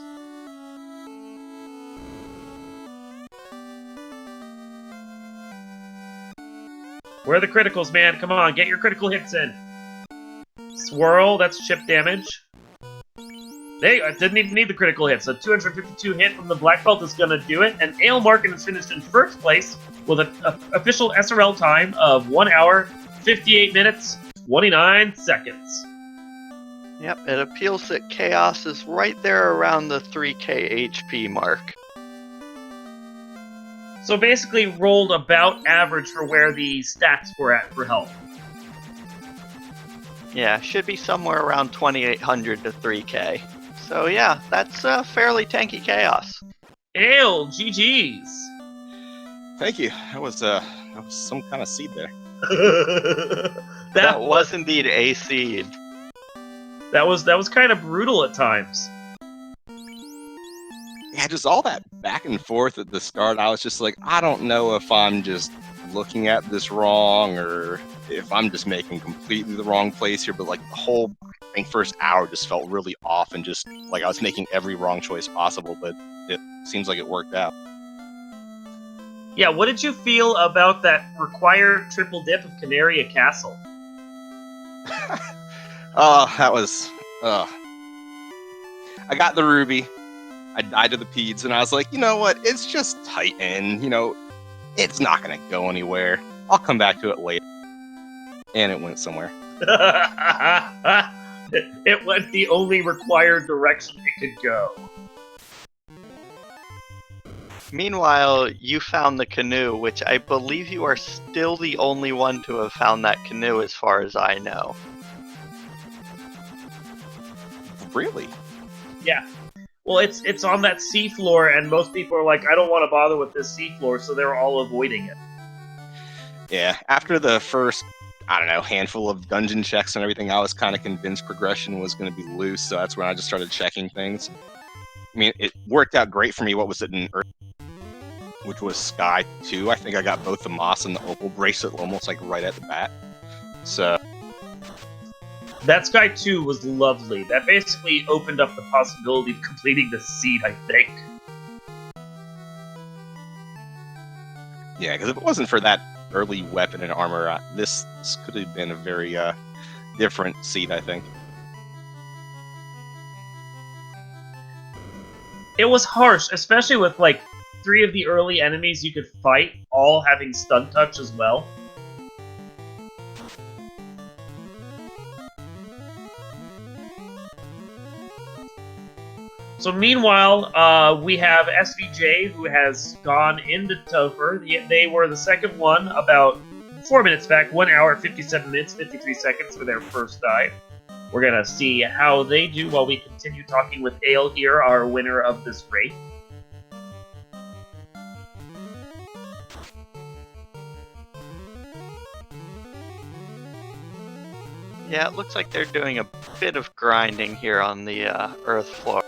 Where are the criticals, man? Come on, get your critical hits in. Swirl, that's chip damage. I didn't even need the critical hit, so 252 hit from the black belt is gonna do it, and Ale Markin is finished in first place with an official SRL time of 1 hour, 58 minutes, 29 seconds. Yep, it appeals that Chaos is right there around the 3k HP mark. So basically rolled about average for where the stats were at for health. Yeah, should be somewhere around 2,800 to 3k. So yeah, that's fairly tanky Chaos. Ale, GG's. Thank you. That was some kind of seed there. that was indeed a seed. That was kind of brutal at times. Yeah, just all that back and forth at the start. I was just like, I don't know if I'm just looking at this wrong or if I'm just making completely the wrong place here. But like the whole, I think, first hour just felt really off and just like I was making every wrong choice possible. But it seems like it worked out. Yeah, what did you feel about that required triple dip of Canaria Castle? That was. I got the ruby. I died to the peds, and I was like, you know what? It's just Titan. You know, it's not going to go anywhere. I'll come back to it later. And it went somewhere. It went the only required direction it could go. Meanwhile, you found the canoe, which I believe you are still the only one to have found that canoe as far as I know. Really? Yeah. Well, it's on that seafloor, and most people are like, I don't want to bother with this seafloor, so they're all avoiding it. Yeah, after the first, I don't know, handful of dungeon checks and everything, I was kind of convinced progression was going to be loose, so that's when I just started checking things. I mean, it worked out great for me. What was it in Earth? Which was Sky 2. I think I got both the Moss and the Opal bracelet almost like right at the bat. So that Sky 2 was lovely. That basically opened up the possibility of completing the seed, I think. Yeah, because if it wasn't for that early weapon and armor, this could have been a very different seed, I think. It was harsh, especially with, like, 3 of the early enemies you could fight, all having stun touch as well. So meanwhile, we have SVJ, who has gone into Topher. They were the second one about 4 minutes back, 1 hour, 57 minutes, 53 seconds for their first dive. We're gonna see how they do while we continue talking with Ale here, our winner of this race. Yeah, it looks like they're doing a bit of grinding here on the earth floor.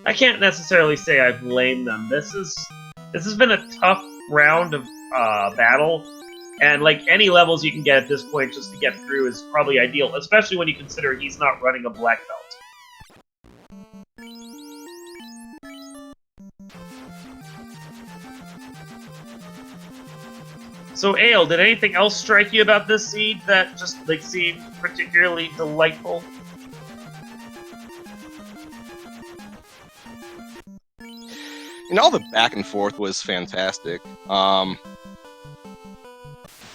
I can't necessarily say I blame them. This has been a tough round of battle, and like any levels you can get at this point just to get through is probably ideal, especially when you consider he's not running a black belt. So, Ale, did anything else strike you about this seed that just like seemed particularly delightful? And all the back and forth was fantastic.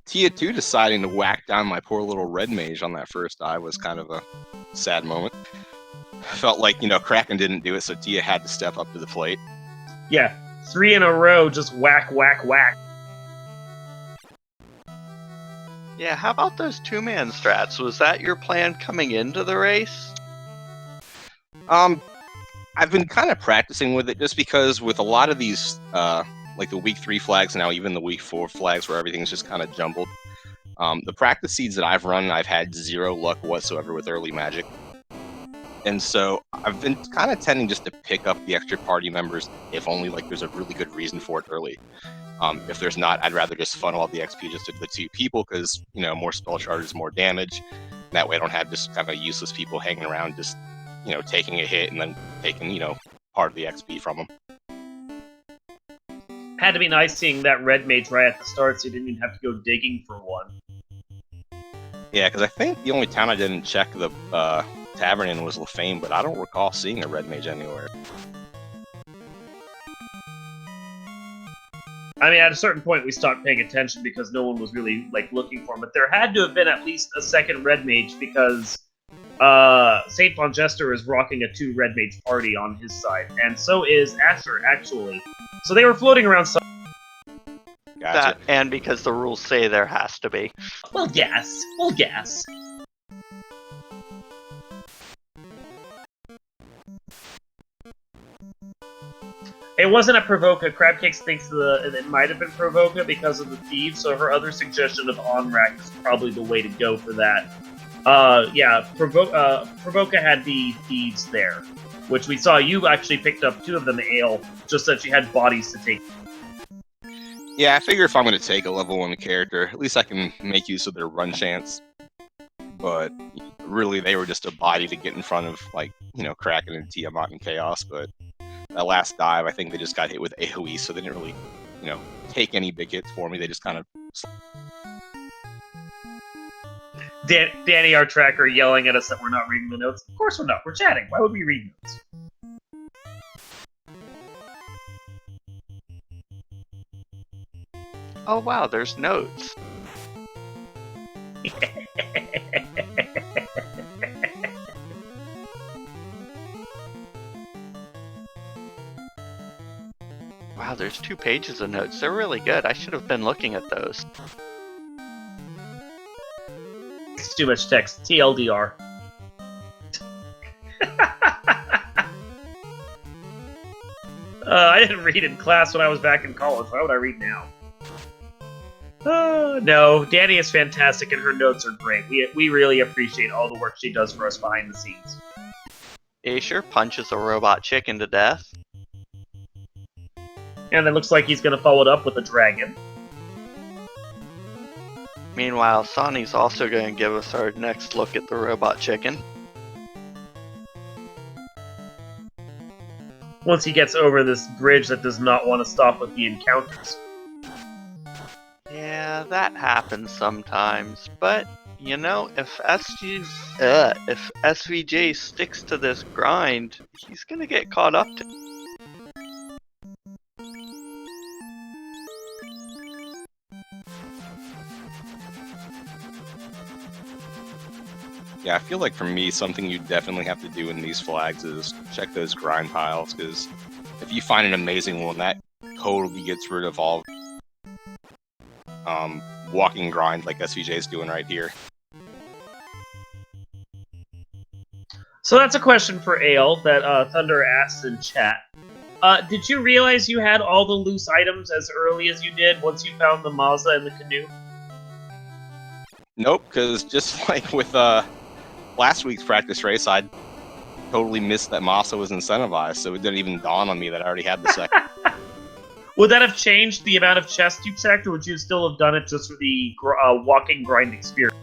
Tia 2 deciding to whack down my poor little red mage on that first dive was kind of a sad moment. Felt like, Kraken didn't do it, so Tia had to step up to the plate. Yeah, 3 in a row, just whack, whack, whack. Yeah, how about those two-man strats? Was that your plan coming into the race? I've been kind of practicing with it just because with a lot of these, like the week 3 flags now, even the week 4 flags where everything's just kind of jumbled. The practice seeds that I've run, I've had 0 luck whatsoever with early magic. And so I've been kind of tending just to pick up the extra party members if only like there's a really good reason for it early. If there's not, I'd rather just funnel all the XP just to the 2 people because, more spell charges, more damage. That way I don't have just kind of useless people hanging around just, taking a hit and then taking, part of the XP from them. Had to be nice seeing that red mage right at the start so you didn't even have to go digging for one. Yeah, because I think the only town I didn't check the tavern in was Lefame, but I don't recall seeing a red mage anywhere. I mean, at a certain point, we stopped paying attention because no one was really like looking for him. But there had to have been at least a second red mage because Saint Von Jester is rocking a 2 red mage party on his side, and so is Asher actually. So they were floating around. Gotcha. That, and because the rules say there has to be. We'll guess. We'll guess. It wasn't a Provoca. Crabcakes thinks it might have been Provoca because of the thieves, so her other suggestion of on-rack is probably the way to go for that. Yeah, Provoca had the thieves there, which we saw you actually picked up 2 of them, Ale, just that she had bodies to take. Yeah, I figure if I'm going to take a level 1 character, at least I can make use of their run chance. But really, they were just a body to get in front of, like, Kraken and Tiamat and Chaos, but that last dive, I think they just got hit with AoE, so they didn't really, take any big hits for me. They just kind of... Danny, our tracker, yelling at us that we're not reading the notes. Of course we're not. We're chatting. Why would we read notes? Oh wow, there's notes. Wow, there's 2 pages of notes. They're really good. I should have been looking at those. It's too much text. TLDR. I didn't read in class when I was back in college. Why would I read now? No, Danny is fantastic and her notes are great. We really appreciate all the work she does for us behind the scenes. Asher punches a robot chicken to death. And it looks like he's going to follow it up with a dragon. Meanwhile, Sonny's also going to give us our next look at the robot chicken. Once he gets over this bridge that does not want to stop with the encounters. Yeah, that happens sometimes, but, if SVJ sticks to this grind, he's gonna get caught up to. Yeah, I feel like for me, something you definitely have to do in these flags is check those grind piles, because if you find an amazing one, that totally gets rid of all walking grind like SVJ is doing right here. So that's a question for Ale that Thunder asked in chat. Did you realize you had all the loose items as early as you did once you found the Mazda and the canoe? Nope, because just like with last week's practice race, I totally missed that Masa was incentivized, so it didn't even dawn on me that I already had the second. Would that have changed the amount of chests you checked, or would you still have done it just for the walking grind experience?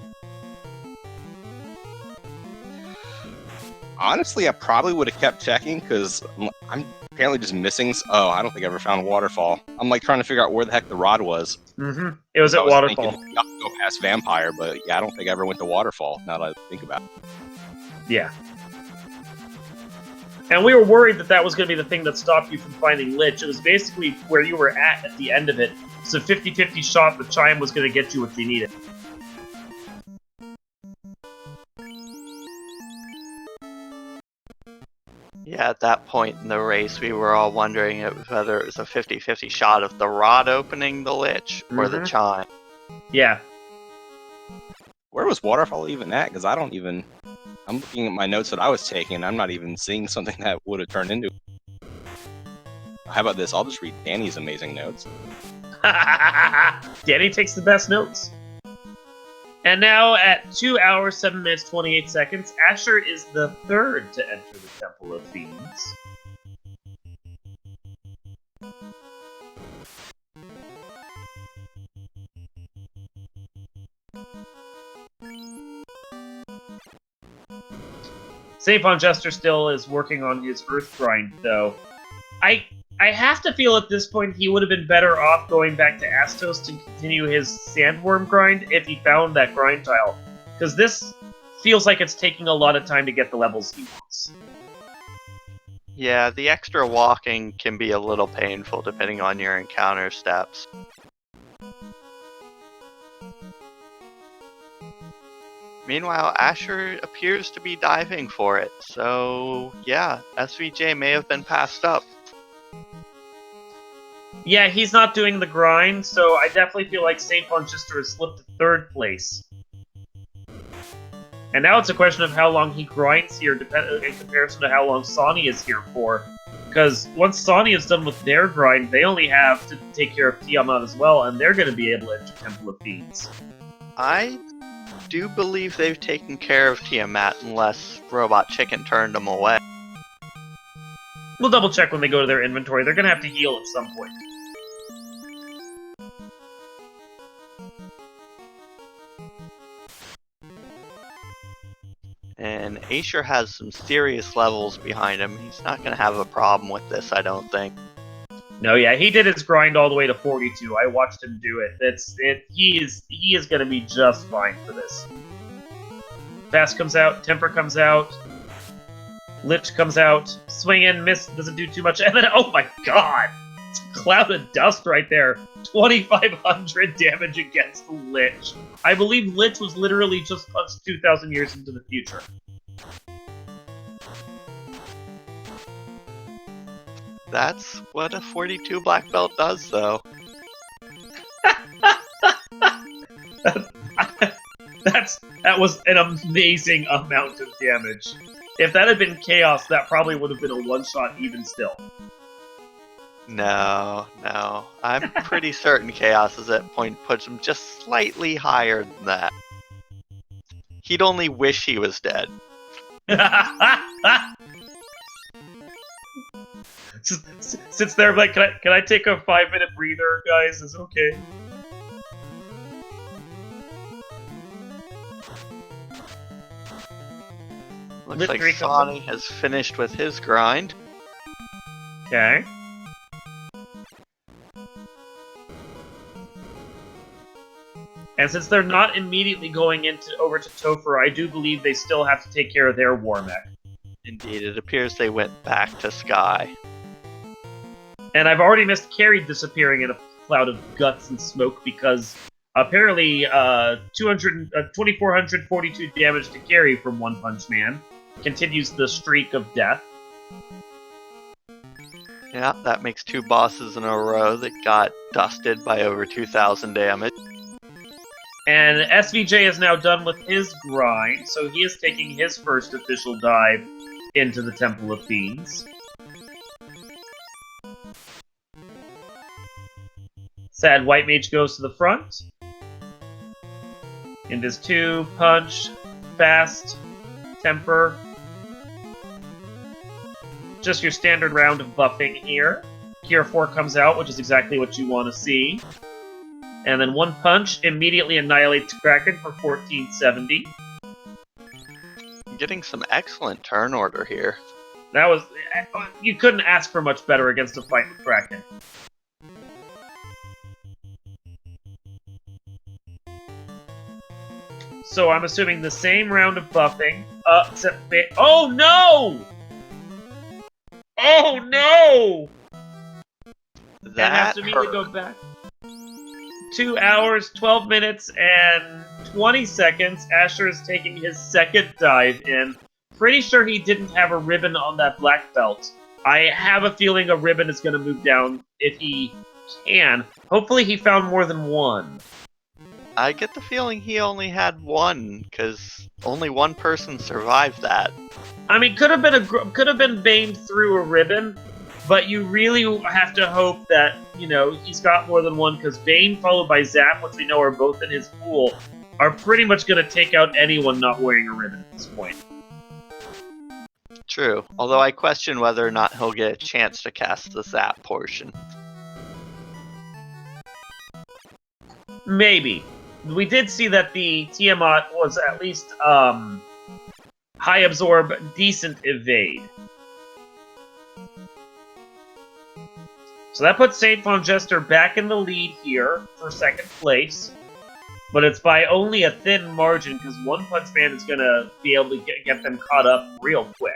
Honestly, I probably would have kept checking, because I'm apparently just missing... Oh, I don't think I ever found Waterfall. I'm like trying to figure out where the heck the rod was. Mm-hmm. It was at Waterfall. Thinking, you have to go past Vampire, but yeah, I don't think I ever went to Waterfall, now that I think about it. Yeah. And we were worried that that was going to be the thing that stopped you from finding Lich. It was basically where you were at the end of it. So 50-50 shot, the chime was going to get you what you needed. Yeah, at that point in the race, we were all wondering whether it was a 50-50 shot of the rod opening the Lich or the chime. Yeah. Where was Waterfall even at? Because I don't even... I'm looking at my notes that I was taking, and I'm not even seeing something that would have turned into... How about this? I'll just read Danny's amazing notes. Danny takes the best notes. And now at 2 hours, 7 minutes, 28 seconds, Asher is the third to enter the Temple of Fiends. St. Von Jester still is working on his Earth Grind, though. I have to feel at this point he would have been better off going back to Astos to continue his Sandworm grind if he found that grind tile. Because this feels like it's taking a lot of time to get the levels he wants. Yeah, the extra walking can be a little painful depending on your encounter steps. Meanwhile, Asher appears to be diving for it, so yeah, SVJ may have been passed up. Yeah, he's not doing the grind, so I definitely feel like St. Von Jester has slipped to third place. And now it's a question of how long he grinds here in comparison to how long Sonny is here for. Because once Sonny is done with their grind, they only have to take care of Tiamat as well, and they're going to be able to enter Temple of Fiends. I do believe they've taken care of Tiamat unless Robot Chicken turned them away. We'll double check when they go to their inventory. They're going to have to heal at some point. And Asher has some serious levels behind him. He's not going to have a problem with this, I don't think. No, yeah, he did his grind all the way to 42. I watched him do it. He is going to be just fine for this. Fast comes out, Temper comes out, Lich comes out, swing in, miss, doesn't do too much, and then, oh my god! It's a cloud of dust right there. 2,500 damage against Lich. I believe Lich was literally just punched 2,000 years into the future. That's what a 42 black belt does, though. That was an amazing amount of damage. If that had been Chaos, that probably would have been a one-shot even still. No. I'm pretty certain Chaos is at point puts him just slightly higher than that. He'd only wish he was dead. Sits there like, can I take a 5-minute breather, guys? Is it okay? Looks like Sonny has finished with his grind. Okay. And since they're not immediately going over to Topher, I do believe they still have to take care of their war mech. Indeed, it appears they went back to Sky. And I've already missed Carrie disappearing in a cloud of guts and smoke because apparently 2,442 damage to Carrie from One Punch Man continues the streak of death. Yeah, that makes 2 bosses in a row that got dusted by over 2,000 damage. And SVJ is now done with his grind, so he is taking his first official dive into the Temple of Fiends. Sad White Mage goes to the front. In this 2 punch, fast, temper. Just your standard round of buffing here. Cure 4 comes out, which is exactly what you want to see. And then 1 punch immediately annihilates Kraken for 1470. Getting some excellent turn order here. That was... You couldn't ask for much better against a fight with Kraken. So I'm assuming the same round of buffing. Except... Oh no! Oh no! And has to immediately go back. 2 hours, 12 minutes, and 20 seconds. Asher is taking his second dive in. Pretty sure he didn't have a ribbon on that black belt. I have a feeling a ribbon is going to move down if he can. Hopefully he found more than one. I get the feeling he only had one, because only one person survived that. I mean, could have been Bane through a ribbon, but you really have to hope that, you know, he's got more than one, because Bane followed by Zap, which we know are both in his pool, are pretty much going to take out anyone not wearing a ribbon at this point. True, although I question whether or not he'll get a chance to cast the Zap portion. Maybe. We did see that the Tiamat was at least, high absorb, decent evade. So that puts Saint Von Jester back in the lead here for second place. But it's by only a thin margin, because One Punch Man is going to be able to get them caught up real quick.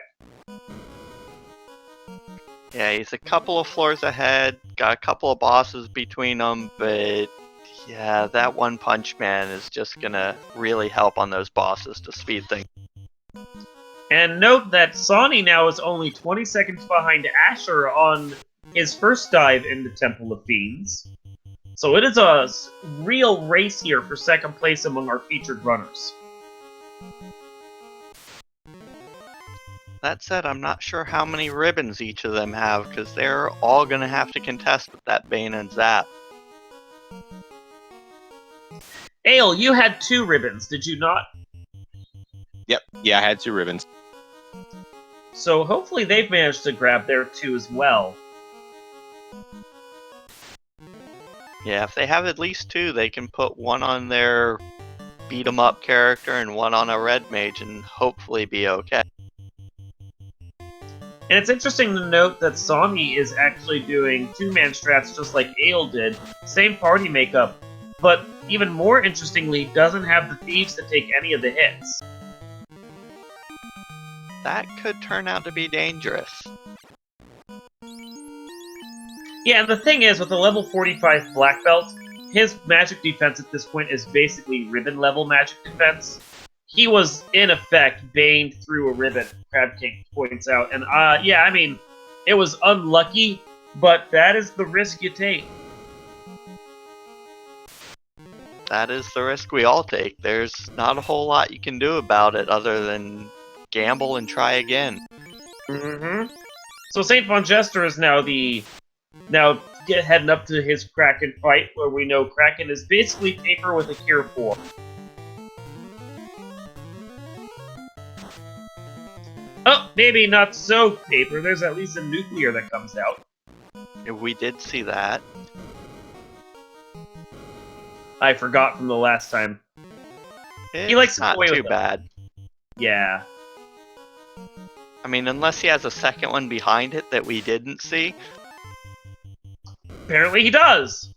Yeah, he's a couple of floors ahead, got a couple of bosses between them, but yeah, that One Punch Man is just gonna really help on those bosses to speed things. And note that Sonny now is only 20 seconds behind Asher on his first dive into Temple of Fiends. So it is a real race here for second place among our featured runners. That said, I'm not sure how many ribbons each of them have, because they're all gonna have to contest with that Bane and Zap. Ale, you had 2 ribbons, did you not? Yep. Yeah, I had 2 ribbons. So hopefully they've managed to grab their 2 as well. Yeah, if they have at least 2, they can put one on their beat-em-up character and one on a red mage and hopefully be okay. And it's interesting to note that Sonny is actually doing 2-man strats just like Ale did, same party makeup, but even more interestingly, doesn't have the thieves to take any of the hits. That could turn out to be dangerous. Yeah, and the thing is, with a level 45 black belt, his magic defense at this point is basically ribbon-level magic defense. He was, in effect, baned through a ribbon, Crab King points out. And, yeah, I mean, it was unlucky, but that is the risk you take. That is the risk we all take. There's not a whole lot you can do about it other than gamble and try again. Mm-hmm. So Saint Von Jester is now heading up to his Kraken fight, where we know Kraken is basically paper with a cure 4. Oh, maybe not so paper. There's at least a nuclear that comes out. We did see that. I forgot from the last time. It's He likes to not toy too with them. bad. Yeah. I mean, unless he has a second one behind it that we didn't see. Apparently he does!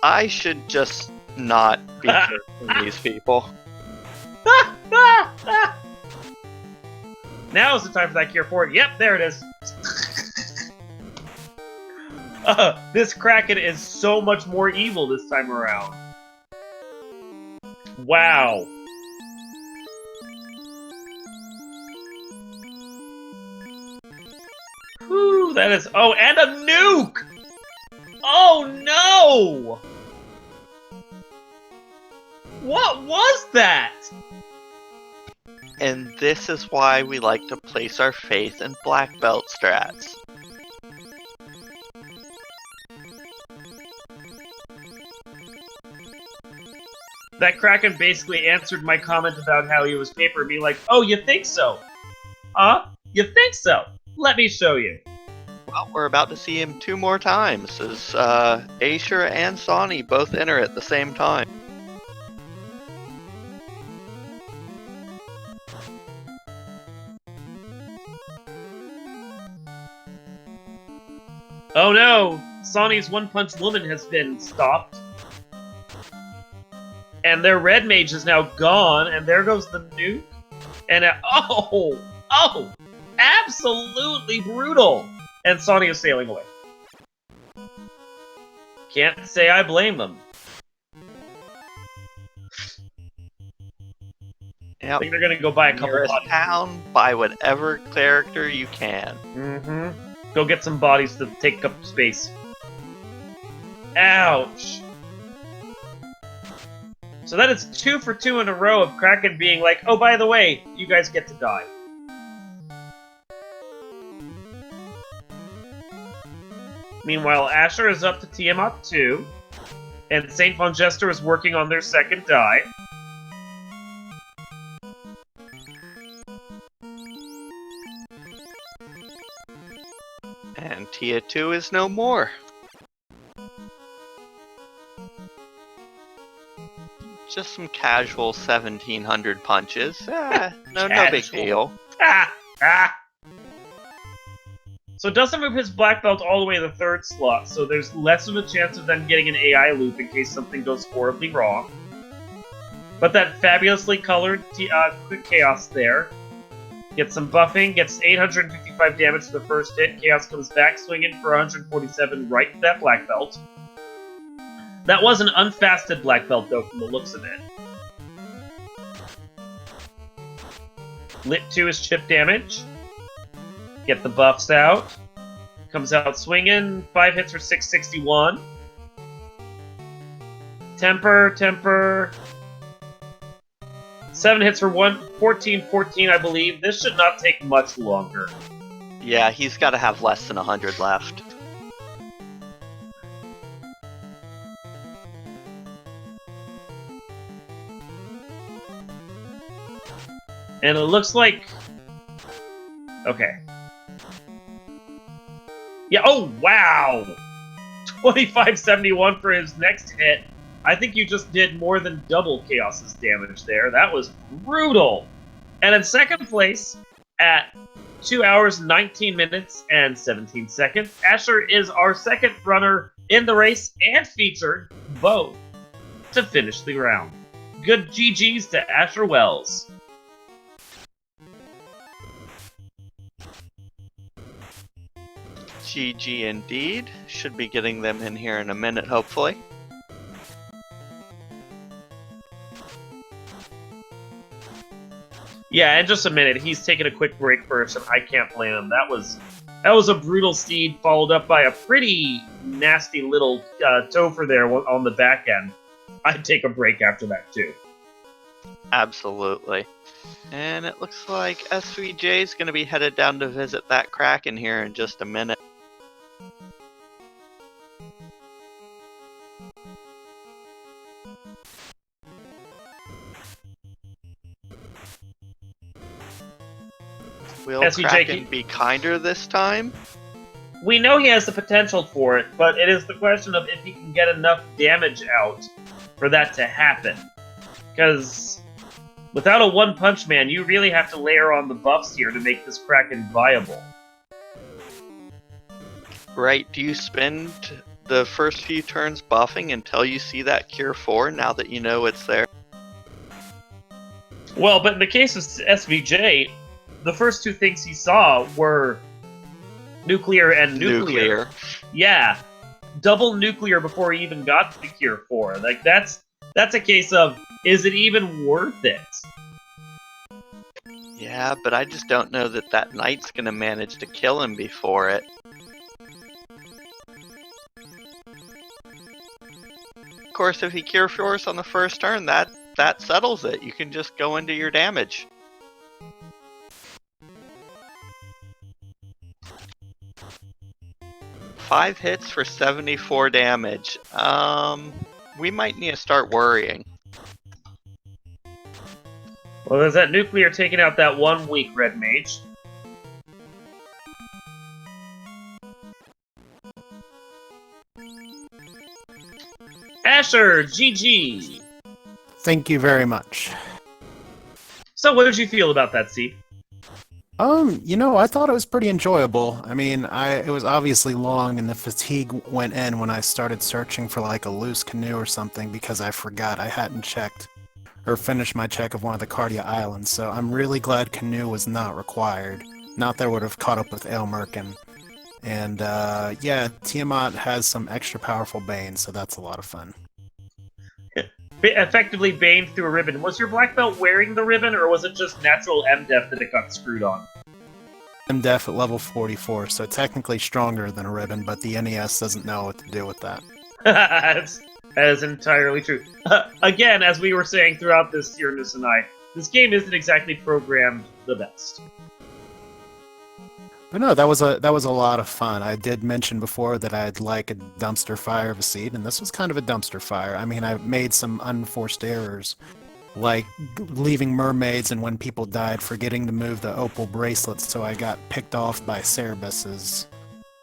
I should just not be trusting these people. Now is the time for that cure 4. Yep, there it is. This Kraken is so much more evil this time around. Wow. Whew, that is... Oh, and a nuke! Oh, no! What was that? And this is why we like to place our faith in black belt strats. That Kraken basically answered my comment about how he was paper, being like, "Oh, you think so? Huh? You think so? Let me show you." Well, we're about to see him 2 more times, as Asher and Sonny both enter at the same time. Oh no! Sonny's One Punch Woman has been stopped. And their red mage is now gone, and there goes the nuke. And absolutely brutal! And Sonny is sailing away. Can't say I blame them. Yep. I think they're gonna go buy a couple Nearest bodies. town, buy whatever character you can. Mm-hmm. Go get some bodies to take up space. Ouch! So that is 2 for 2 in a row of Kraken being like, "Oh, by the way, you guys get to die." Meanwhile, Asher is up to Tiamat 2, and Saint Von Jester is working on their second die. And Tia 2 is no more. Just some casual 1700 punches. No big Casual. deal. So it doesn't move his black belt all the way to the 3rd slot, so there's less of a chance of them getting an AI loop in case something goes horribly wrong. But that fabulously colored quick chaos there. Gets some buffing, gets 855 damage to the first hit. Chaos comes back, swinging for 147 right to that black belt. That was an unfasted black belt, though, from the looks of it. Lit 2 is chip damage. Get the buffs out. Comes out swinging. 5 hits for 661. Temper. 7 hits for 14, I believe. This should not take much longer. Yeah, he's got to have less than 100 left. And it looks like... Okay. Yeah, oh, wow! 2571 for his next hit. I think you just did more than double Chaos's damage there. That was brutal! And in second place, at 2 hours, 19 minutes, and 17 seconds, Asher is our second runner in the race and featured, both, to finish the round. Good GG's to Asher Wells. GG indeed. Should be getting them in here in a minute, hopefully. Yeah, in just a minute. He's taking a quick break first, and I can't blame him. That was a brutal steed, followed up by a pretty nasty little Topher there on the back end. I'd take a break after that, too. Absolutely. And it looks like SVJ is going to be headed down to visit that Kraken here in just a minute. Will SVJ Kraken be kinder this time? We know he has the potential for it, but it is the question of if he can get enough damage out for that to happen. Because without a One Punch Man, you really have to layer on the buffs here to make this Kraken viable. Right, do you spend the first few turns buffing until you see that Cure 4 now that you know it's there? Well, but in the case of SVJ, the first 2 things he saw were nuclear and nuclear. Yeah, double nuclear before he even got to the Cure 4. Like, that's a case of, is it even worth it? Yeah, but I just don't know that that knight's gonna manage to kill him before it. Of course, if he Cure 4s on the first turn, that that settles it. You can just go into your damage. Five hits for 74 damage. We might need to start worrying. Well, there's that nuclear taking out that one weak red mage. Asher, GG. Thank you very much. So, what did you feel about that, Steve? I thought it was pretty enjoyable. I mean, it was obviously long, and the fatigue went in when I started searching for like a loose canoe or something because I forgot I hadn't checked or finished my check of one of the Cardia Islands. So I'm really glad canoe was not required. Not that I would have caught up with Aelmerkin. And yeah, Tiamat has some extra powerful Bane, so that's a lot of fun. Effectively baned through a ribbon. Was your black belt wearing the ribbon, or was it just natural MDef that it got screwed on? MDef at level 44, so technically stronger than a ribbon, but the NES doesn't know what to do with that. That is entirely true. Again, as we were saying throughout this, Tyrannus and I, this game isn't exactly programmed the best. But no, that was a lot of fun. I did mention before that I'd like a dumpster fire of a seed, and this was kind of a dumpster fire. I mean, I made some unforced errors, like leaving mermaids and when people died, forgetting to move the opal bracelets, so I got picked off by Cerebuses.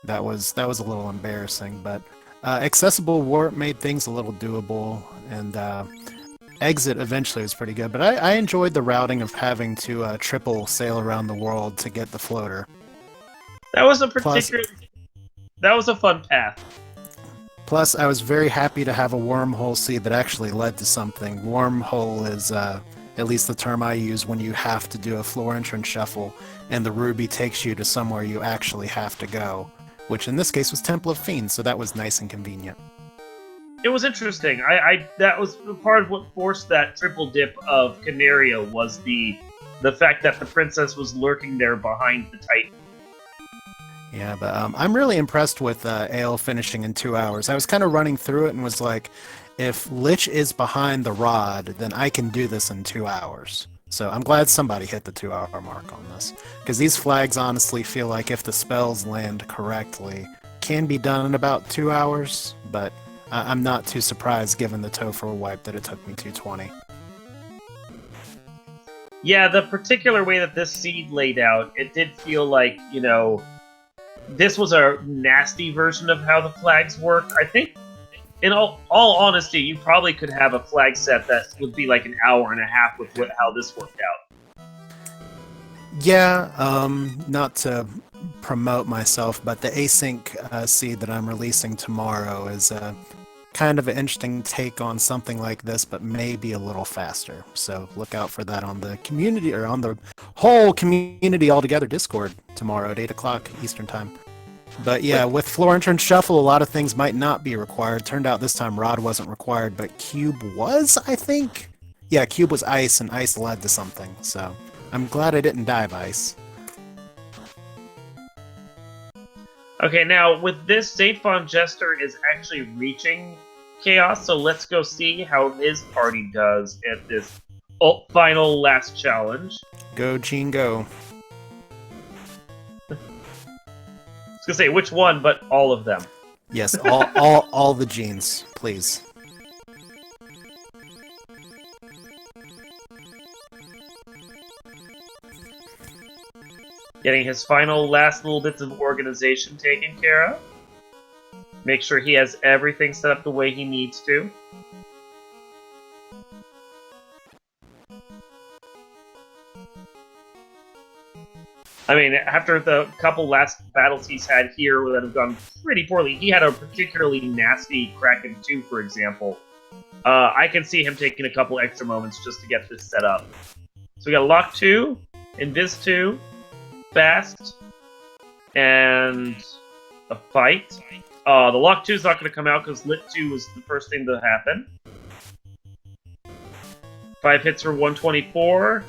That was a little embarrassing, but accessible warp made things a little doable, and exit eventually was pretty good. But I enjoyed the routing of having to triple sail around the world to get the floater. That was a that was a fun path. Plus, I was very happy to have a wormhole seed that actually led to something. Wormhole is, at least the term I use, when you have to do a floor entrance shuffle, and the ruby takes you to somewhere you actually have to go, which in this case was Temple of Fiends, so that was nice and convenient. It was interesting. That was part of what forced that triple dip of Canaria was the fact that the princess was lurking there behind the Titan. Yeah, but I'm really impressed with Ale finishing in 2 hours. I was kind of running through it and was like, if Lich is behind the rod, then I can do this in 2 hours. So I'm glad somebody hit the 2 hour mark on this. Because these flags honestly feel like if the spells land correctly, can be done in about 2 hours, but I'm not too surprised given the Topher wipe that it took me 220. Yeah, the particular way that this seed laid out, it did feel like, this was a nasty version of how the flags work. I think, in all honesty, you probably could have a flag set that would be like an hour and a half with how this worked out. Yeah, not to promote myself, but the async seed that I'm releasing tomorrow is kind of an interesting take on something like this, but maybe a little faster. So look out for that on the community, or on the whole community altogether Discord tomorrow at 8 o'clock Eastern Time. But yeah, with floor entrance shuffle, a lot of things might not be required. Turned out this time rod wasn't required, but cube was, I think? Yeah, cube was ice, and ice led to something, so I'm glad I didn't die of ice. Okay, now with this, St. Von Jester is actually reaching Chaos, so let's go see how his party does at this final last challenge. Go, Gene, go. I was gonna say which one, but all of them. Yes, all the genes, please. Getting his final last little bits of organization taken care of. Make sure he has everything set up the way he needs to. I mean, after the couple last battles he's had here that have gone pretty poorly, he had a particularly nasty Kraken 2, for example. I can see him taking a couple extra moments just to get this set up. So we got Lock 2, Invis 2, Fast, and a Fight. The Lock 2 is not going to come out because Lit 2 was the first thing to happen. 5 hits for 124.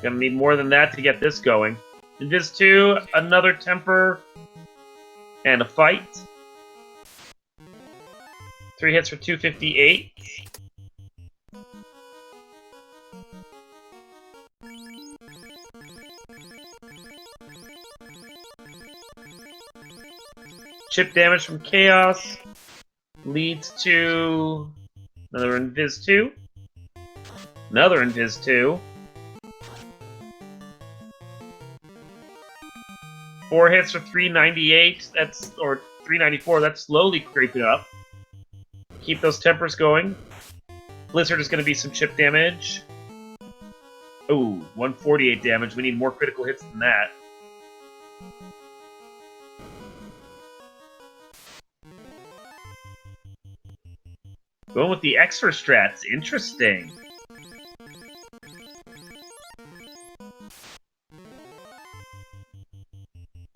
Gonna need more than that to get this going. Invis 2, another Temper, and a Fight. 3 hits for 258. chip damage from Chaos leads to another Invis 2. Another Invis 2. 4 hits for 398, or 394, that's slowly creeping up. Keep those tempers going. Blizzard is going to be some chip damage. Ooh, 148 damage. We need more critical hits than that. Going with the extra strats. Interesting.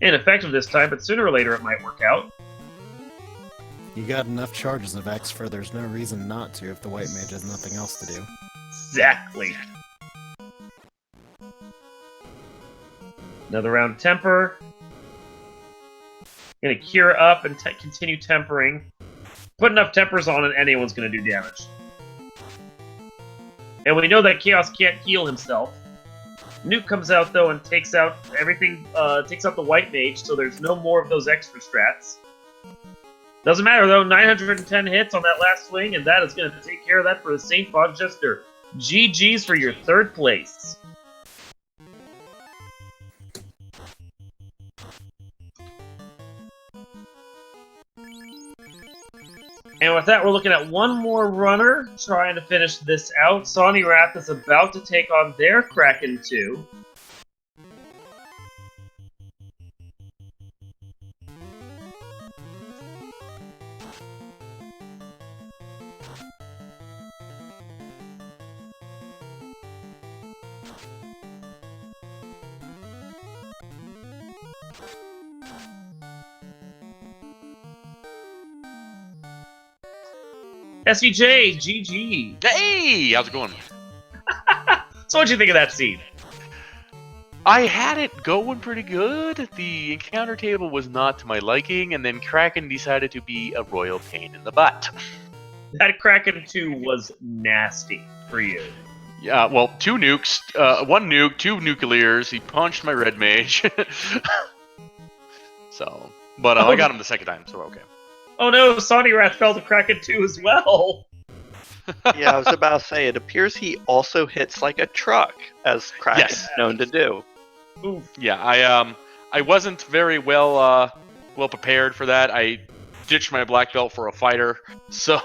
Ineffective this time, but sooner or later it might work out. You got enough charges of X there's no reason not to if the white mage has nothing else to do. Exactly. Another round of temper. Gonna cure up and continue tempering. Put enough tempers on it, anyone's gonna do damage. And we know that Chaos can't heal himself. Nuke comes out though and takes out everything, takes out the white mage, so there's no more of those extra strats. Doesn't matter though, 910 hits on that last swing, and that is going to take care of that for the St. Fogchester. GG's for your 3rd place. And with that, we're looking at one more runner trying to finish this out. Sony Wrath is about to take on their Kraken 2. SVJ, GG. Hey, how's it going? So what'd you think of that scene? I had it going pretty good. The encounter table was not to my liking, and then Kraken decided to be a royal pain in the butt. That Kraken 2 was nasty for you. Yeah, well, 2 nukes, 1 nuke, 2 nuclears. He punched my red mage. So, but I got him the second time, so we're okay. Oh no, Sony Wrath fell to Kraken 2 as well! Yeah, I was about to say, it appears he also hits like a truck, as Kraken is known to do. Oof. Yeah, I wasn't very well prepared for that. I ditched my black belt for a fighter, so...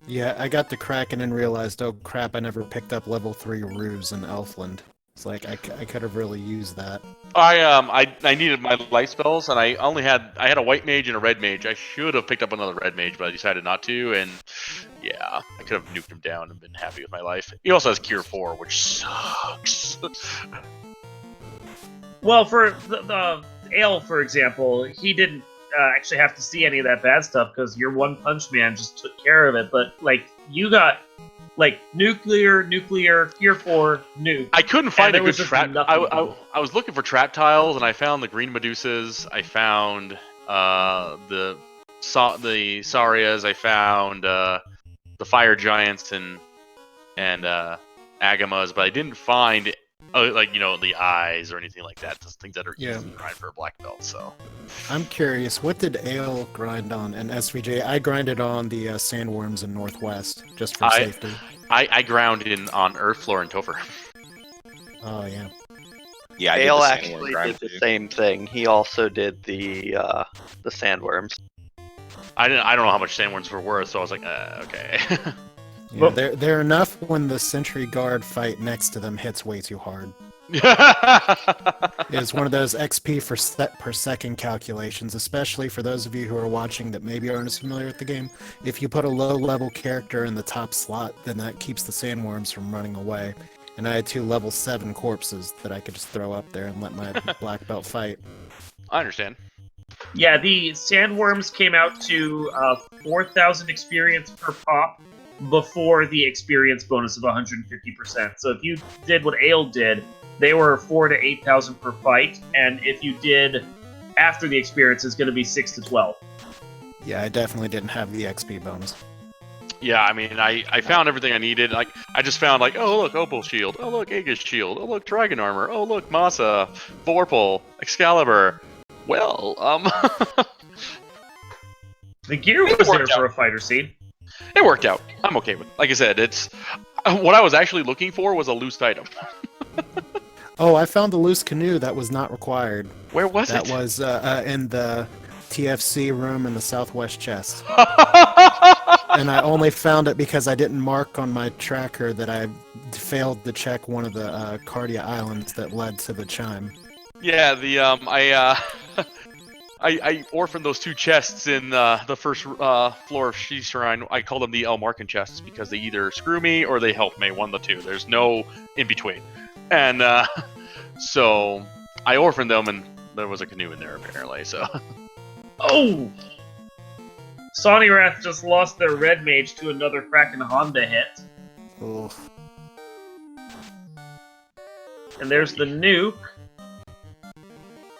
Yeah, I got the Kraken and realized, oh crap, I never picked up level 3 Ruse in Elfland. It's like, I could have really used that. I needed my light spells, and I had a white mage and a red mage. I should have picked up another red mage, but I decided not to, and yeah, I could have nuked him down and been happy with my life. He also has Cure 4, which sucks. Well, for the Ale, for example, he didn't actually have to see any of that bad stuff, because your One Punch Man just took care of it, but, like, you got... Like, nuclear, Cure 4, nuke. I couldn't find a good trap. I was looking for trap tiles, and I found the green Medusas. I found the Sarias. I found the Fire Giants and Agamas, but I didn't find the eyes or anything like that. Just things that are easy to grind for a black belt. So I'm curious, what did Ale grind on? And SVJ, I grinded on the sandworms in Northwest, just for safety. I ground in on Earth Floor and Topher. Oh, yeah. Yeah, Ale actually did the same thing. He also did the sandworms. I don't know how much sandworms were worth, so I was like, okay. Yeah, they're enough when the Sentry Guard fight next to them hits way too hard. It's one of those XP per second calculations, especially for those of you who are watching that maybe aren't as familiar with the game. If you put a low-level character in the top slot, then that keeps the sandworms from running away. And I had 2 level 7 corpses that I could just throw up there and let my black belt fight. I understand. Yeah, the sandworms came out to 4,000 experience per pop before the experience bonus of 150%. So if you did what Ale did, they were 4,000 to 8,000 per fight, and if you did after the experience, it's going to be 6,000 to 12,000. Yeah, I definitely didn't have the XP bonus. Yeah, I mean, I found everything I needed. Like, I just found, like, oh, look, Opal Shield. Oh, look, Aegis Shield. Oh, look, Dragon Armor. Oh, look, Masa, Vorpal, Excalibur. Well, The gear was there for a fighter scene. it worked out. I'm okay with it. Like I said, it's what I was actually looking for was a loose item. Oh, I found the loose canoe that was not required. Where was That it? was in the TFC room in the southwest chest. And I only found it because I didn't mark on my tracker that I failed to check one of the Cardia Islands that led to the chime. Yeah, the I orphaned those 2 chests in the first floor of She Shrine. I call them the El Markin chests because they either screw me or they help me, one of the two. There's no in between. And so I orphaned them, and there was a canoe in there apparently. So Oh! Sonirath just lost their red mage to another Kraken Honda hit. Oh, And there's the nuke.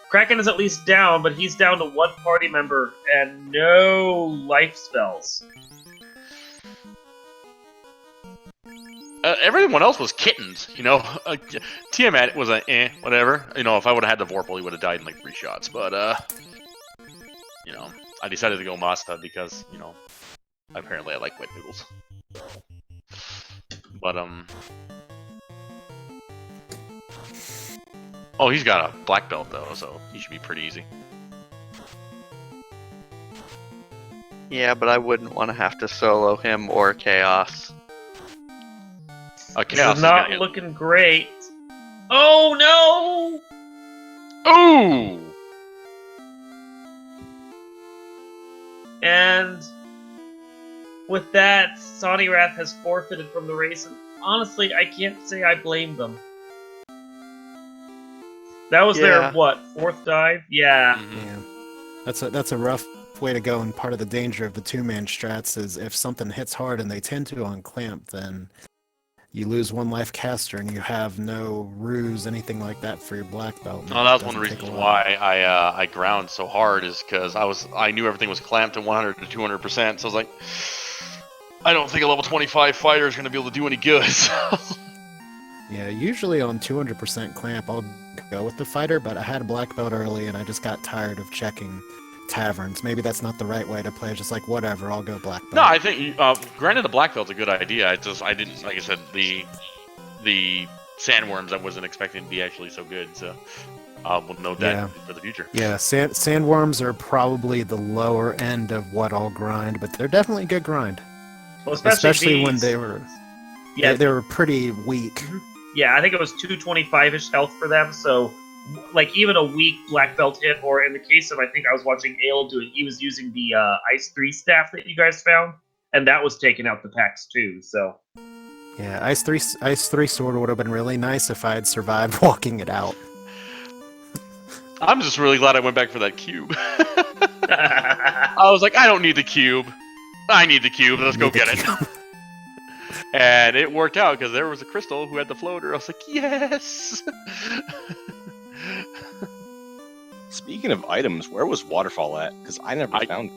Kraken is at least down, but he's down to 1 party member and no life spells. everyone else was kittens, you know. Tiamat was a whatever. You know, if I would have had the Vorpal, he would have died in like 3 shots. But you know, I decided to go Masta because, you know, apparently I like wet noodles. But oh, he's got a black belt though, so he should be pretty easy. Yeah, but I wouldn't want to have to solo him or Chaos. This Chaos is not looking great. Oh no! Ooh! And with that, Sonirath has forfeited from the race, and honestly, I can't say I blame them. That was their, what, 4th dive? Yeah. Mm-hmm. yeah. That's a rough way to go, and part of the danger of the 2-man strats is if something hits hard and they tend to on clamp, then you lose 1 life caster and you have no ruse, anything like that for your black belt. Oh, that was one of the reasons why I ground so hard, is because I knew everything was clamped to 100 to 200%, so I was like, I don't think a level 25 fighter is going to be able to do any good. Yeah, usually on 200% clamp I'll go with the fighter, but I had a black belt early and I just got tired of checking taverns. Maybe that's not the right way to play, just like whatever, I'll go black belt. No, I think granted the black belt's a good idea. I didn't, like I said, the sandworms I wasn't expecting to be actually so good, so we'll note that for the future. Yeah, sandworms are probably the lower end of what I'll grind, but they're definitely good grind. Well, especially when they were they were pretty weak. Yeah, I think it was 225-ish health for them, so like even a weak black belt hit, or in the case of, I think I was watching Ale do it, he was using the Ice 3 staff that you guys found, and that was taking out the packs too, so. Yeah, Ice 3 sword would have been really nice if I had survived walking it out. I'm just really glad I went back for that cube. I was like, I don't need the cube. I need the cube. Let's go get it. And it worked out because there was a crystal who had the floater. I was like, yes. Speaking of items, where was Waterfall at? Because I never found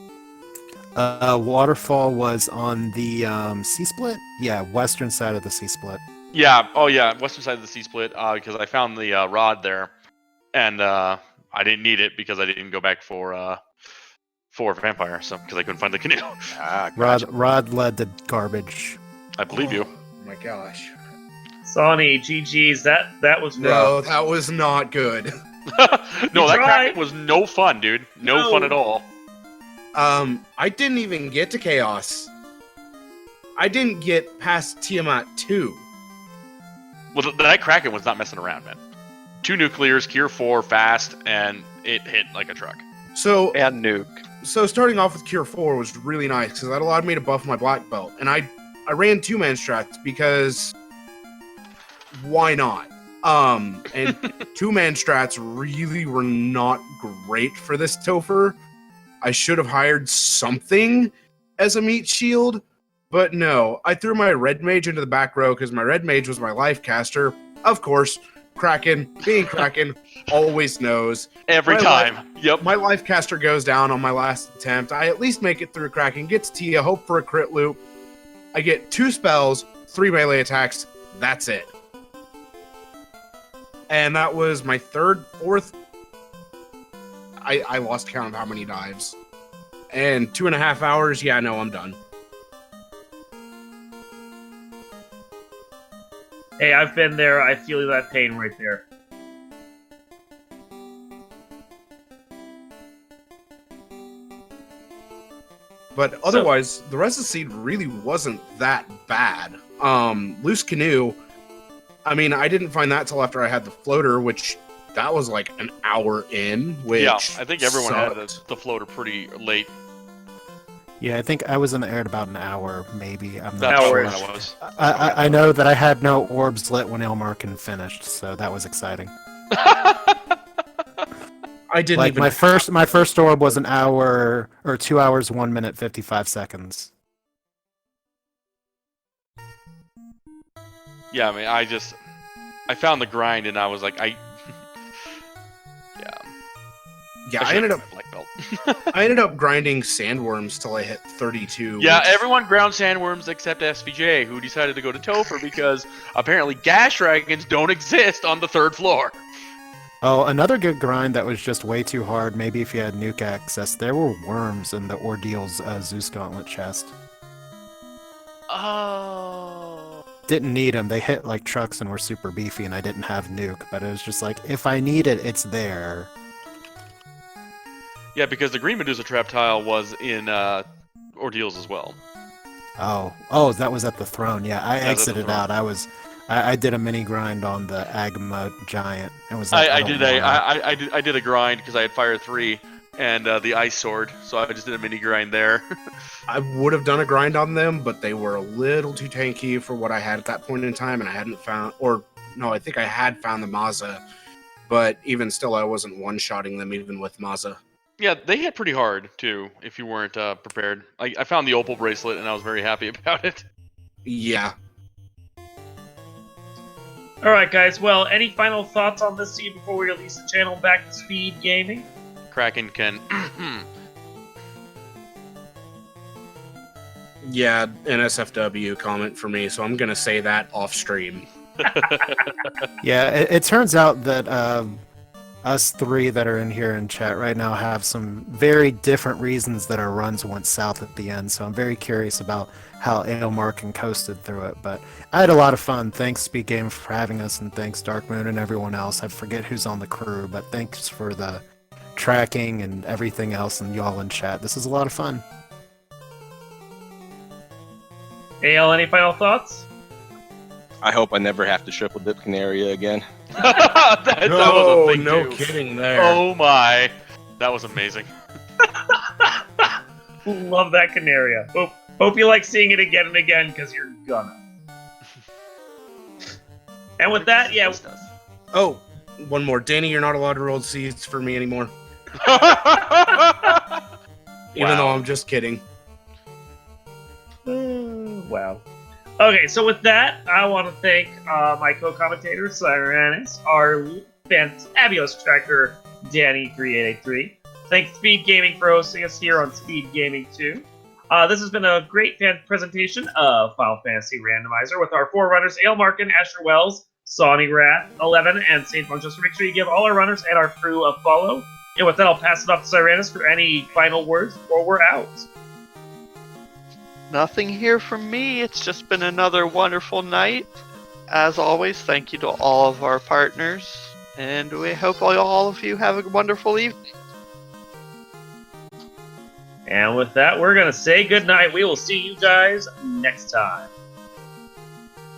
it. Waterfall was on the C-split? Yeah, western side of the C-split. Yeah, oh yeah, western side of the C-split, because I found the rod there. And I didn't need it because I didn't go back for Vampire, so because I couldn't find the canoe. Gotcha. Rod led to garbage. I believe you. Oh my gosh. Sonny, GG's, that was rough. No, that was not good. No, that Kraken was no fun, dude. No fun at all. I didn't even get to Chaos. I didn't get past Tiamat 2. Well, that Kraken was not messing around, man. 2 nuclears, Cure 4, fast, and it hit like a truck. So And nuke. So starting off with Cure 4 was really nice because that allowed me to buff my black belt. And I ran 2-man strats because why not? And 2-man strats really were not great for this Topher. I should have hired something as a meat shield, but no. I threw my red mage into the back row because my red mage was my life caster. Of course, Kraken, being Kraken, always knows. Every time. Yep. My life caster goes down on my last attempt. I at least make it through Kraken, get to Tia, hope for a crit loop. I get 2 spells, 3 melee attacks. That's it. And that was my 3rd, 4th. I lost count of how many dives. And 2.5 hours, yeah, no, I'm done. Hey, I've been there. I feel that pain right there. But otherwise, the rest of the seed really wasn't that bad. Loose Canoe, I mean, I didn't find that till after I had the floater, which that was like an hour in, which Yeah, I think everyone had sucked. the floater pretty late. Yeah, I think I was in the air at about an hour, maybe. I'm not That's Hour. sure. when I was. I know that I had no orbs lit when Elmarkin finished, so that was exciting. I didn't Like even my first orb was an hour or 2 hours 1 minute 55 seconds. Yeah, I mean, I found the grind and I was like, Yeah, I should've ended got up my black belt. I ended up grinding sandworms till I hit 32. Yeah, which- everyone ground sandworms except SVJ, who decided to go to Topher because apparently gas dragons don't exist on the 3rd floor. Oh, another good grind that was just way too hard, maybe if you had nuke access, there were worms in the Ordeal's Zeus Gauntlet chest. Oh. Didn't need them, they hit like trucks and were super beefy and I didn't have nuke, but it was just like, if I need it, it's there. Yeah, because the Green Medusa trap tile was in Ordeals as well. Oh, that was at the throne, yeah, I Yeah, that's at the exited throne. out, I did a mini grind on the Agma Giant. It was like, I don't did wanna- I did a grind because I had Fire 3 and the Ice Sword, so I just did a mini grind there. I would have done a grind on them, but they were a little too tanky for what I had at that point in time, and I hadn't found, or no, I think I had found the Maza, but even still, I wasn't one-shotting them even with Maza. Yeah, they hit pretty hard too if you weren't prepared. I found the Opal bracelet and I was very happy about it. Yeah. Alright, guys, well, any final thoughts on this seed before we release the channel back to Speed Gaming? Kraken can. Yeah, NSFW comment for me, so I'm going to say that off stream. Yeah, it turns out that us three that are in here in chat right now have some very different reasons that our runs went south at the end, so I'm very curious about how Ailmarkin coasted through it, but I had a lot of fun. Thanks Speed Game for having us, and thanks Dark Moon and everyone else. I forget who's on the crew, but thanks for the tracking and everything else and y'all in chat. This is a lot of fun. AL, any final thoughts? I hope I never have to triple dip Canaria again. that was a thing no too. kidding there. Oh my, that was amazing. Love that Canaria. Hope you like seeing it again and again, because you're gonna. And with that, yeah. Oh, one more. Danny, you're not allowed to roll seeds for me anymore. Even though I'm just kidding. Wow. Okay, so with that, I want to thank my co-commentator, Cyranis, our fabulous tracker, Danny3883. Thanks Speed Gaming for hosting us here on Speed Gaming 2. This has been a great fan presentation of Final Fantasy Randomizer with our four runners, Ailmarkin, Asher Wells, Sonny Wrath, 11, and Saint Manchester. Make sure you give all our runners and our crew a follow. And with that, I'll pass it off to Cyranis for any final words before we're out. Nothing here from me. It's just been another wonderful night. As always, thank you to all of our partners, and we hope all of you have a wonderful evening. And with that, we're going to say goodnight. We will see you guys next time.